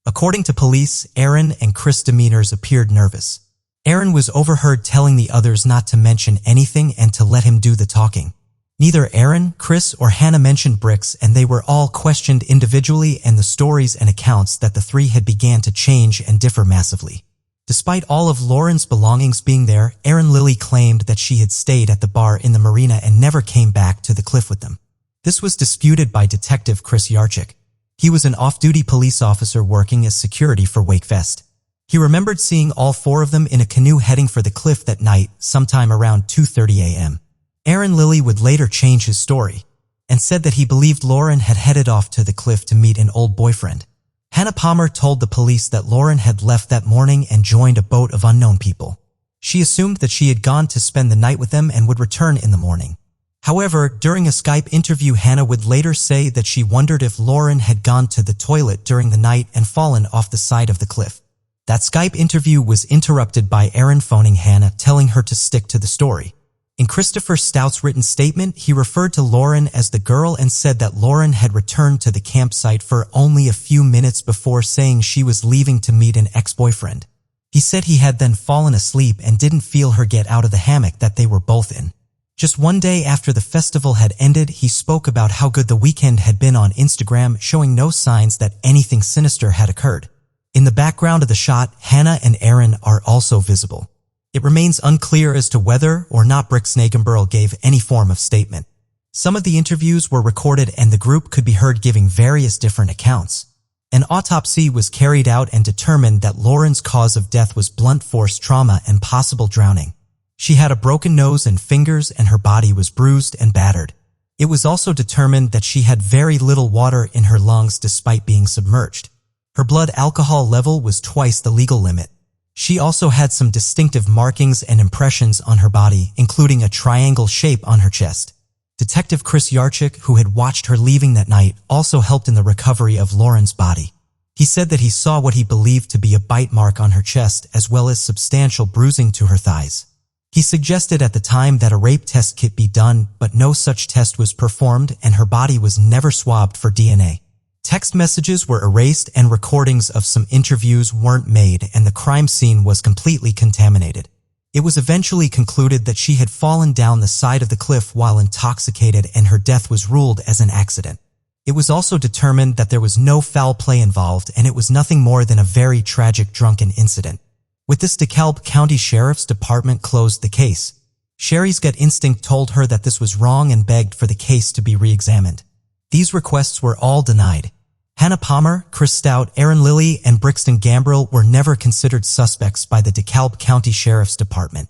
According to police, Aaron and Chris' demeanors appeared nervous. Aaron was overheard telling the others not to mention anything and to let him do the talking. Neither Aaron, Chris, or Hannah mentioned bricks, and they were all questioned individually, and the stories and accounts that the three had began to change and differ massively. Despite all of Lauren's belongings being there, Aaron Lilly claimed that she had stayed at the bar in the marina and never came back to the cliff with them. This was disputed by Detective Chris Yarchik. He was an off-duty police officer working as security for Wakefest. He remembered seeing all four of them in a canoe heading for the cliff that night, sometime around 2:30 a.m. Aaron Lilly would later change his story and said that he believed Lauren had headed off to the cliff to meet an old boyfriend. Hannah Palmer told the police that Lauren had left that morning and joined a boat of unknown people. She assumed that she had gone to spend the night with them and would return in the morning. However, during a Skype interview, Hannah would later say that she wondered if Lauren had gone to the toilet during the night and fallen off the side of the cliff. That Skype interview was interrupted by Aaron phoning Hannah, telling her to stick to the story. In Christopher Stout's written statement, he referred to Lauren as the girl and said that Lauren had returned to the campsite for only a few minutes before saying she was leaving to meet an ex-boyfriend. He said he had then fallen asleep and didn't feel her get out of the hammock that they were both in. Just one day after the festival had ended, he spoke about how good the weekend had been on Instagram, showing no signs that anything sinister had occurred. In the background of the shot, Hannah and Aaron are also visible. It remains unclear as to whether or not Snakenburl gave any form of statement. Some of the interviews were recorded and the group could be heard giving various different accounts. An autopsy was carried out and determined that Lauren's cause of death was blunt force trauma and possible drowning. She had a broken nose and fingers, and her body was bruised and battered. It was also determined that she had very little water in her lungs despite being submerged. Her blood alcohol level was twice the legal limit. She also had some distinctive markings and impressions on her body, including a triangle shape on her chest. Detective Chris Yarchik, who had watched her leaving that night, also helped in the recovery of Lauren's body. He said that he saw what he believed to be a bite mark on her chest as well as substantial bruising to her thighs. He suggested at the time that a rape test kit be done, but no such test was performed and her body was never swabbed for DNA. Text messages were erased and recordings of some interviews weren't made, and the crime scene was completely contaminated. It was eventually concluded that she had fallen down the side of the cliff while intoxicated and her death was ruled as an accident. It was also determined that there was no foul play involved and it was nothing more than a very tragic drunken incident. With this, DeKalb County Sheriff's Department closed the case. Sherry's gut instinct told her that this was wrong and begged for the case to be re-examined. These requests were all denied. Hannah Palmer, Chris Stout, Aaron Lilly, and Brixton Gambrill were never considered suspects by the DeKalb County Sheriff's Department.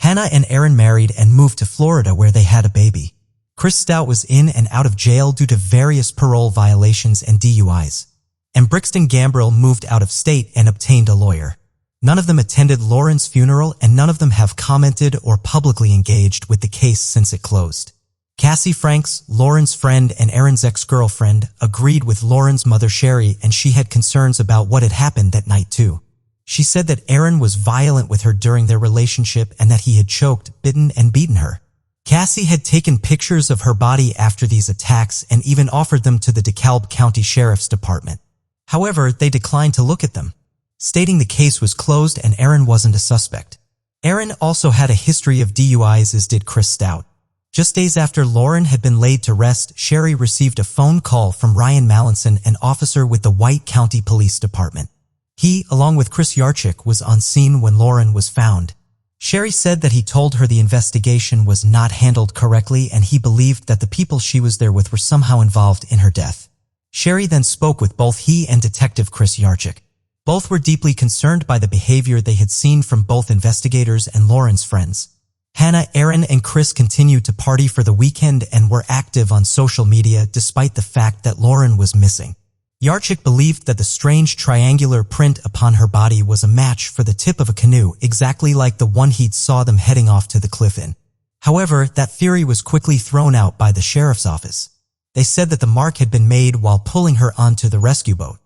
Hannah and Aaron married and moved to Florida where they had a baby. Chris Stout was in and out of jail due to various parole violations and DUIs. And Brixton Gambrill moved out of state and obtained a lawyer. None of them attended Lauren's funeral and none of them have commented or publicly engaged with the case since it closed. Cassie Franks, Lauren's friend and Aaron's ex-girlfriend, agreed with Lauren's mother Sherry, and she had concerns about what had happened that night too. She said that Aaron was violent with her during their relationship and that he had choked, bitten, and beaten her. Cassie had taken pictures of her body after these attacks and even offered them to the DeKalb County Sheriff's Department. However, they declined to look at them, stating the case was closed and Aaron wasn't a suspect. Aaron also had a history of DUIs, as did Chris Stout. Just days after Lauren had been laid to rest, Sherry received a phone call from Ryan Mallinson, an officer with the White County Police Department. He, along with Chris Yarchik, was on scene when Lauren was found. Sherry said that he told her the investigation was not handled correctly and he believed that the people she was there with were somehow involved in her death. Sherry then spoke with both he and Detective Chris Yarchik. Both were deeply concerned by the behavior they had seen from both investigators and Lauren's friends. Hannah, Aaron, and Chris continued to party for the weekend and were active on social media despite the fact that Lauren was missing. Yarchik believed that the strange triangular print upon her body was a match for the tip of a canoe, exactly like the one he'd saw them heading off to the cliff in. However, that theory was quickly thrown out by the sheriff's office. They said that the mark had been made while pulling her onto the rescue boat.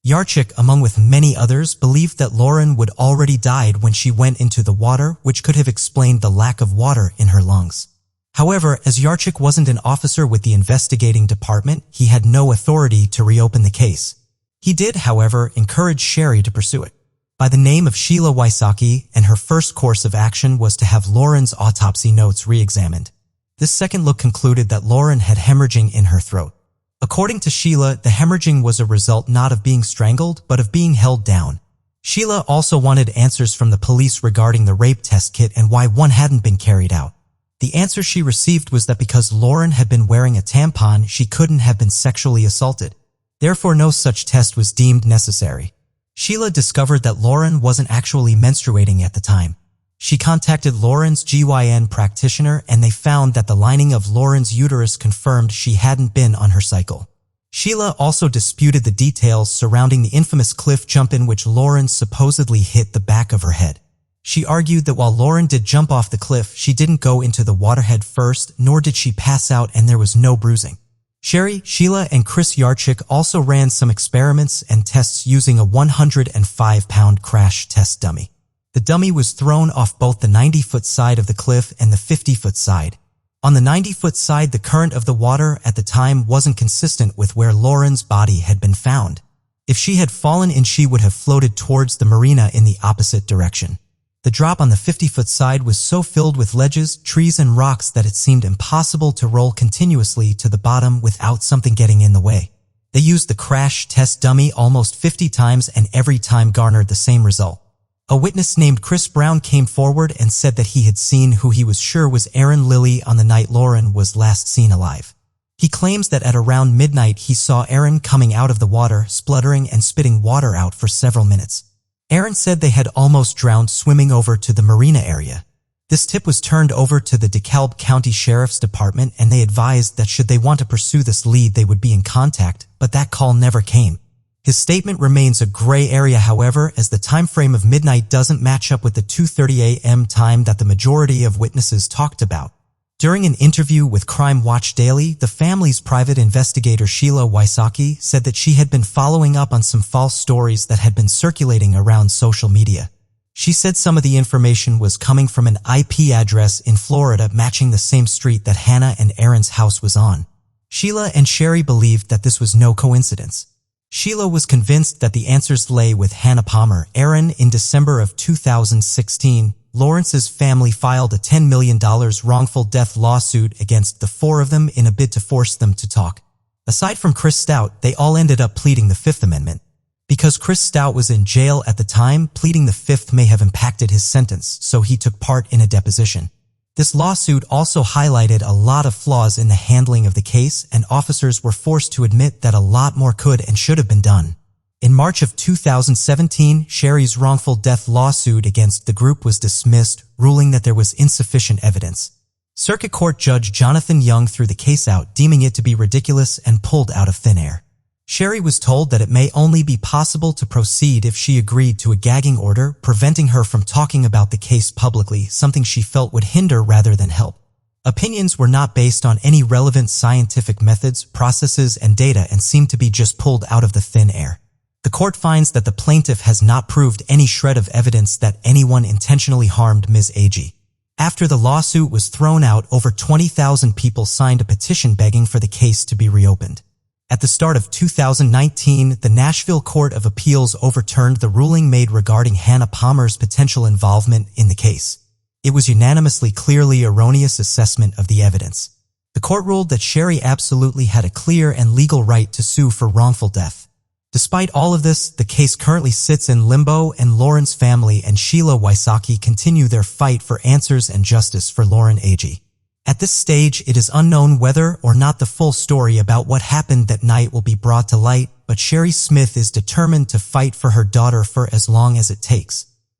Yarchik, among with many others, believed that Lauren would already died when she went into the water, which could have explained the lack of water in her lungs. However, as Yarchik wasn't an officer with the investigating department, he had no authority to reopen the case. He did, however, encourage Sherry to pursue it. By the name of Sheila Wysocki, and her first course of action was to have Lauren's autopsy notes re-examined. This second look concluded that Lauren had hemorrhaging in her throat. According to Sheila, the hemorrhaging was a result not of being strangled, but of being held down. Sheila also wanted answers from the police regarding the rape test kit and why one hadn't been carried out. The answer she received was that because Lauren had been wearing a tampon, she couldn't have been sexually assaulted. Therefore, no such test was deemed necessary. Sheila discovered that Lauren wasn't actually menstruating at the time. She contacted Lauren's GYN practitioner and they found that the lining of Lauren's uterus confirmed she hadn't been on her cycle. Sheila also disputed the details surrounding the infamous cliff jump in which Lauren supposedly hit the back of her head. She argued that while Lauren did jump off the cliff, she didn't go into the water head first, nor did she pass out, and there was no bruising. Sherry, Sheila, and Chris Yarchik also ran some experiments and tests using a 105-pound crash test dummy. The dummy was thrown off both the 90-foot side of the cliff and the 50-foot side. On the 90-foot side, the current of the water at the time wasn't consistent with where Lauren's body had been found. If she had fallen in, she would have floated towards the marina in the opposite direction. The drop on the 50-foot side was so filled with ledges, trees, and rocks that it seemed impossible to roll continuously to the bottom without something getting in the way. They used the crash test dummy almost 50 times and every time garnered the same result. A witness named Chris Brown came forward and said that he had seen who he was sure was Aaron Lilly on the night Lauren was last seen alive. He claims that at around midnight he saw Aaron coming out of the water, spluttering and spitting water out for several minutes. Aaron said they had almost drowned swimming over to the marina area. This tip was turned over to the DeKalb County Sheriff's Department and they advised that should they want to pursue this lead they would be in contact, but that call never came. His statement remains a gray area, however, as the time frame of midnight doesn't match up with the 2:30 a.m. time that the majority of witnesses talked about. During an interview with Crime Watch Daily, the family's private investigator Sheila Wysocki said that she had been following up on some false stories that had been circulating around social media. She said some of the information was coming from an IP address in Florida matching the same street that Hannah and Aaron's house was on. Sheila and Sherry believed that this was no coincidence. Sheila was convinced that the answers lay with Hannah Palmer. Aaron, in December of 2016, Lawrence's family filed a $10 million wrongful death lawsuit against the four of them in a bid to force them to talk. Aside from Chris Stout, they all ended up pleading the Fifth Amendment. Because Chris Stout was in jail at the time, pleading the Fifth may have impacted his sentence, so he took part in a deposition. This lawsuit also highlighted a lot of flaws in the handling of the case, and officers were forced to admit that a lot more could and should have been done. In March of 2017, Sherry's wrongful death lawsuit against the group was dismissed, ruling that there was insufficient evidence. Circuit Court Judge Jonathan Young threw the case out, deeming it to be ridiculous and pulled out of thin air. Sherry was told that it may only be possible to proceed if she agreed to a gagging order, preventing her from talking about the case publicly, something she felt would hinder rather than help. Opinions were not based on any relevant scientific methods, processes, and data and seemed to be just pulled out of the thin air. The court finds that the plaintiff has not proved any shred of evidence that anyone intentionally harmed Ms. Agee. After the lawsuit was thrown out, over 20,000 people signed a petition begging for the case to be reopened. At the start of 2019, the Nashville Court of Appeals overturned the ruling made regarding Hannah Palmer's potential involvement in the case. It was unanimously clearly erroneous assessment of the evidence. The court ruled that Sherry absolutely had a clear and legal right to sue for wrongful death. Despite all of this, the case currently sits in limbo, and Lauren's family and Sheila Wysocki continue their fight for answers and justice for Lauren Agee. At this stage, it is unknown whether or not the full story about what happened that night will be brought to light, but Sherry Smith is determined to fight for her daughter for as long as it takes.